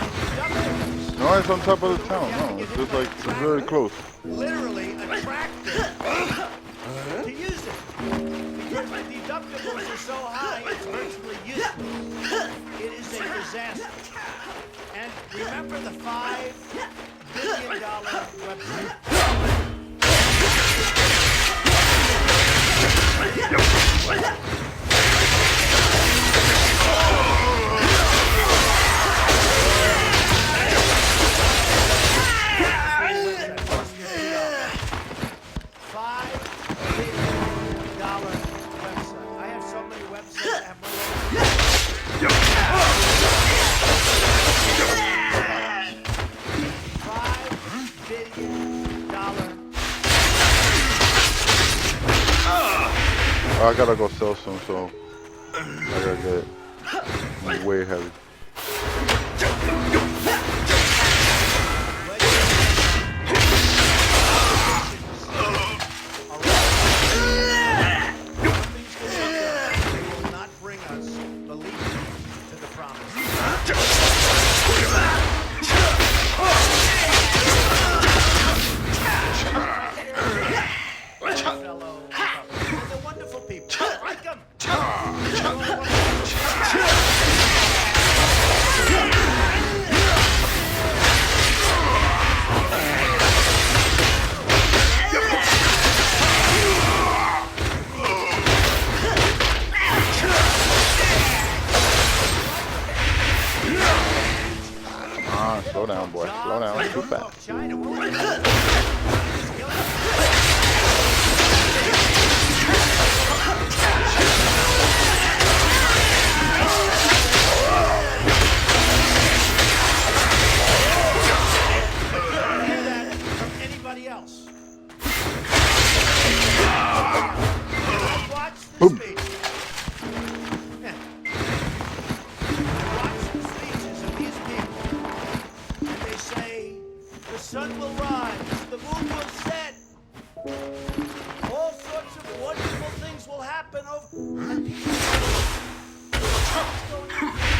No, it's on top of the town. No, it's just like, it's very close. Literally attractive to use it. Because the deductibles are so high, it's virtually useless. It is a disaster. And remember the $5 billion website. I gotta go sell some, so I gotta get it. I'm way heavy. will not bring us the lead to the promise. They're wonderful people. I like them. Slow down, boy. Slow down. Too fast. Hear that from anybody else. Watch the speech. Watch the speeches of these people. And they say, the sun will rise, the moon will set. All sorts of wonderful things will happen over. And people it's going to get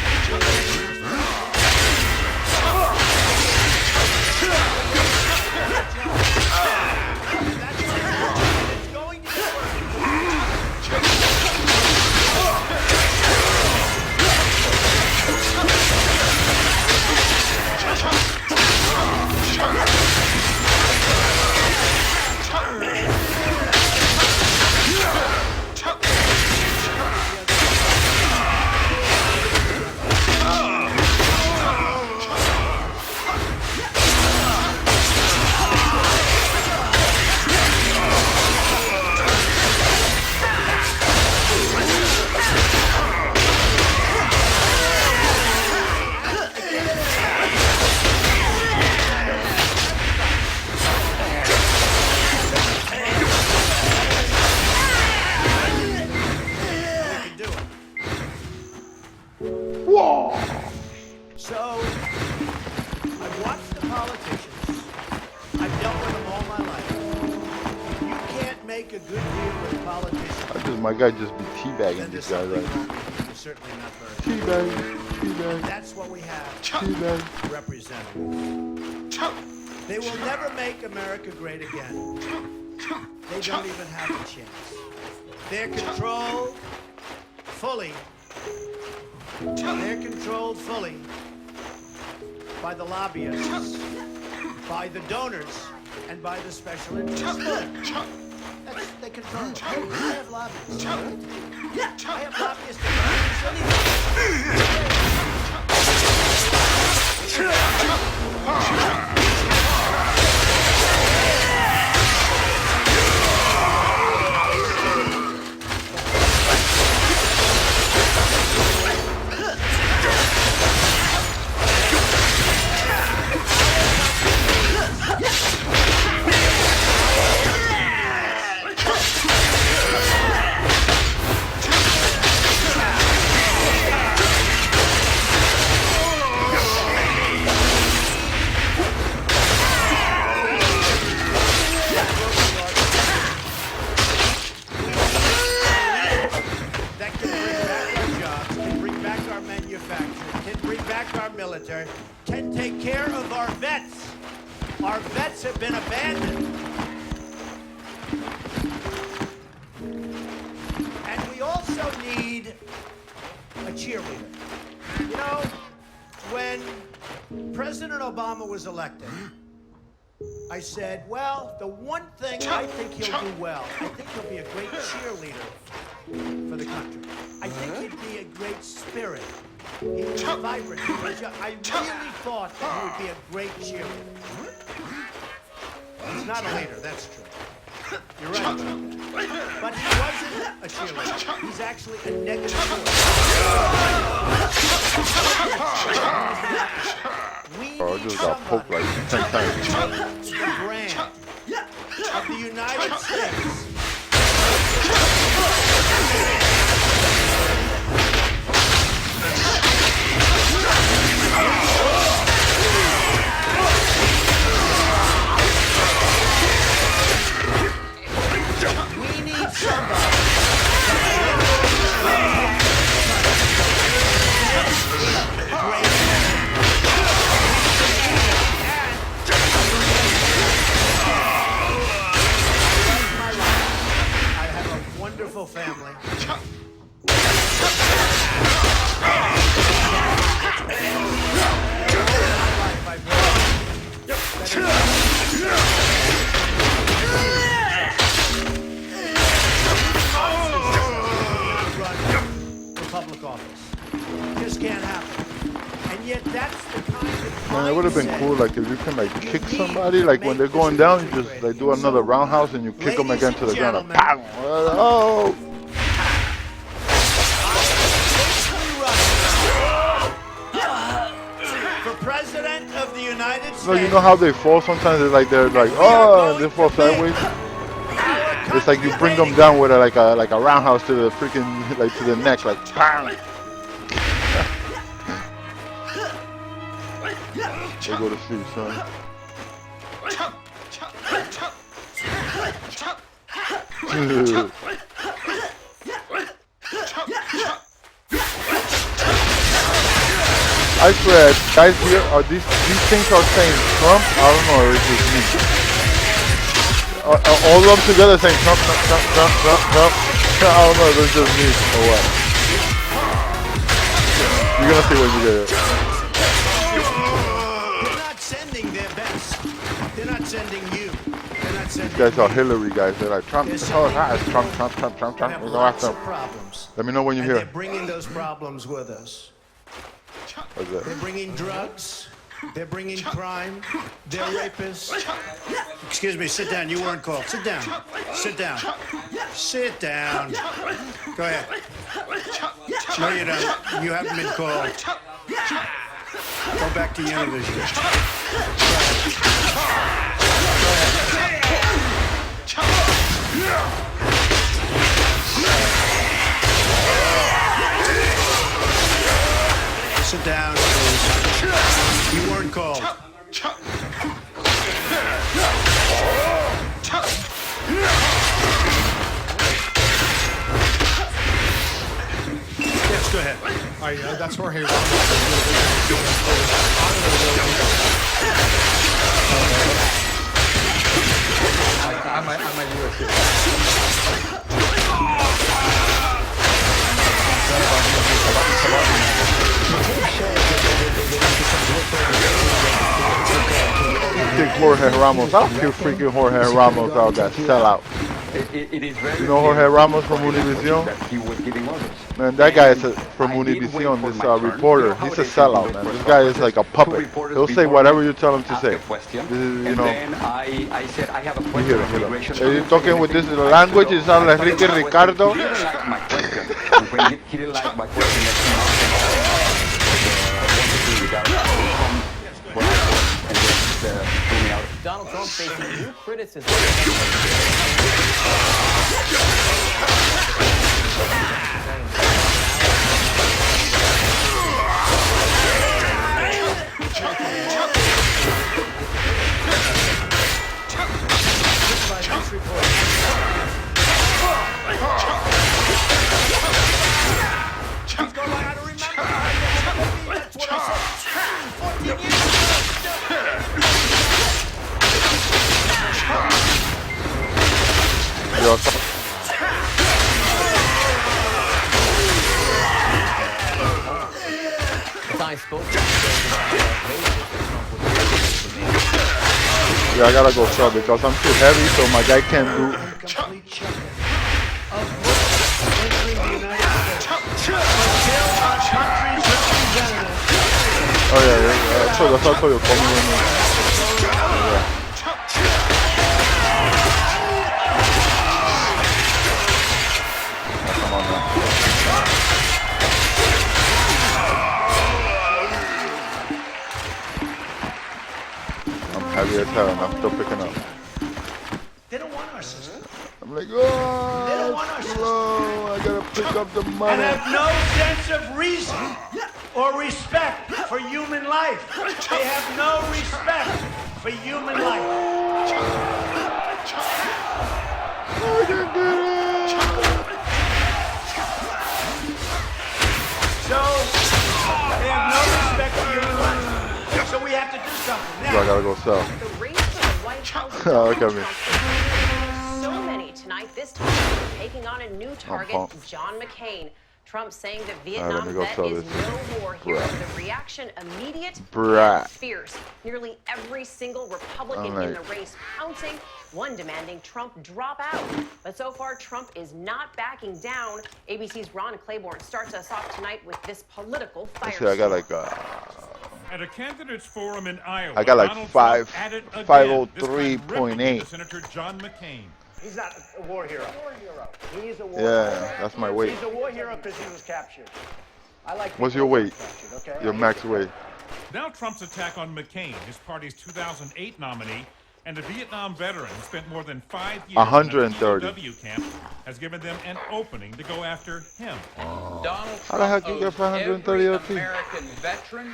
So, I've watched the politicians. I've dealt with them all my life. You can't make a good deal with politicians. My guy just be teabagging this guy right now. It's certainly not very Teabag. That's what we have. Teabag. Representatives. They will never make America great again. They don't even have a chance. They're controlled fully. They're controlled fully by the lobbyists, by the donors, and by the special interests. They control it. I have lobbyists. I have lobbyists military, can take care of our vets. Our vets have been abandoned. And we also need a cheerleader. You know, when President Obama was elected, I said, well, the one thing I think he'll do well, I think he'll be a great cheerleader for the country. I think he'd be a great spirit. He was vibrant. He was young. I really thought that he would be a great cheerleader. He's not a leader, that's true. You're right about that. But he wasn't a cheerleader. He's actually a negative force. We need just got poked like 10 times. the brand of the United States. can't happen. And yet that's the kind of Man, it would have been cool, like, if you can, like, kick somebody, like, when they're going down, you just, like, do another roundhouse and you kick them again to the ground. Like, bang! Oh! For President of the United States. No, you know how they fall sometimes? They're like, oh, and they fall sideways. It's like you bring them down with like a roundhouse to the freaking, like, to the neck, like, bang! They go to sleep, son. I swear, guys here, are these things are saying Trump? I don't know, or is it me? All of them together saying Trump, Trump, Trump, Trump, Trump, Trump. I don't know, it's just me, or what? You're gonna see when you get it. They're not sending their best. They're not sending you. They're not sending These guys are Hillary guys. They're like, Trump, oh, hi, Trump, Trump, Trump, Trump, Trump. We're going after problems. Let me know when you And hear. they're bringing those problems with us. What's that? They're bringing drugs. They're bringing crime. They're rapists. Excuse me, sit down. You weren't called. Sit down. Sit down. Sit down. Go ahead. No, you don't. You haven't been called. Go back to Univision. Sit down, please. You weren't called. Yes, go ahead. All right, that's Jorge. I'm a Think Jorge Ramos. I don't care freaking Jorge Ramos out that sellout. It is very You know Jorge Ramos from Univision? he was giving orders. Man, that guy is from Univision, this reporter. He's a sellout, man. This guy is like a puppet. He'll say whatever you tell him to say. This is, you know. Then I said, I have a You question hear on him, immigration. Are you talking with this language? It sounds like Enrique Ricardo. He didn't like my question. And when he didn't like my question, Donald Trump facing new criticism. Yeah, I gotta go sub because I'm too heavy, so my guy can't do. Oh yeah, that's also your Come on now. I'm heavy as hell and I'm still picking up. They don't want our system. I'm like, They don't want our system. I gotta pick up the money. And have no sense of reason or respect for human life. They have no respect for human life. So, they have no respect for human life. So we have to do something. Now, So I gotta go sell. The race for the White House Look at me. so many tonight, this time taking on a new target, pumped. John McCain. Trump saying that let Vietnam me go vet sell is this. no more here. Brat. The reaction immediate Brat. and fierce. Nearly every single Republican I'm in like- the race pouncing, one demanding Trump drop out. But so far, Trump is not backing down. ABC's Ron Claiborne starts us off tonight with this political firestorm. I got like At a candidates forum in Iowa, I got like Donald 503.8. Senator John McCain. He's not a war hero. He's a war Yeah, hero. that's my weight. He's a war hero because he was captured. I like. What's your weight? Okay? Your max weight. Now Trump's attack on McCain, his party's 2008 nominee, and a Vietnam veteran who spent more than 5 years 130. in a POW camp, has given them an opening to go after him. Donald How the heck Trump you get owes 530 every LP? American veteran,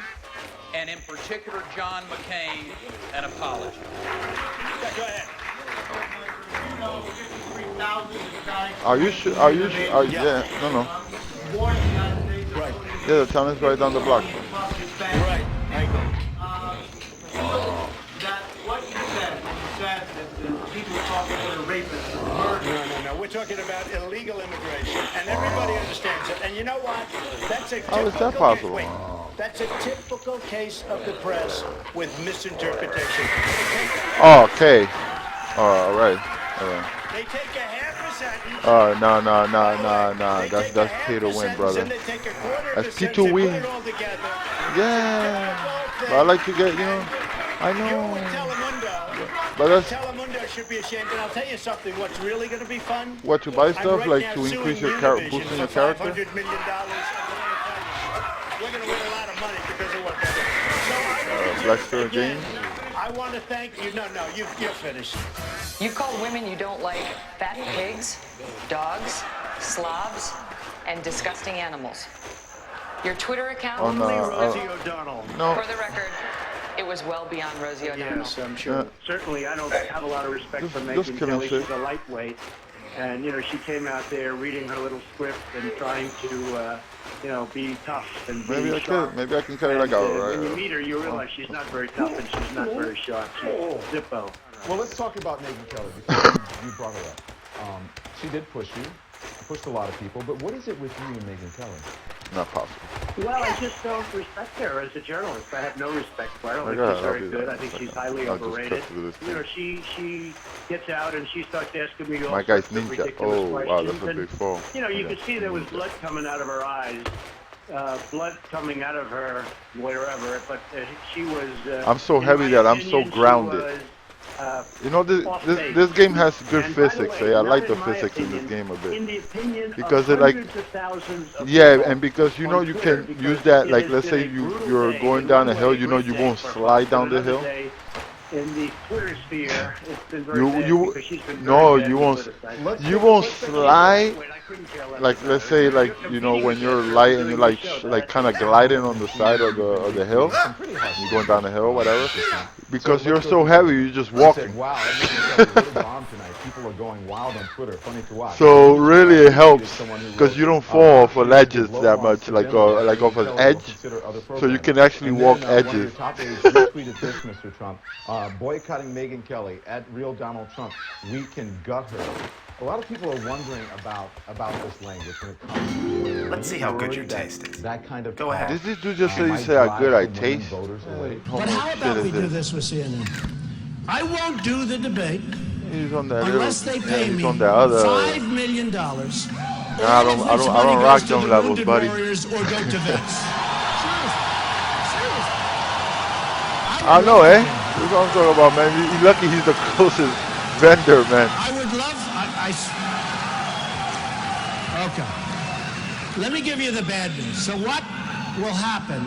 and in particular John McCain, an apology. Go ahead. Are you sure? Are you sure? Yeah, no. Right. Yeah, the town is right down the block. Right. I agree. That what you said that people talking about a rapist or murder. No. We're talking about illegal immigration, and everybody understands it. And you know what? That's a typical How is that possible? Case. Wait, that's a typical case of the press with misinterpretation. Oh, okay. All right. They take a half a sentence. Oh, no. That's pay to win, brother. That's P to win. Yeah. But I like to get, I know. But that's Telemundo should be ashamed. And I'll tell you something. What's really going to be fun? what, to buy stuff right like now to increase suing your boosting your Univision for character. $500 million. We're going to win a lot of money because of what they're doing. So Blackstar James. I want to thank you. No, you're finished. You call women you don't like fat pigs, dogs, slobs, and disgusting animals. Your Twitter account. Only Rosie O'Donnell. No. For the record, it was well beyond Rosie O'Donnell. Yes, I'm sure. Certainly, I don't have a lot of respect for Megyn Kelly. She's a lightweight. And, she came out there reading her little script and trying to, be tough and be sharp. Maybe I can cut it like when you meet her, you realize she's not very tough and she's not very sharp. She's Zippo. Well, let's talk about Megyn Kelly because you brought her up. She did push you. She pushed a lot of people. But what is it with you and Megyn Kelly? Not possible. Well, I just don't respect her as a journalist. I have no respect for her. I don't think she's very good. I think she's highly overrated. She gets out and she starts asking me all My guy's sorts of ninja. ridiculous Oh, wow, that's questions. a big fall. You could see there was blood coming out of her eyes, blood coming out of her wherever, but she was... I'm so heavy that I'm so grounded. This game has good physics. I like the physics in this game a bit. Because it and because you can use that, like let's say you're going down a hill, you won't slide down the hill. In the Twitter sphere, it's been very bad because she's been you won't slide. Like let's say when you're light and you're like kind of gliding on the side of the hill, you're going down the hill, whatever. Because you're so heavy, you're just walking. Wow, tonight. People are going wild on Twitter. Funny to watch. So really, it helps because you don't fall off of ledges that much, like off an edge. So you can actually walk edges. Top age, you tweeted this, Mr. Trump. Boycotting Megyn Kelly at Real Donald Trump. We can gut her. A lot of people are wondering about this language when it comes to. Let's see how good your taste is. That kind of. Go ahead. Did this dude just say how good I taste? But how about we do this with CNN? I won't do the debate unless they pay me $5 million. I don't rock them levels, buddy. Or go to Vince. I know, eh? That's what I'm talking about, man. You're lucky he's the closest vendor, man. I would love. Okay. Let me give you the bad news. So what will happen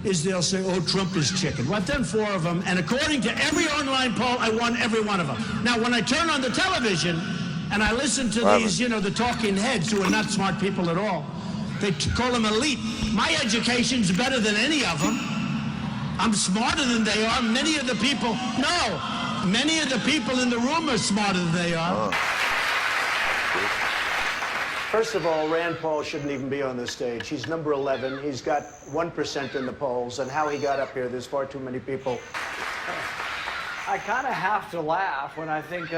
is they'll say, "Oh, Trump is chicken." Well, I've done 4 of them, and according to every online poll, I won every one of them. Now, when I turn on the television and I listen to these, the talking heads who are not smart people at all, they call them elite. My education's better than any of them. I'm smarter than they are. Many of the people in the room are smarter than they are. First of all, Rand Paul shouldn't even be on this stage. He's number 11. He's got 1% in the polls. And how he got up here, there's far too many people. I kind of have to laugh when I think,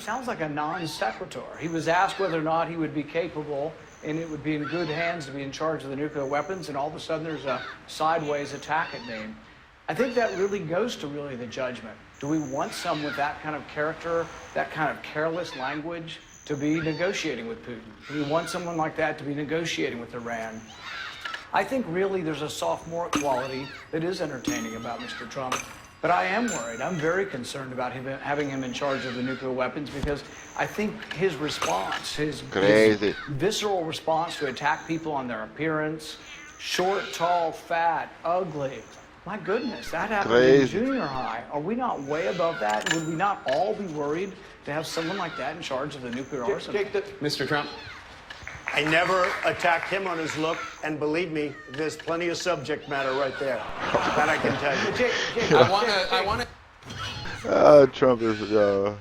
sounds like a non sequitur. He was asked whether or not he would be capable and it would be in good hands to be in charge of the nuclear weapons, and all of a sudden there's a sideways attack at name. I think that really goes to the judgment. Do we want someone with that kind of character, that kind of careless language to be negotiating with Putin? Do we want someone like that to be negotiating with Iran? I think really there's a sophomore quality that is entertaining about Mr. Trump. But I am worried. I'm very concerned about having him in charge of the nuclear weapons because I think his response, his visceral response to attack people on their appearance, short, tall, fat, ugly. My goodness, that happened in junior high. Are we not way above that? Would we not all be worried to have someone like that in charge of the nuclear arsenal? Mr. Trump. I never attacked him on his look, and believe me, there's plenty of subject matter right there. That I can tell you. I want to. Trump is.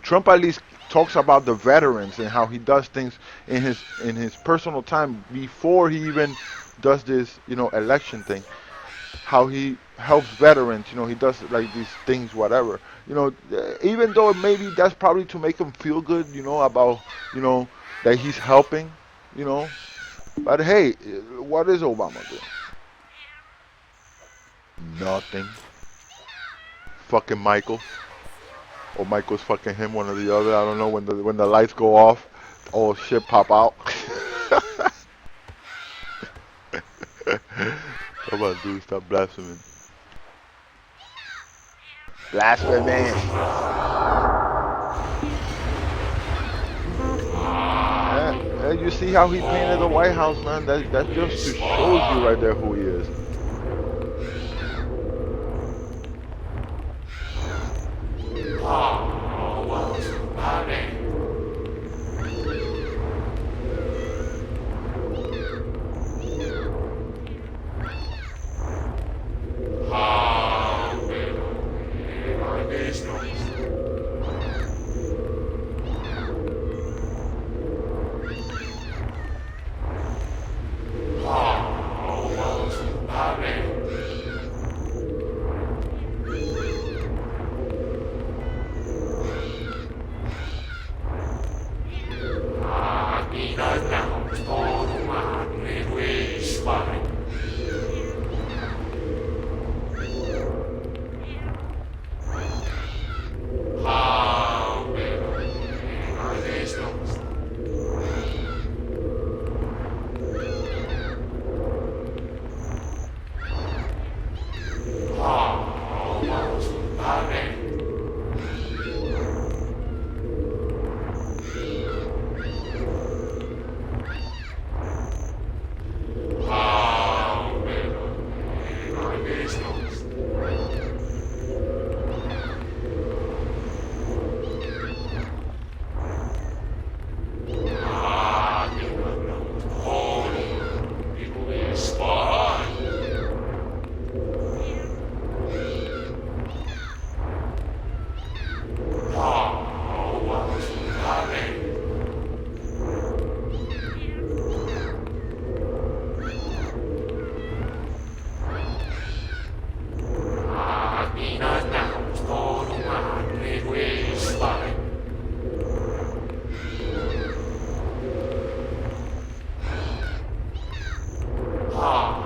Trump at least talks about the veterans and how he does things in his personal time before he even does this, election thing. How he helps veterans, he does like these things, whatever. Even though maybe that's probably to make him feel good, about, that he's helping, But hey, what is Obama doing? Nothing. Fucking Michael. Or Michael's fucking him, one or the other. I don't know. When the lights go off, all shit pop out. Come on, dude, stop blaspheming. Blasphemy. Yeah, you see how he painted the White House, man? That just shows you right there who he is.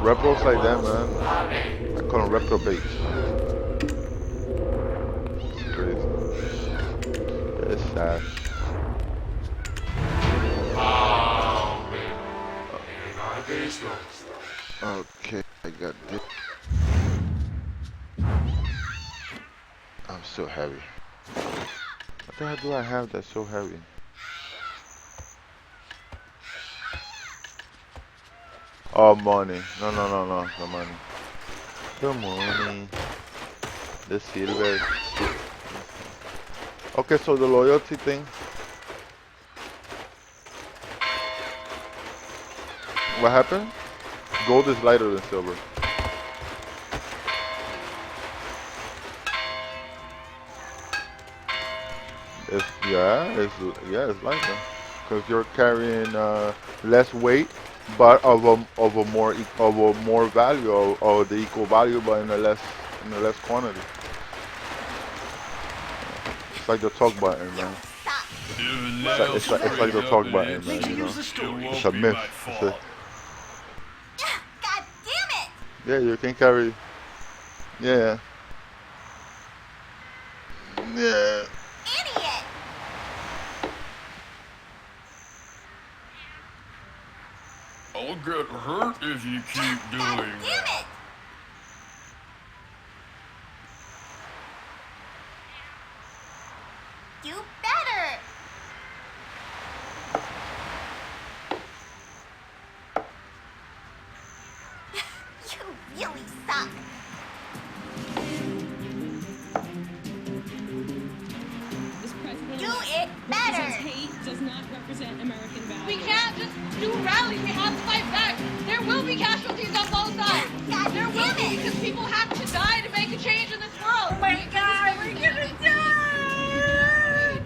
Repros like that, man. I call them reprobates. It's crazy. It's sad. Okay, I got this. I'm so heavy. What the hell do I have that's so heavy? Oh, money. No, the money. The money. The silver. Okay, so the loyalty thing. What happened? Gold is lighter than silver. It's lighter because you're carrying less weight, but of a more value or the equal value, but in a less quantity. It's like the talk button, man. It's like the talk button, man. You know, it's a myth. God damn it! Yeah, you can carry. Yeah. Idiot! I'll get hurt if you keep doing Damn it! Do better! You really suck! Do it better! Hate does not represent American values. We can't just do rallies. We have to fight back. There will be casualties on both sides. There will be, because people have to die to make a change in this world. Oh my God, we're gonna die!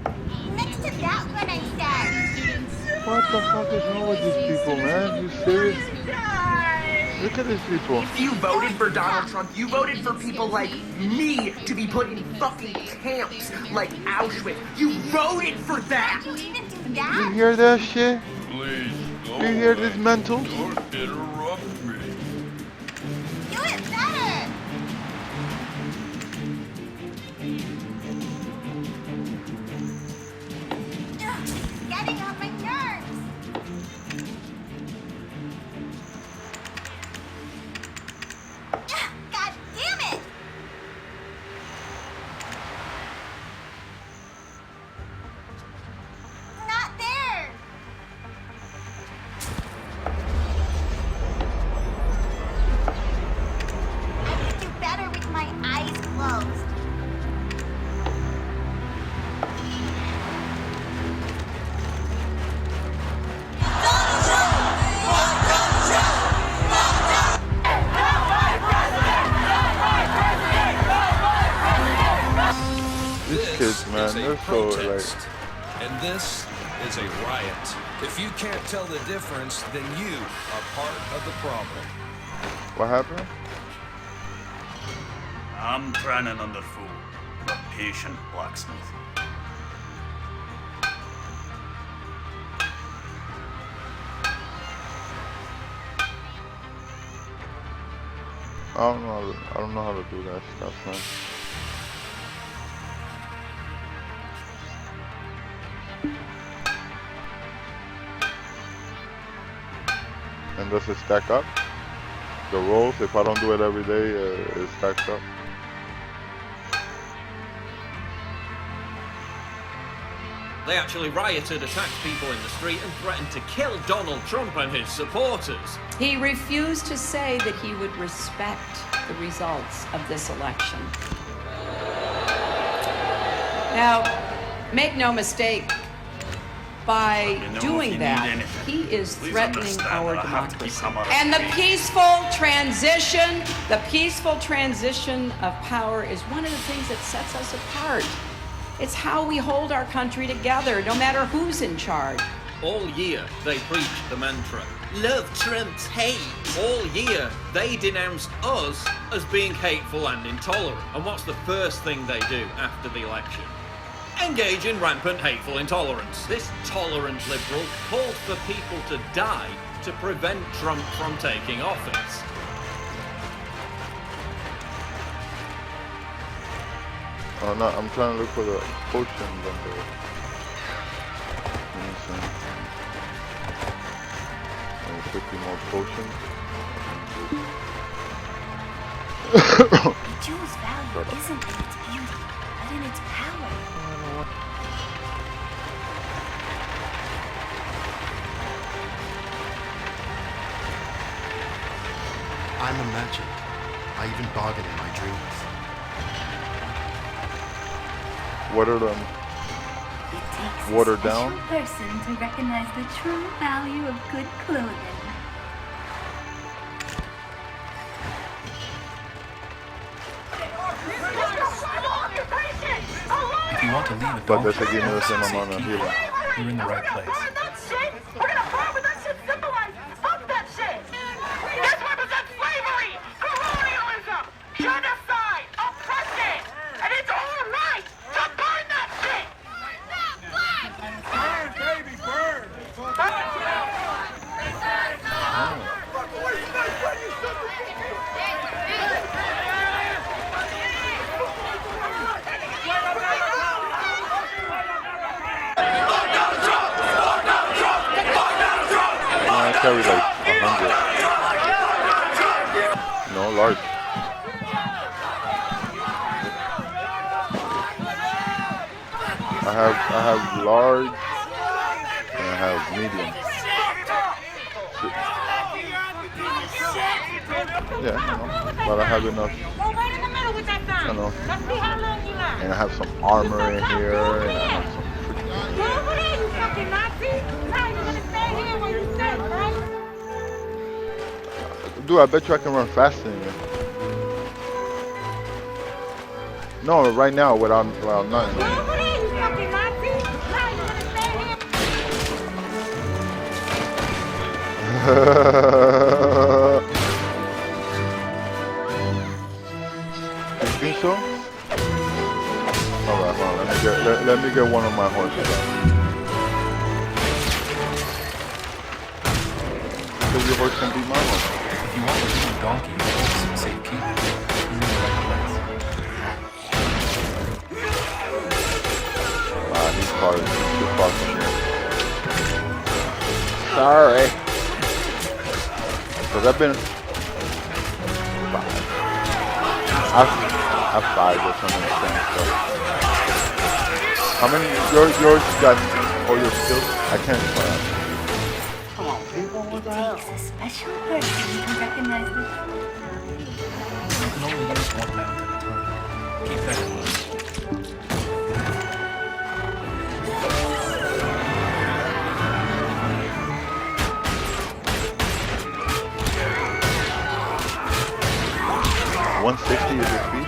Next to that one I said. What the fuck is wrong with these people, man? You serious? Look at these people. If you voted for Donald Trump, you voted for people like me to be put in fucking camps like Auschwitz. You voted for that! You even do that? You hear that shit? Please, You hear this mental? don't interrupt me. Do it better! Ugh, getting on my nerves. Ugh, God damn it! Not there! I can do better with my eyes closed. These kids, man, they're so like. And this is a riot. If you can't tell the difference, then you are part of the problem. What happened? I'm Brennan Underfoot, the patient blacksmith. I don't know how to do that stuff, man. And does it stack up? The rolls, if I don't do it every day, it stacks up. They actually rioted, attacked people in the street, and threatened to kill Donald Trump and his supporters. He refused to say that he would respect the results of this election. Now, make no mistake, by doing that, he is threatening our democracy. And the peaceful transition of power is one of the things that sets us apart. It's how we hold our country together, no matter who's in charge. All year, they preached the mantra, love trumps hate. All year, they denounced us as being hateful and intolerant. And what's the first thing they do after the election? Engage in rampant hateful intolerance. This tolerant liberal called for people to die to prevent Trump from taking office. Oh no, I'm trying to look for the potions on there. Let me see. 50 more potions. The jewel's value isn't in its beauty, but in its power. I'm a merchant. I even bargain in my dreams. What are them? It takes Watered a down? special person to recognize the true value of good clothing. If you want to leave a But donkey that's again the same safe amount of keeper, healing. you're in the right place. We're gonna burn what that shit symbolizes. Fuck that shit. This represents slavery, colonialism, genocide, oppression, and it's our right to burn that shit. Burn, baby, burn. I carry like 100. No, large. I have large and I have medium. Yeah, I know. But I have enough. I know. And I have some armor in here, and I have some. Dude, I bet you I can run faster than you. No, right now without nothing. You think so? Alright, hold on. Let me get one of my horses out. So your horse can beat my horse. If you want to leave a donkey safe keeper, you're in the right place. He's far too far from here. Sorry. Because I've been 5. I've 5 or something like that. So. How many yours got all your skills? I can't find. Come on, people, what the hell? It takes a special person to recognize the You can only use one mount at a time. Keep that in mind. $160 is your speed?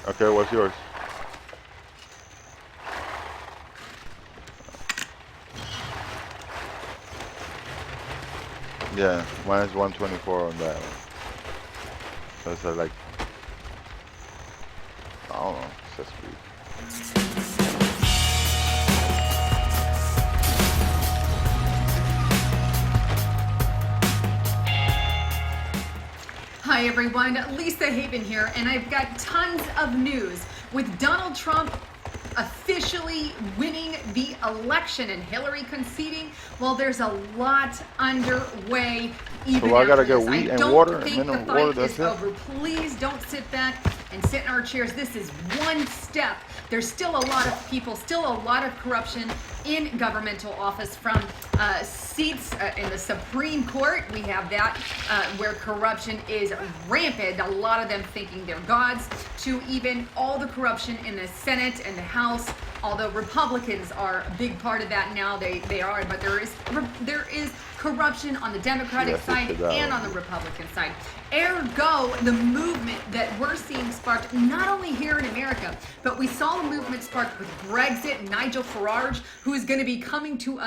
Okay, what's yours? Yeah, mine is 124 on that one. So it's like, I don't know, it's just speed. Hi everyone, Lisa Haven here, and I've got tons of news. With Donald Trump officially winning the election and Hillary conceding, well, there's a lot underway. Even So I gotta after get this. wheat I and don't water, think minimum the water, fight that's is it? over. Please don't sit back and sit in our chairs. This is one step. There's still a lot of people, still a lot of corruption in governmental office, from seats in the Supreme Court. We have that where corruption is rampant, a lot of them thinking they're gods, to even all the corruption in the Senate and the House. Although Republicans are a big part of that now, they are, but there is corruption on the Democratic side and on the Republican side. Ergo, the movement that we're seeing sparked not only here in America, but we saw the movement sparked with Brexit. Nigel Farage, who is going to be coming to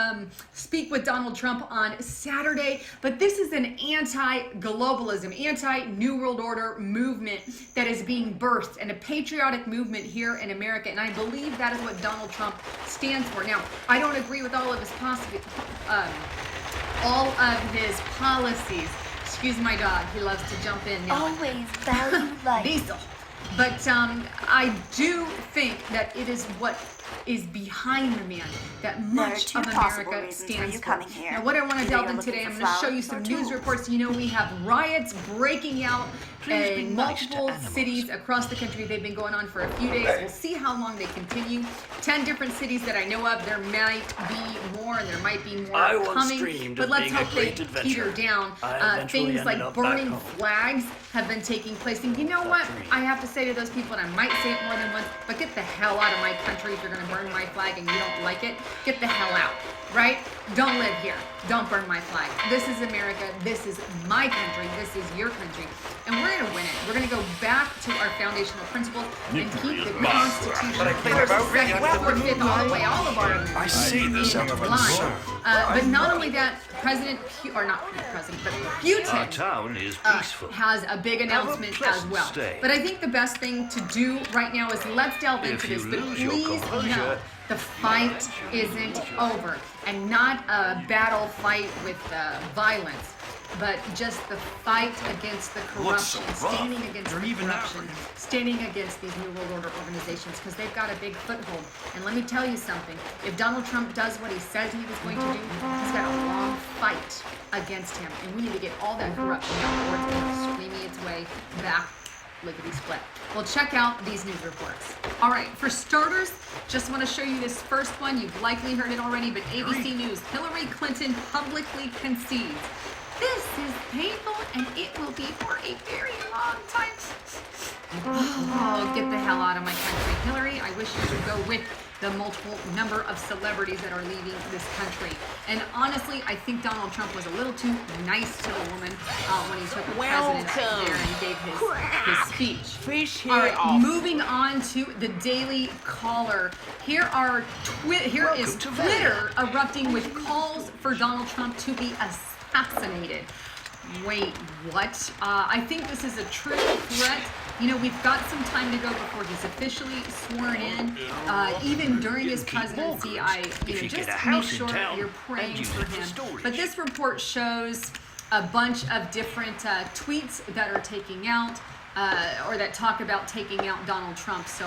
speak with Donald Trump on Saturday. But this is an anti-globalism, anti-New World Order movement that is being birthed, and a patriotic movement here in America. And I believe that is what Donald Trump stands for. Now, I don't agree with all of his all of his policies. Excuse my dog, he loves to jump in now. Always value life. Diesel. But I do think that it is what is behind the man that much of America stands for. Now, what I want to delve in today, I'm going to show you some news reports. You know, we have riots breaking out in multiple cities across the country. They've been going on for a few days. We'll see how long they continue. 10 different cities that I know of. There might be more, and there might be more coming. But let's hope they peter down. Things like burning flags have been taking place. And you know what? I have to say to those people, and I might say it more than once, but get the hell out of my country if you're going to burn my flag and you don't like it. Get the hell out, right? Don't live here. Don't burn my flag. This is America. This is my country. This is your country. And we're going to win it. We're going to go back to our foundational principles and keep the Constitution first, second, fourth, fifth, all the way, all of our Americans I see this in line. But not only that, Putin Our town is peaceful. has a big announcement as well. stay. But I think the best thing to do right now is let's delve into this. But please know the fight isn't over, and not a battle fight with violence, but just the fight against the corruption, standing against the corruption, standing against these New World Order organizations, because they've got a big foothold. And let me tell you something, if Donald Trump does what he says he was going to do, he's got a long fight against him, and we need to get all that corruption out, or it's going to screaming its way back lickety-split. Well, check out these news reports. All right, for starters, just want to show you this first one. You've likely heard it already, but ABC News, Hillary Clinton publicly concedes. This is painful, and it will be for a very long time. Oh, get the hell out of my country. Hillary, I wish you would go with the multiple number of celebrities that are leaving this country. And honestly, I think Donald Trump was a little too nice to the woman when he took the president there and gave his speech. All right, moving on to the Daily Caller. Here is Twitter erupting with calls for Donald Trump to be assassinated. Wait, what? I think this is a true threat. You know, we've got some time to go before he's officially sworn in. Even during his presidency, just make sure you're praying for him. But this report shows a bunch of different tweets that are taking out, or that talk about taking out Donald Trump. So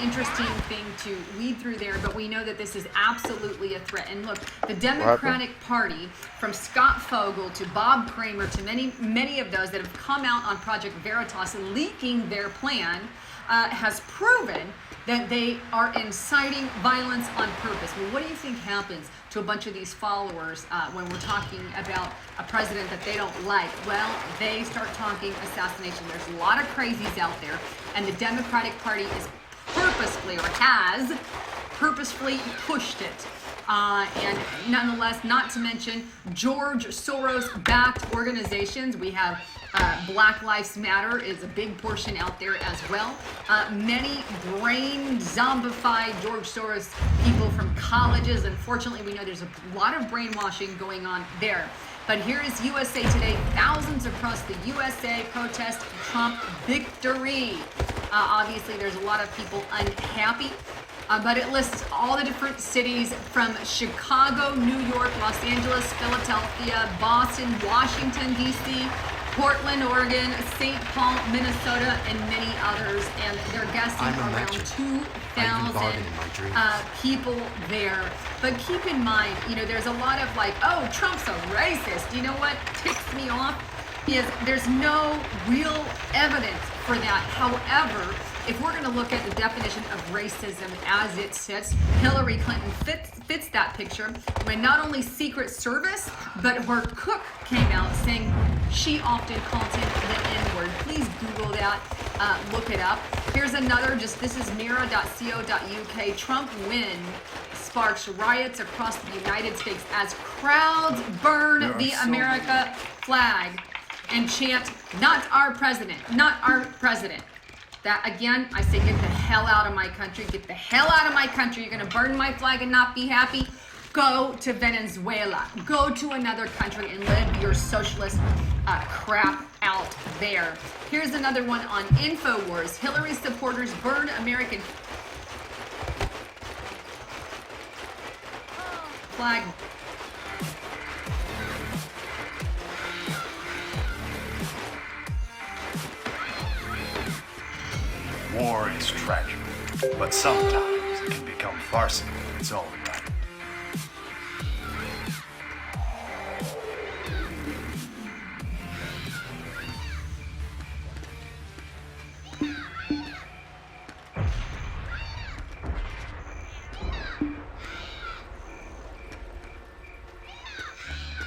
interesting thing to read through there, but we know that this is absolutely a threat. And look, the Democratic Party, from Scott Fogel to Bob Kramer to many of those that have come out on Project Veritas leaking their plan, has proven that they are inciting violence on purpose. Well, what do you think happens to a bunch of these followers when we're talking about a president that they don't like? Well, they start talking assassination. There's a lot of crazies out there, and the Democratic Party is purposefully, or has purposefully pushed it. And nonetheless, not to mention George Soros-backed organizations. We have Black Lives Matter is a big portion out there as well. Many brain zombified George Soros people from colleges. Unfortunately, we know there's a lot of brainwashing going on there. But here is USA Today. Thousands across the USA protest Trump victory. Obviously, there's a lot of people unhappy. But it lists all the different cities from Chicago, New York, Los Angeles, Philadelphia, Boston, Washington, D.C., Portland, Oregon, St. Paul, Minnesota, and many others. And they're guessing around 2,000 people there. But keep in mind, you know, there's a lot of like, oh, Trump's a racist. You know what ticks me off? Is there's no real evidence for that. However, if we're going to look at the definition of racism as it sits, Hillary Clinton fits that picture when not only Secret Service, but her cook came out saying she often called him the N-word. Please Google that, look it up. Here's another, this is mirror.co.uk. Trump win sparks riots across the United States as crowds burn the America flag and chant, "Not our president, not our president." That again, I say, get the hell out of my country. Get the hell out of my country. You're going to burn my flag and not be happy? Go to Venezuela. Go to another country and live your socialist crap out there. Here's another one on InfoWars. Hillary supporters burn American flag. War is tragic, but sometimes it can become farcical in its own right.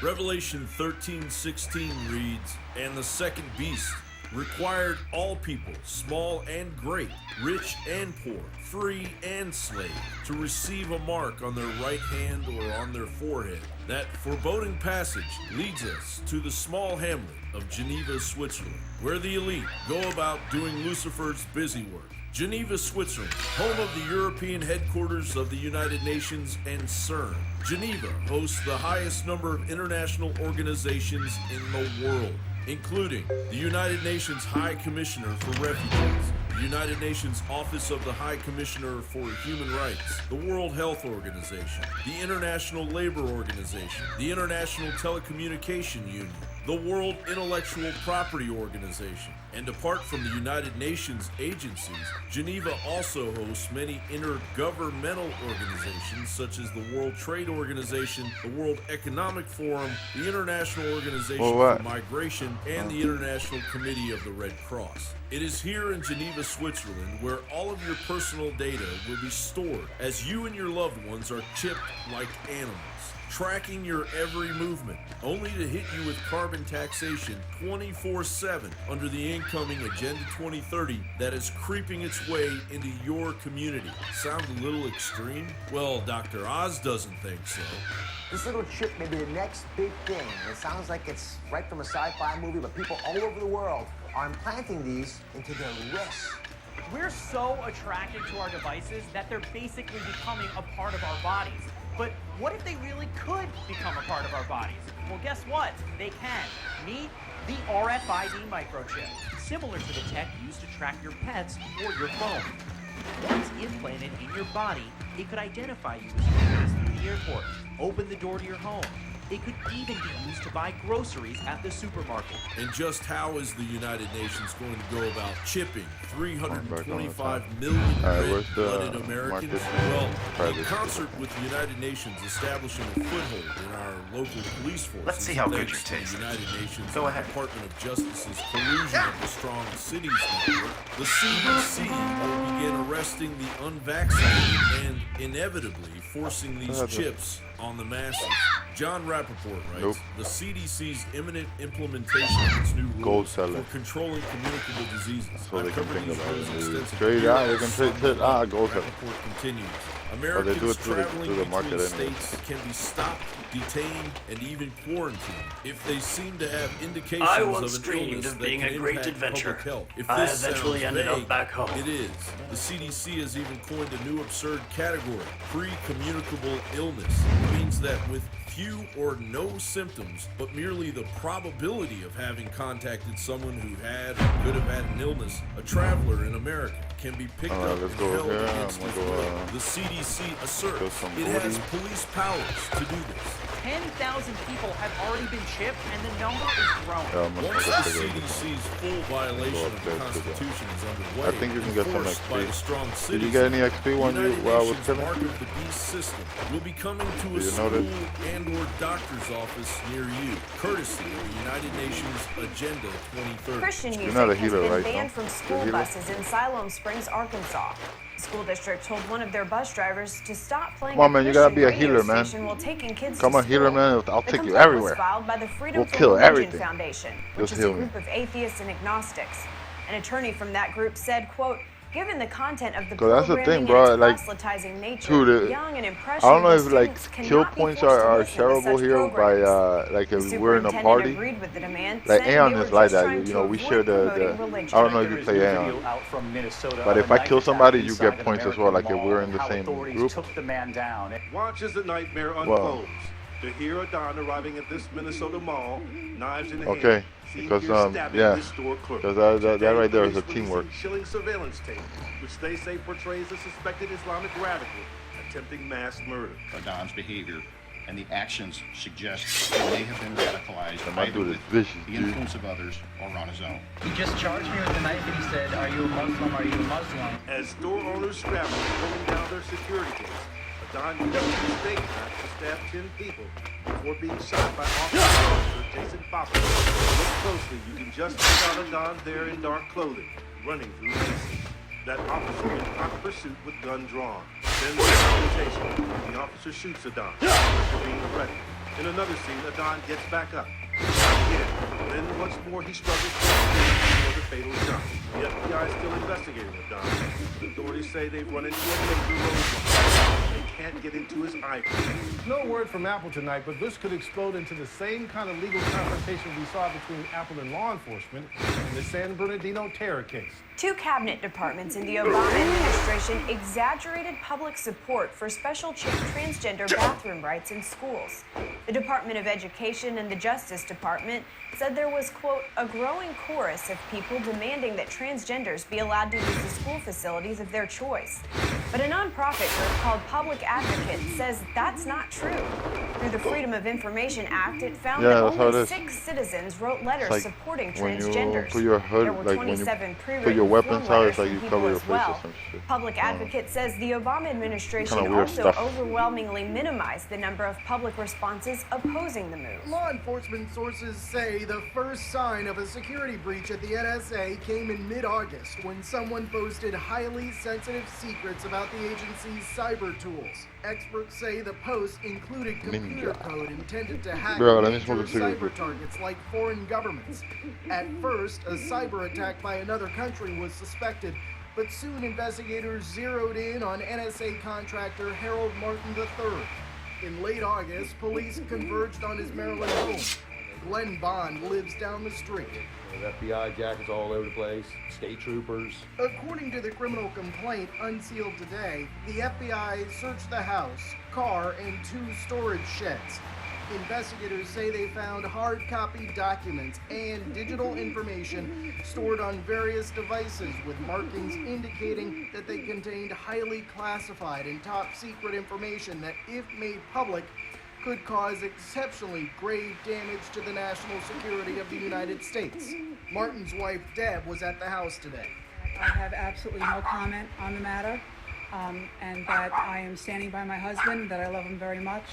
Revelation 13:16 reads, "And the second beast required all people, small and great, rich and poor, free and slave, to receive a mark on their right hand or on their forehead." That foreboding passage leads us to the small hamlet of Geneva, Switzerland, where the elite go about doing Lucifer's busy work. Geneva, Switzerland, home of the European headquarters of the United Nations and CERN. Geneva hosts the highest number of international organizations in the world, including the United Nations High Commissioner for Refugees, the United Nations Office of the High Commissioner for Human Rights, the World Health Organization, the International Labor Organization, the International Telecommunication Union, the World Intellectual Property Organization. And apart from the United Nations agencies, Geneva also hosts many intergovernmental organizations such as the World Trade Organization, the World Economic Forum, the International Organization for Migration, and the International Committee of the Red Cross. It is here in Geneva, Switzerland, where all of your personal data will be stored as you and your loved ones are chipped like animals, tracking your every movement, only to hit you with carbon taxation 24/7 under the incoming Agenda 2030 that is creeping its way into your community. Sound a little extreme? Well, Dr. Oz doesn't think so. This little chip may be the next big thing. It sounds like it's right from a sci-fi movie, but people all over the world are implanting these into their wrists. We're so attracted to our devices that they're basically becoming a part of our bodies. But what if they really could become a part of our bodies? Well, guess what? They can. Meet the RFID microchip, similar to the tech used to track your pets or your phone. Once implanted in your body, it could identify you as you pass through the airport, open the door to your home. It could even be used to buy groceries at the supermarket. And just how is the United Nations going to go about chipping 325 million red-blooded Americans? Well, in concert with the United Nations establishing a foothold in our local police forces, Let's see how good your thanks to taste the United is. Nations Go and ahead. the Department of Justice's collusion of the Strong Cities Network, the CDC will begin arresting the unvaccinated and inevitably forcing these chips on the masses. John Rappaport writes, the CDC's imminent implementation of its new rules for controlling communicable diseases. So they can think about it. extensive Trade out, they can trade gold seller. Rappaport continues. Or they do Americans it through traveling the market between anyway. states can be stopped, detained, and even quarantined if they seem to have indications I of once an dreamed illness of that being can a great impact adventurer. public health. If I this eventually sounds ended up vague, back home. It is. The CDC has even coined a new absurd category, pre-communicable illness. It means that with few or no symptoms, but merely the probability of having contacted someone who had or could have had an illness, a traveler in America can be picked up let's and go held here. against I'm his gonna go, will. The CDC asserts some it has booty. police powers to do this. 10,000 people have already been chipped, and the number is growing. Once the CDC's full violation of the Constitution is underway, I think you can get some enforced by the Strong XP. Cities, Did you get any XP when you United while I was Nations killing? Mark of the Beast system will be coming to a Did you school notice? and/or doctor's office near you, courtesy of the United Nations Agenda 2030. Christian music not a has healer, been right, banned no? from You're a school healer? buses in Siloam Springs, Arkansas. The school district told one of their bus drivers to stop playing Come on, a man, you gotta be a Christian radio healer, man. station while taking kids Come to on, healer, school. man. I'll The take you complaint everywhere. was filed by the Freedom We'll for kill Religion everything. Foundation, which Just is heal a me. group of atheists and agnostics. An attorney from that group said, quote, given the content of the 'Cause that's the programming thing, bro, and like, its proselytizing nature, dude, young and I impressionable don't know if like students kill cannot be points forced to are listen to shareable such here by programs. like The if we're in a superintendent party. agreed with the demand, Like saying Aeon they were is like just that. trying You to know, we avoid share the promoting religion. I don't know if you play Aeon. Out from Minnesota But of if a I knife kill attack somebody, you inside get an points as well, like American if we're mall, in the how same authorities group. took the man down. Watch as the nightmare Well. unfolds. Tahira Don arriving at this Minnesota mall, knives in hand. Okay, seen because here stabbing yeah, this store clerk. because that right there is a Today, teamwork. police releasing chilling surveillance tape, which they say portrays a suspected Islamic radical attempting mass murder. Don's behavior and the actions suggest he may have been radicalized My either dude is with vicious, the dude. influence of others or on his own. He just charged me with a knife and he said, "Are you a Muslim? Are you a Muslim?" As store owners scramble, pulling down their security gates, Adon kept his state back to stab 10 people before being shot by officer Jason Popper. Look closely, you can just make out Adon there in dark clothing, running through Macy's. That officer in hot pursuit with gun drawn. Then the confrontation. The officer shoots Adon, after being threatened. In another scene, Adon gets back up. Again. Then once more he struggles for the fatal shot. The FBI is still investigating Adon. But authorities say they've run into a major roadblock. They can't get into his iPhone. No word from Apple tonight, but this could explode into the same kind of legal confrontation we saw between Apple and law enforcement in the San Bernardino terror case. 2 cabinet departments in the Obama administration exaggerated public support for special transgender bathroom rights in schools. The Department of Education and the Justice Department said there was, quote, a growing chorus of people demanding that transgenders be allowed to use the school facilities of their choice. But a nonprofit group called Public Advocate says that's not true. Through the Freedom of Information Act, it found that only 6 citizens wrote letters like supporting when transgenders. you put your hood, There were like when you 27 put your weapons out, it's from like you people cover your as face or well. some shit. Public Advocate says the Obama administration Kinda weird also stuff. overwhelmingly minimized the number of public responses opposing the move. Law enforcement sources say the first sign of a security breach at the NSA came in mid-August when someone posted highly sensitive secrets about the agency's cyber tools. Experts say the post included computer code intended to hack Bro, let me major smoke a cigarette. cyber targets like foreign governments. At first, a cyber attack by another country was suspected, but soon investigators zeroed in on NSA contractor Harold Martin III. In late August, police converged on his Maryland home. Glenn Bond lives down the street. FBI jackets all over the place, state troopers. According to the criminal complaint unsealed today, the FBI searched the house, car, and 2 storage sheds. Investigators say they found hard copy documents and digital information stored on various devices with markings indicating that they contained highly classified and top secret information that, if made public, could cause exceptionally grave damage to the national security of the United States. Martin's wife, Deb, was at the house today. I have absolutely no comment on the matter, and that I am standing by my husband, that I love him very much.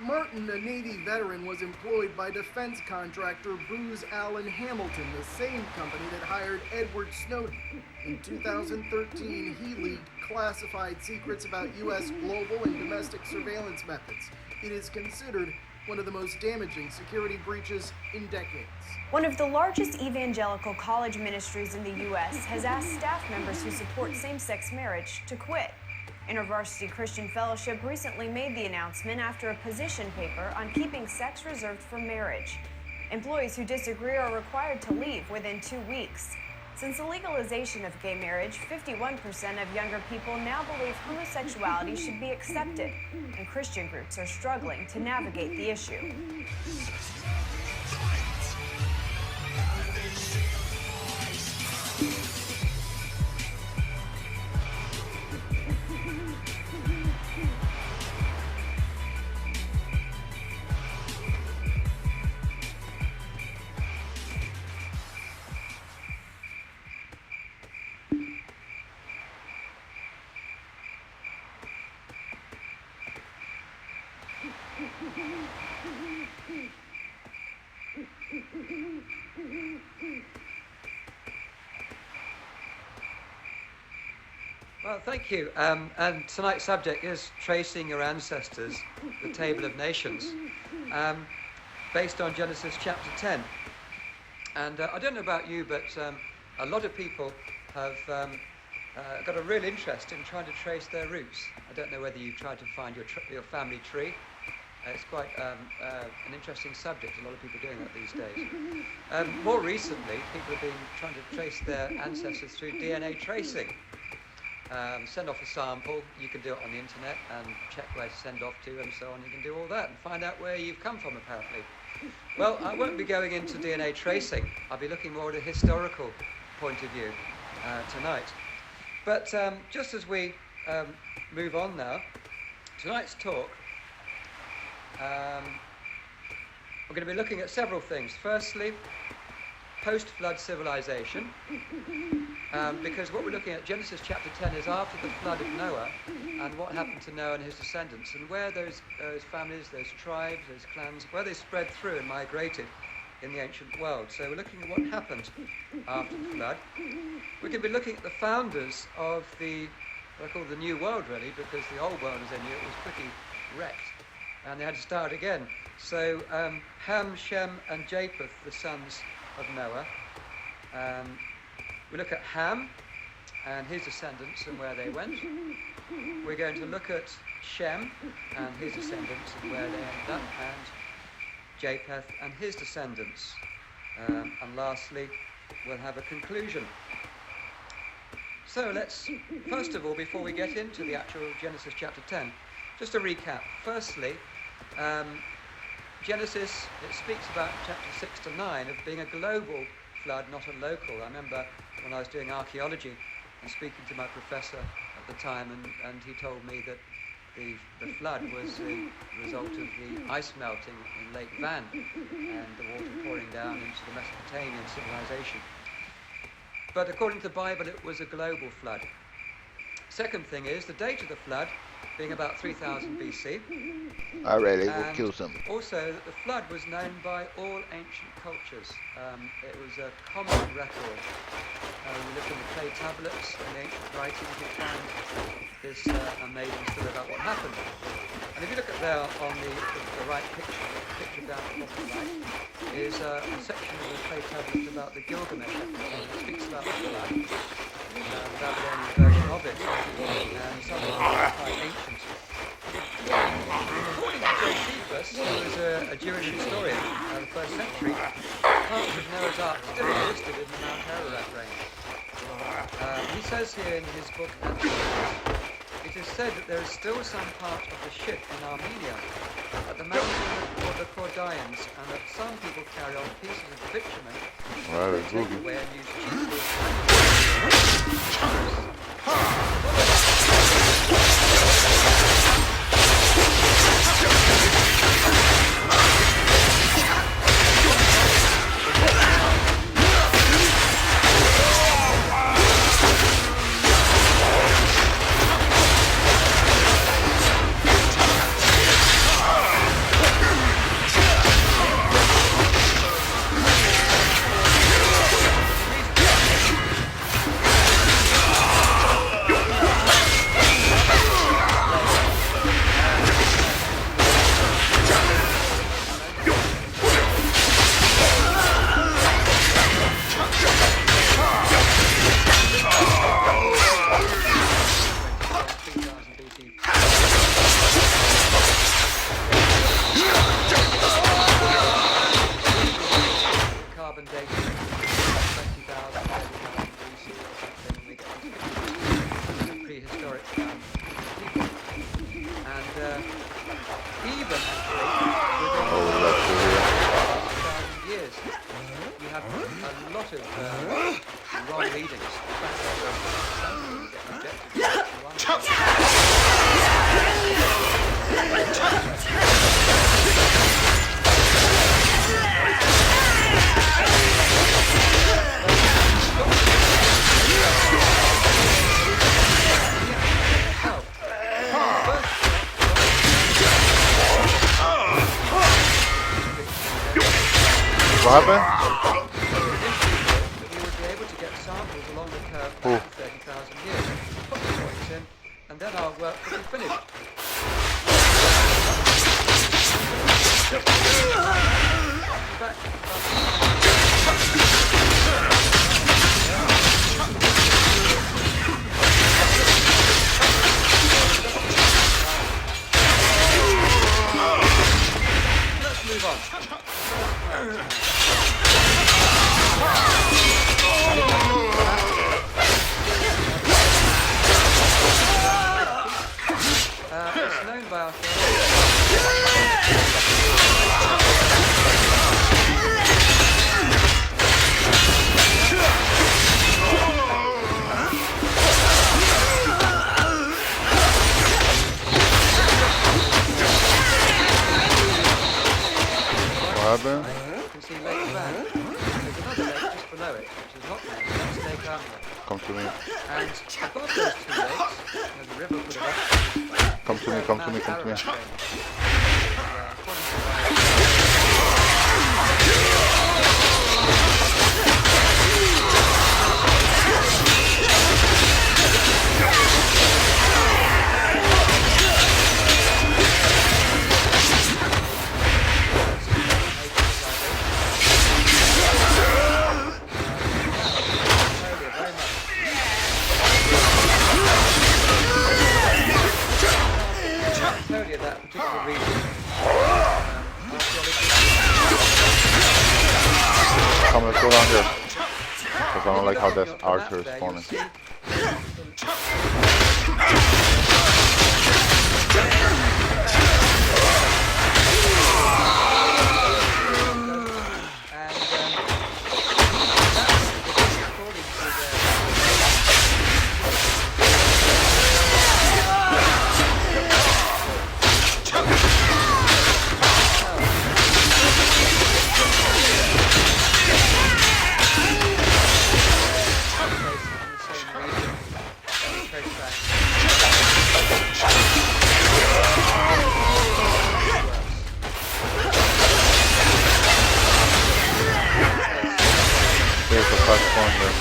Martin, a Navy veteran, was employed by defense contractor Booz Allen Hamilton, the same company that hired Edward Snowden. In 2013, he leaked classified secrets about U.S. global and domestic surveillance methods. It is considered one of the most damaging security breaches in decades. One of the largest evangelical college ministries in the U.S. has asked staff members who support same-sex marriage to quit. InterVarsity Christian Fellowship recently made the announcement after a position paper on keeping sex reserved for marriage. Employees who disagree are required to leave within 2 weeks. Since the legalization of gay marriage, 51% of younger people now believe homosexuality should be accepted, and Christian groups are struggling to navigate the issue. Well, thank you. And tonight's subject is tracing your ancestors, the Table of Nations, based on Genesis chapter 10. And I don't know about you, but a lot of people have got a real interest in trying to trace their roots. I don't know whether you've tried to find your family tree. It's quite an interesting subject. A lot of people are doing that these days. More recently, people have been trying to trace their ancestors through DNA tracing. Send off a sample. You can do it on the internet and check where to send off to and so on. You can do all that and find out where you've come from, apparently. Well, I won't be going into DNA tracing. I'll be looking more at a historical point of view tonight. But just as we move on now, tonight's talk we're going to be looking at several things. Firstly, post-flood civilization, because what we're looking at, Genesis chapter 10, is after the flood of Noah, and what happened to Noah and his descendants, and where those families, those tribes, those clans, where they spread through and migrated in the ancient world. So we're looking at what happened after the flood. We're going to be looking at the founders of what I call the New World, really, because the old world, as they knew it, was pretty wrecked, and they had to start again. So Ham, Shem, and Japheth, the sons of Noah. We look at Ham and his descendants and where they went. We're going to look at Shem and his descendants and where they ended up, and Japheth and his descendants. And lastly, we'll have a conclusion. So let's, first of all, before we get into the actual Genesis chapter 10, just a recap. Firstly, Genesis, it speaks about chapter 6 to 9 of being a global flood, not a local. I remember when I was doing archaeology and speaking to my professor at the time, and he told me that the flood was the result of the ice melting in Lake Van and the water pouring down into the Mesopotamian civilization. But according to the Bible, it was a global flood. Second thing is the date of the flood being about 3000 BC. Alright, we'll kill some. Also, that the flood was known by all ancient cultures. It was a common record. We look in the clay tablets and the ancient writings, we find this amazing story about what happened. And if you look at there on the right picture down at the bottom right, is a section of the clay tablets about the Gilgamesh epic. It speaks about the flood, the Babylonian version of it, and some of them are quite ancient. According to Josephus, who was a Jewish historian of the 1st century, parts of Noah's Ark still existed in the Mount Ararat range. He says here in his book, it is said that there is still some part of the ship in Armenia at the mountain of the Cordaians, and that some people carry on pieces of bitumen and take away and use cheap What happened? We would be able to get samples along the curve back 30,000 years, put the points in, and then our work would be finished. Let's move on. It's known by our There's not many. That's Lake Armwood. Come to me. And above those two lakes, the river could have Come to me, come to me, come to me. That particular region. Come, let's go down here. Because I don't like how this archer is spawning. There's a fast spawn here.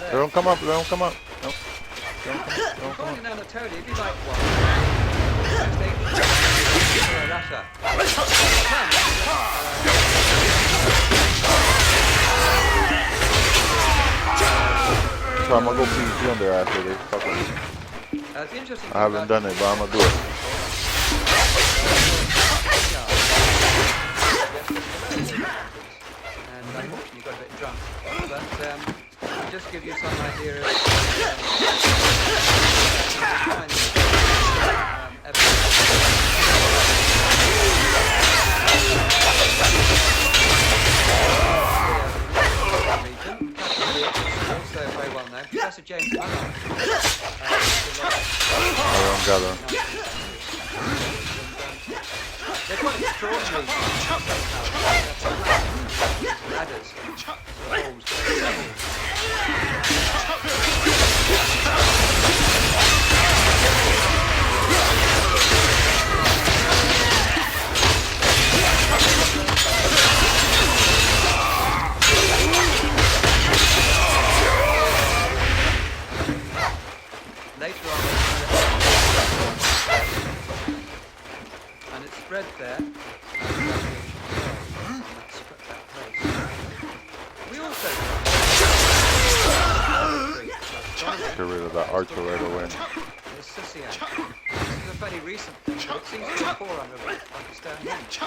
Let them come up, let them come up. No. According to Anatolia, if you like one, So I'm gonna go PvP on their ass here, they fucking. I haven't done it, but I'm gonna do it. And unfortunately, you got a bit drunk. But just give you some idea of also very well known. Professor James Munro. They're quite extraordinary ladders. Later on, and it spread there. We also get rid of that archer right away. the Sicyan. This is a very recent thing, but it seems to be 400 like a Stonehenge.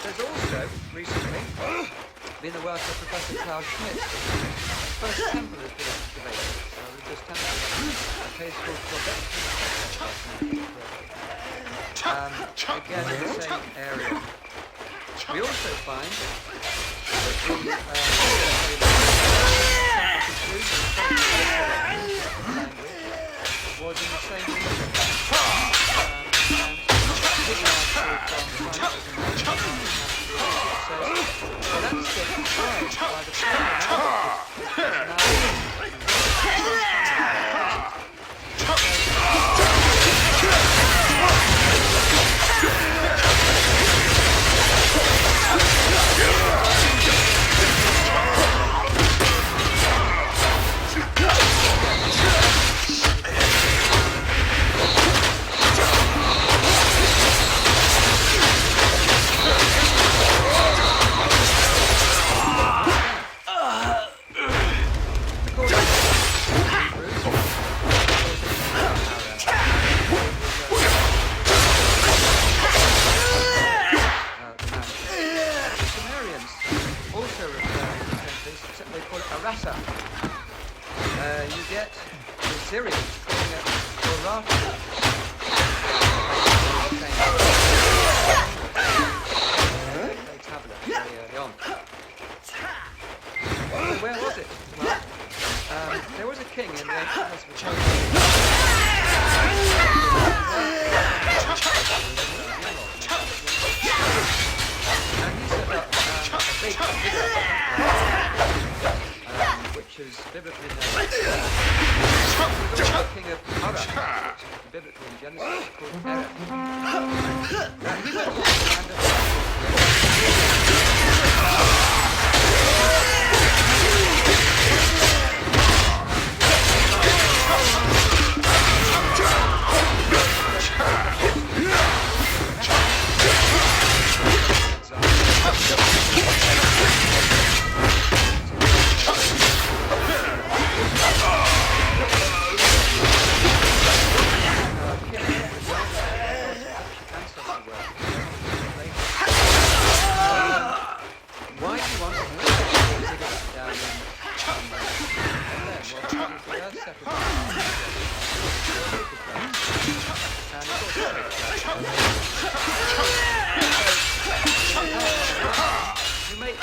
There's also, recently, been the work of Professor Klaus Schmidt. The first temple has been excavated, a religious temple, a place called Quebec. Again, in the same area. We also find that the was in the same region. you get the Syrians calling it Torah. Where was it? Well, there was a king in the ancient Mesopotamia. And he set up a big which is biblically known as the king of Haran, which is biblically in Genesis called Erech. Now he went to the land of why do you want to dig it down you make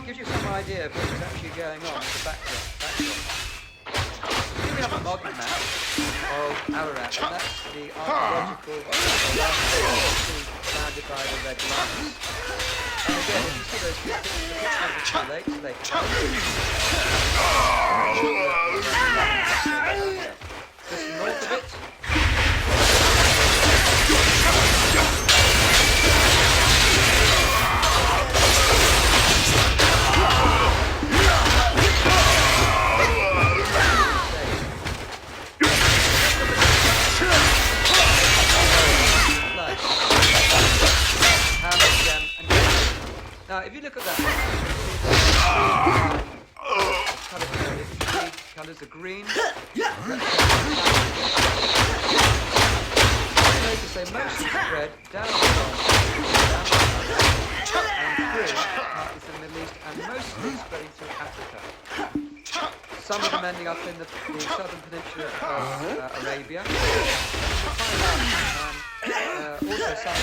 gives you some idea of what was actually going on in the background. Here we have a modern map of Ararat, and that's the archaeological bounded by the red lines. And again, if you see those pictures of the two lakes, Lake just north of it. Now, if you look at that, colours are green. Notice they mostly spread down the north, and through parts of the Middle East, and mostly spreading through Africa. Some of them ending up in the southern peninsula of Arabia. We'll find out also some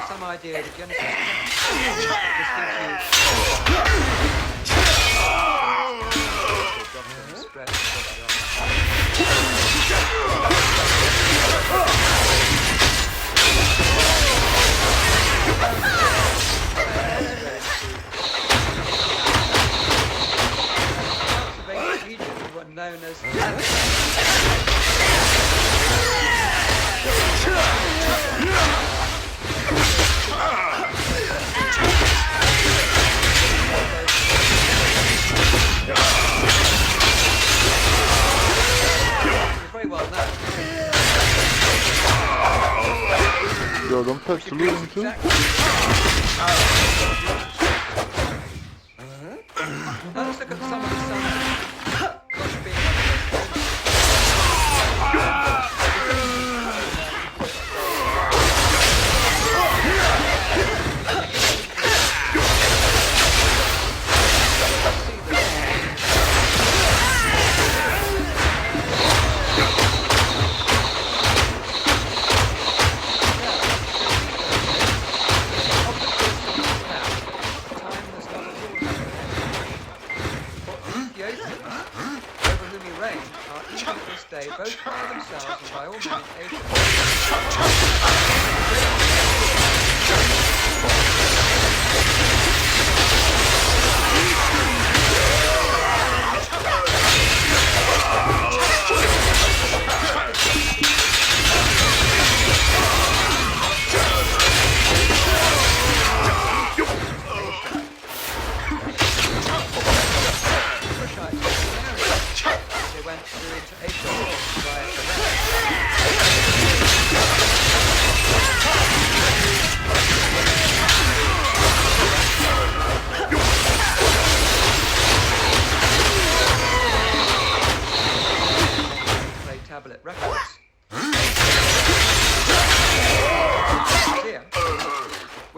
some idea of the Genesis. Egypt were known as very well known. Yo, don't touch the looting too? Now let's look at some of the sons being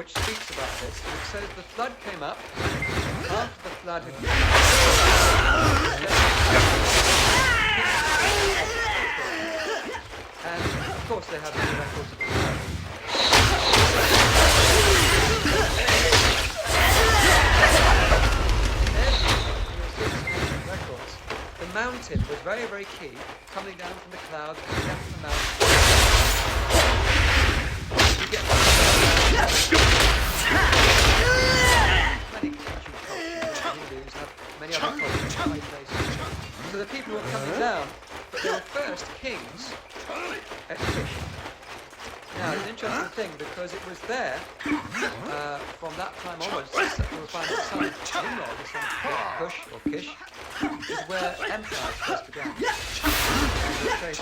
which speaks about this. And it says the flood came up after the flood had and of course they have many records of the flood. Records. The mountain was very, very key, coming down from the clouds, coming down from the mountain. You get many ancient cultures, Hindus have many other cultures, many places. So the people were coming down, but they were first kings at Kish. Now, it's an interesting thing because it was there, from that time onwards, we find the son of Nimrod, the son of Cush, or Kish, is where empires first began. They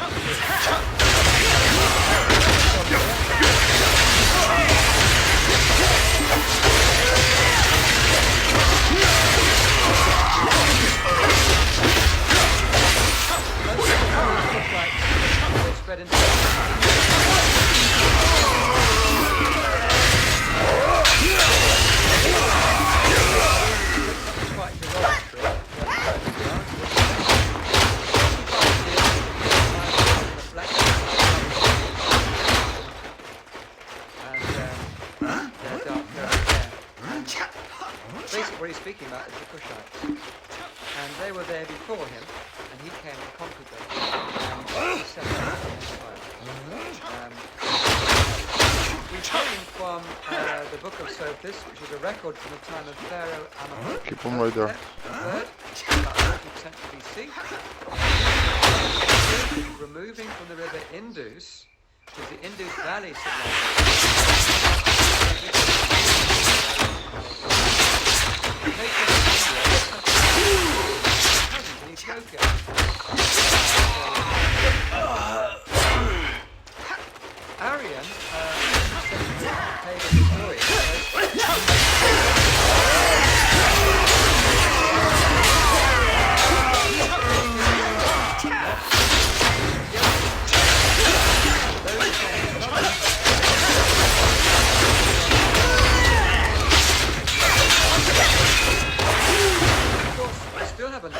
spread into basically what he's speaking about is the Kushites. And they were there before him, and he came and conquered them. And set up an empire. We came from the book of Sophis, which is a record from the time of Pharaoh Amenhotep. Keep them right there. About 40th century BC. Removing from the river Indus, which is the Indus Valley Arian, pagan historian, still have a and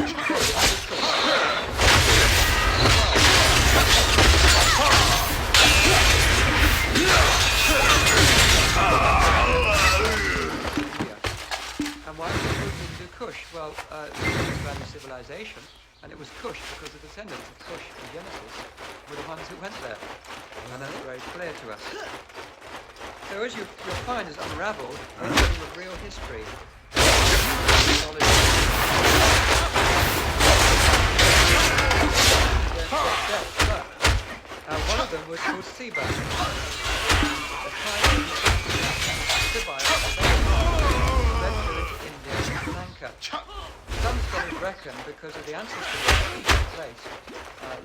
why did they move into Kush? Well, the Indus Valley civilization, and it was Kush because the descendants of Kush in Genesis were the ones who went there, and that's very clear to us. So as you'll find is unravelled, we're dealing with real history. One of them was called Seba. Some scholars reckon because of the ancestors that took place later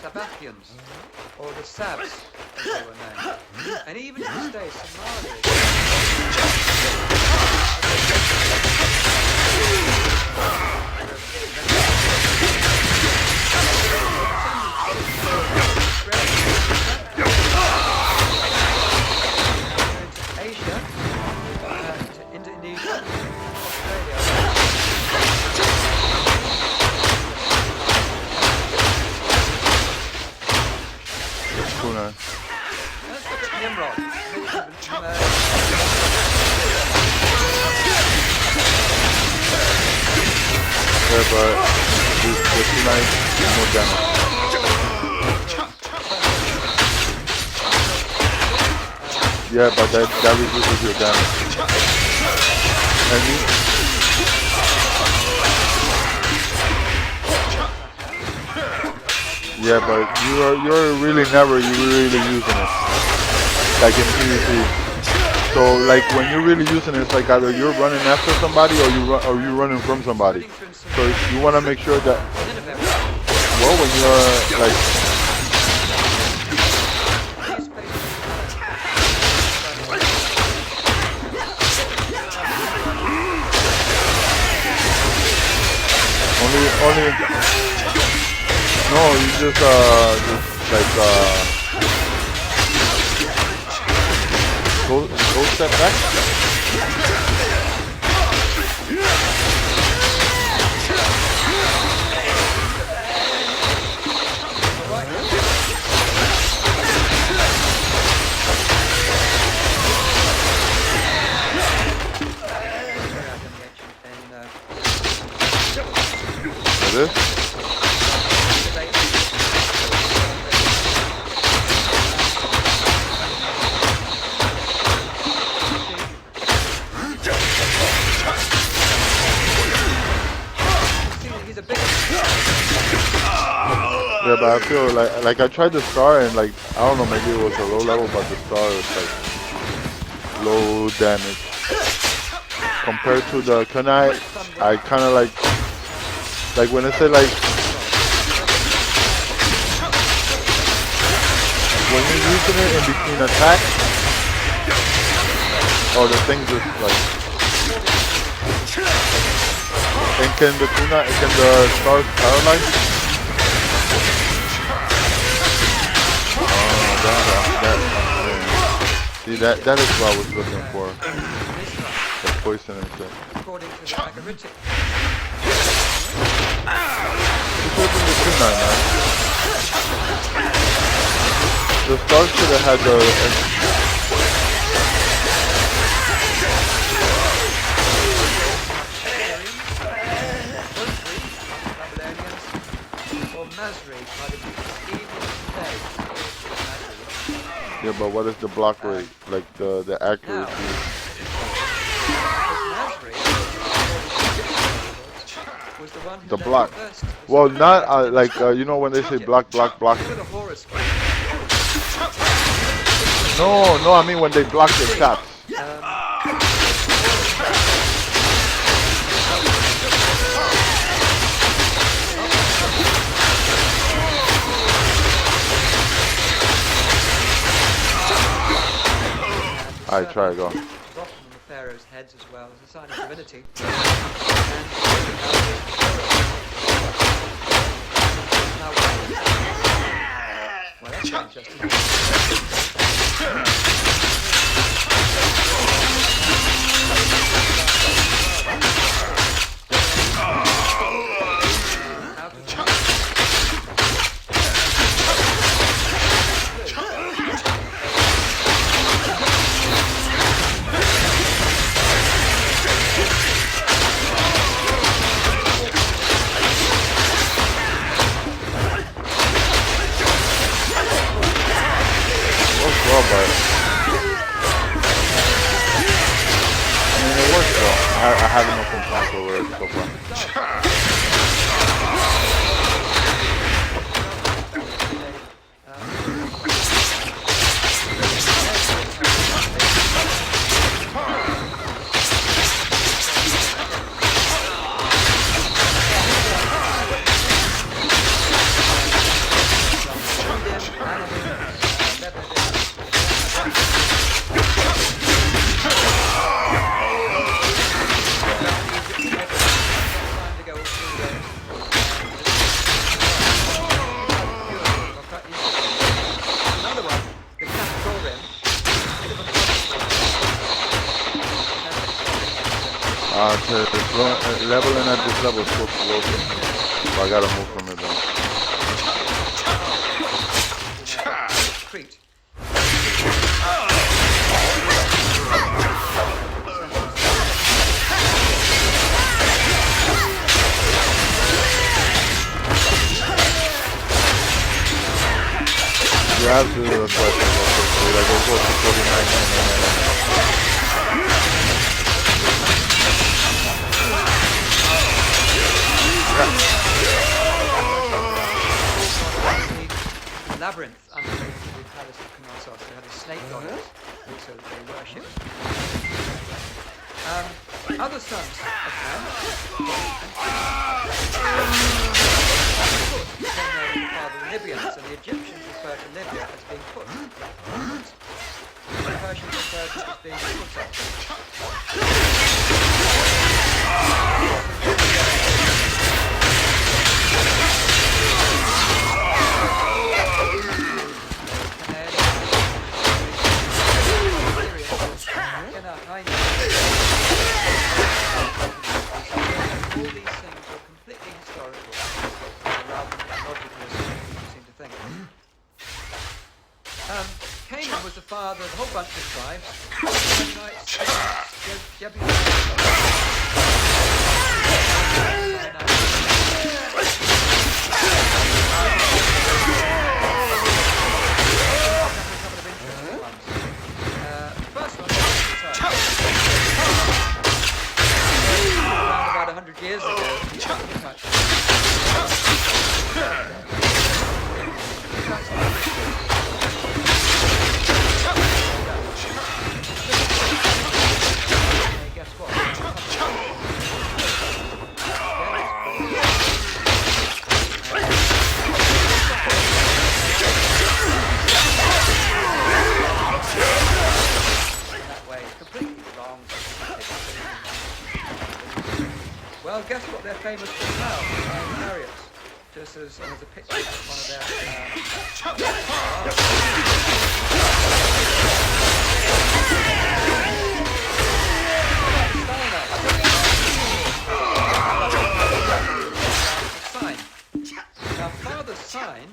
Sabathians, or the Sabs, as they were known. And even to this day, Somalia. Asia, to Indonesia, Australia. Cool, Let's look at Nimrod. Yeah, but the tonight is more damage. Yeah, but that reduces your damage. And yeah, but you're really never really using it. Like in PvP. So like when you're really using it, it's like either you're running after somebody or you're running from somebody. So you want to make sure that when you're like only no, you just like go step back. This? Yeah, but I feel like I tried the star and like I don't know, maybe it was a low level, but the star was like low damage compared to the kunai. I kind of like when I say like when you're using it in between attacks, or the thing just like. And can the stars paralyze? See, that is what I was looking for. The poison and stuff. According to the algorithm. This opened the kunai, man. The stars should have had the... Yeah, but what is the block rate? Like the accuracy? The block. Well, not like you know when they say block. No, I mean when they block your shots. Alright, try it, go. Dropping on the pharaoh's heads as well as a sign of divinity. Well, that's interesting. I have no complaints over it so far. Leveling at this level is so slow, so I gotta move from it though. You have to do a question. Like, we'll go to 49. Labyrinth underneath the palace of Knossos. They had a snake goddess, also that they worshipped. Other sons of Ham became known as the father of Libyans, and the Egyptians referred to Libya as being put. The Persians referred to it as being put up. All these things are completely historical, rather than logical as you seem to think. Canaan was the father of a whole bunch of tribes. First one, around about 100 years ago. Guess what? Well, guess what they're famous for now? Chariots. Just as there's a picture of one of their... sign. Now, father's sign...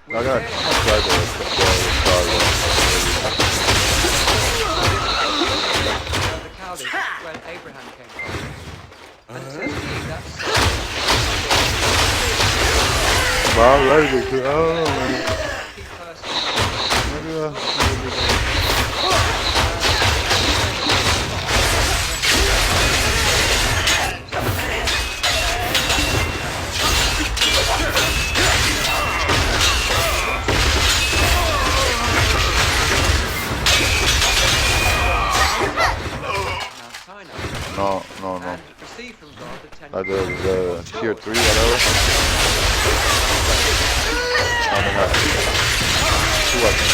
I gotta try the Chaldees, where Abraham came from. And it says here, that's... Wow, very good. No. Like the tier 3, whatever. They have 2, I think.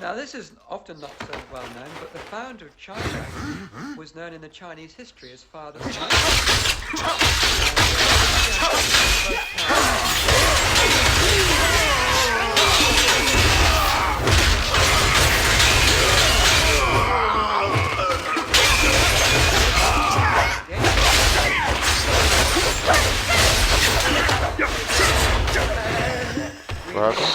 Now this is often not so well known, but the founder of China was known in the Chinese history as Father Sign. What happened?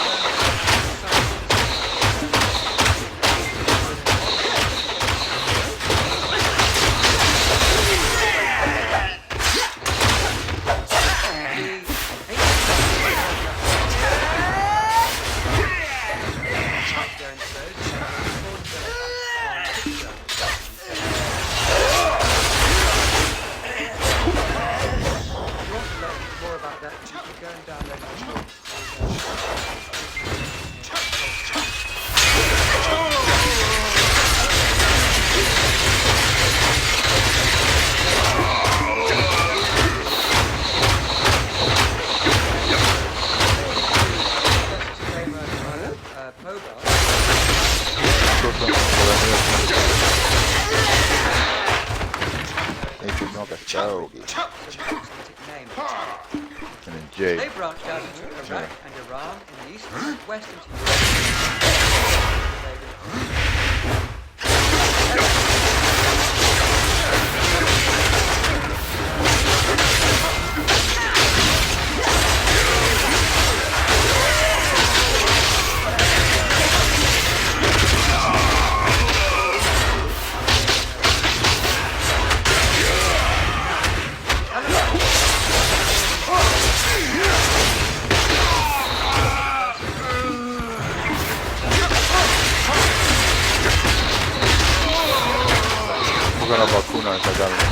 And then J. They branched out into Iraq and Iran in the east and west into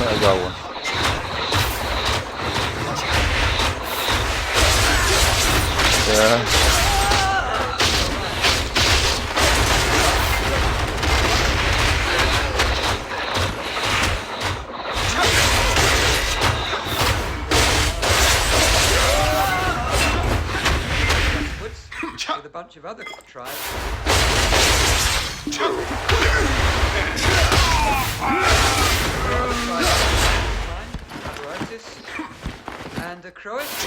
I got one. Yeah. With a bunch of other tribes. And the Croats.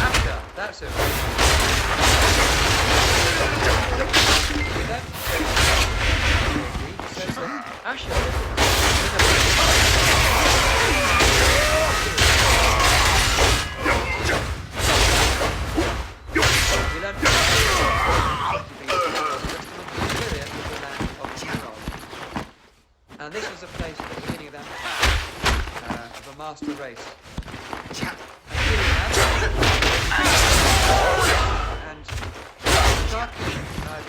Asher, that's it. Asher. And this was a place at the beginning of empire, of a master race. And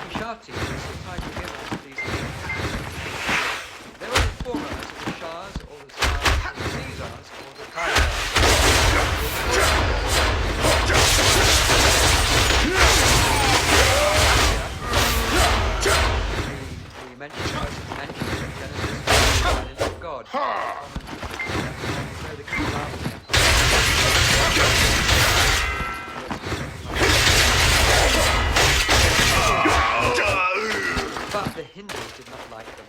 Kushati is the title given to these people. They were the forerunners of the Shahs, or the Tsars, or the Caesars, or the Khaizars. We mentioned Genesis, God. But the Hindus did not like them.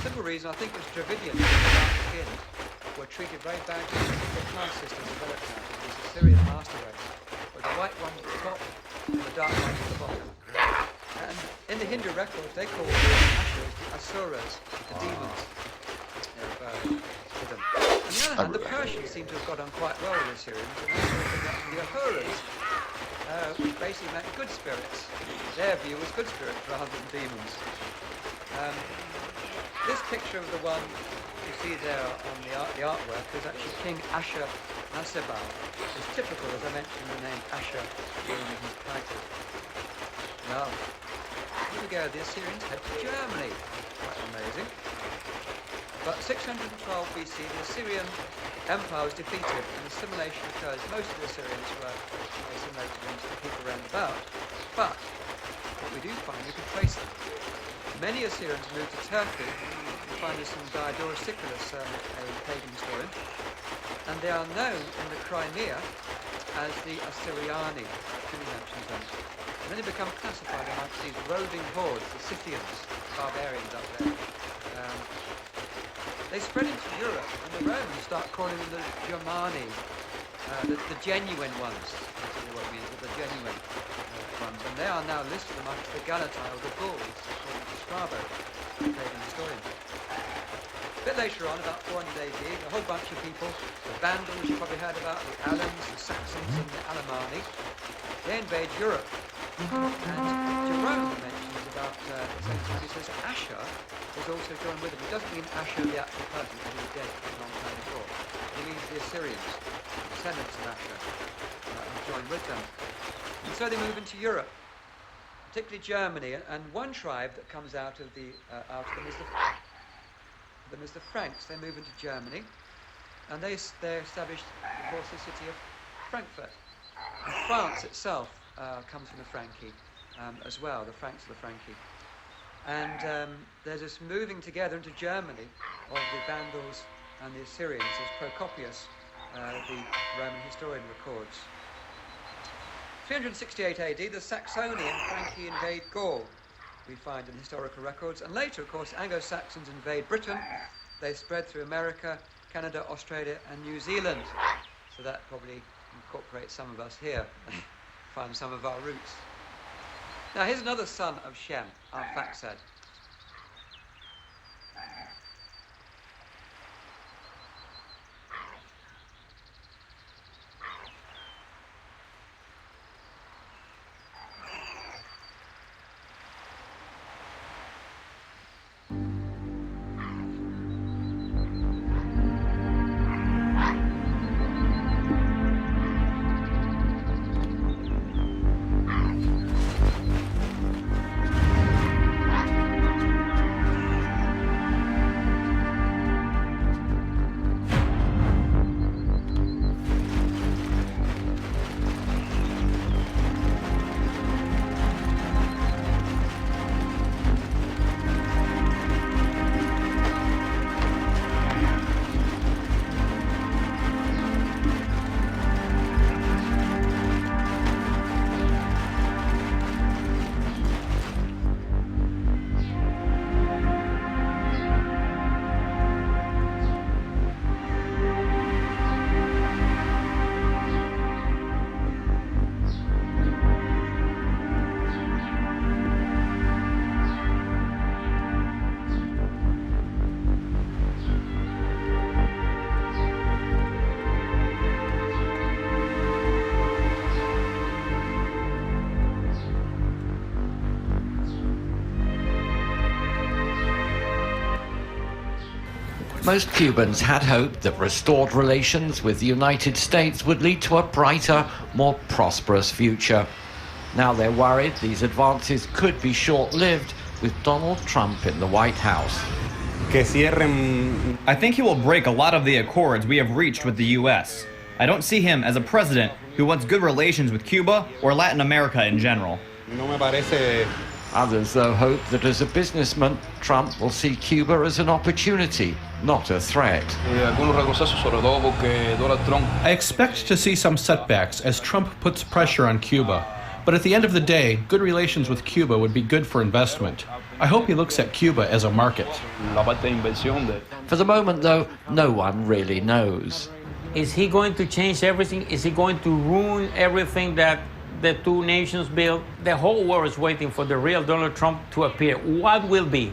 Simple reason, I think it was Dravidians were treated very badly. The class system developed now. It was a Syrian master race, with the white ones at the top and the dark ones at the bottom. And in the Hindu records, they call the Ashurs the Asuras, the demons. With them. On the other hand, the Persians seem to have got on quite well with the Assyrians, and the Ahuras, which basically meant good spirits. Their view was good spirits rather than demons. This picture of the one you see there on the artwork is actually King Ashur-nasirban. It's typical, as I mentioned, the name Ashur being in his title. Now, here we go, the Assyrians head to Germany. Quite amazing. But 612 BC, the Assyrian Empire was defeated and assimilation occurs. Most of the Assyrians were assimilated into the people around about. But what we do find, we can trace them. Many Assyrians moved to Turkey. We find this from Diodorus Siculus, a pagan historian. And they are known in the Crimea as the Assyriani. Actually mentions them. And then they become classified amongst these roving hordes, the Scythians, barbarians up there. They spread into Europe, and the Romans start calling them the Germani, the genuine ones. That's what it means, the genuine ones. And they are now listed amongst the Galatai, or the Gauls, according to Strabo, the pagan historian. A bit later on, about 400 AD, a whole bunch of people, the Vandals you probably heard about, the Alans, the Saxons, and the Alemanni, they invade Europe. And Jerome mentions about the same time, he says Ashur was also joined with them. It doesn't mean Ashur, the actual person, because he was dead a long time before. It means the Assyrians, the descendants of Ashur, joined with them. And so they move into Europe, particularly Germany. And one tribe that comes out of them is the Franks. They move into Germany, and they established, of course, the city of Frankfurt. And France itself comes from the Franki as well, the Franks of the Franki. And there's this moving together into Germany of the Vandals and the Assyrians, as Procopius, the Roman historian, records. 368 AD, the Saxonian Franki invade Gaul, we find in historical records. And later, of course, Anglo-Saxons invade Britain. They spread through America, Canada, Australia, and New Zealand. So that probably incorporates some of us here and find some of our roots. Now, here's another son of Shem, Arphaxad. Most Cubans had hoped that restored relations with the United States would lead to a brighter, more prosperous future. Now they're worried these advances could be short-lived with Donald Trump in the White House. I think he will break a lot of the accords we have reached with the U.S. I don't see him as a president who wants good relations with Cuba or Latin America in general. Others, though, hope that as a businessman, Trump will see Cuba as an opportunity, not a threat. I expect to see some setbacks as Trump puts pressure on Cuba. But at the end of the day, good relations with Cuba would be good for investment. I hope he looks at Cuba as a market. For the moment, though, no one really knows. Is he going to change everything? Is he going to ruin everything that the two nations built? The whole world is waiting for the real Donald Trump to appear. What will be?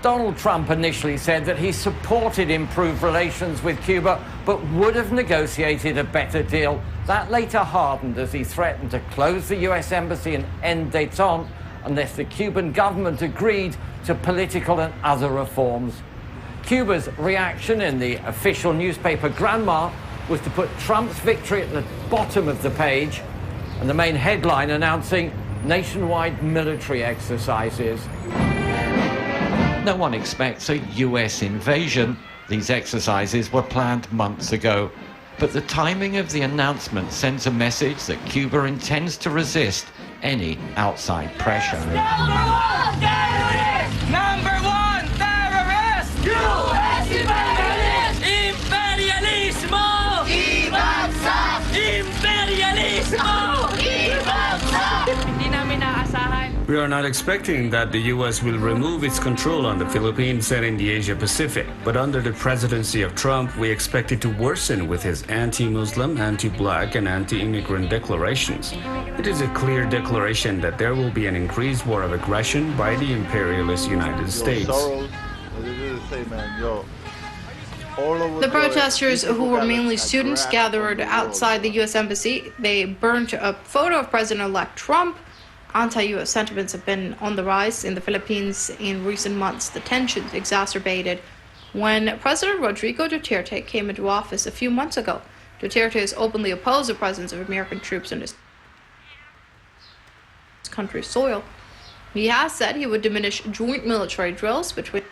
Donald Trump initially said that he supported improved relations with Cuba, but would have negotiated a better deal. That later hardened as he threatened to close the U.S. embassy and end détente unless the Cuban government agreed to political and other reforms. Cuba's reaction in the official newspaper Granma was to put Trump's victory at the bottom of the page and the main headline announcing nationwide military exercises. No one expects a US invasion. These exercises were planned months ago. But the timing of the announcement sends a message that Cuba intends to resist any outside pressure. Number one terrorist! U.S. imperialist! Imperialismo! Imperialismo! Hindi namin naasahan. We are not expecting that the U.S. will remove its control on the Philippines and in the Asia Pacific. But under the presidency of Trump, we expect it to worsen with his anti-Muslim, anti-black, and anti-immigrant declarations. It is a clear declaration that there will be an increased war of aggression by the imperialist United States. The protesters, who were mainly students, gathered outside the U.S. Embassy. They burned a photo of President-elect Trump. Anti-U.S. sentiments have been on the rise in the Philippines in recent months. The tensions exacerbated when President Rodrigo Duterte came into office a few months ago. Duterte has openly opposed the presence of American troops on his country's soil. He has said he would diminish joint military drills between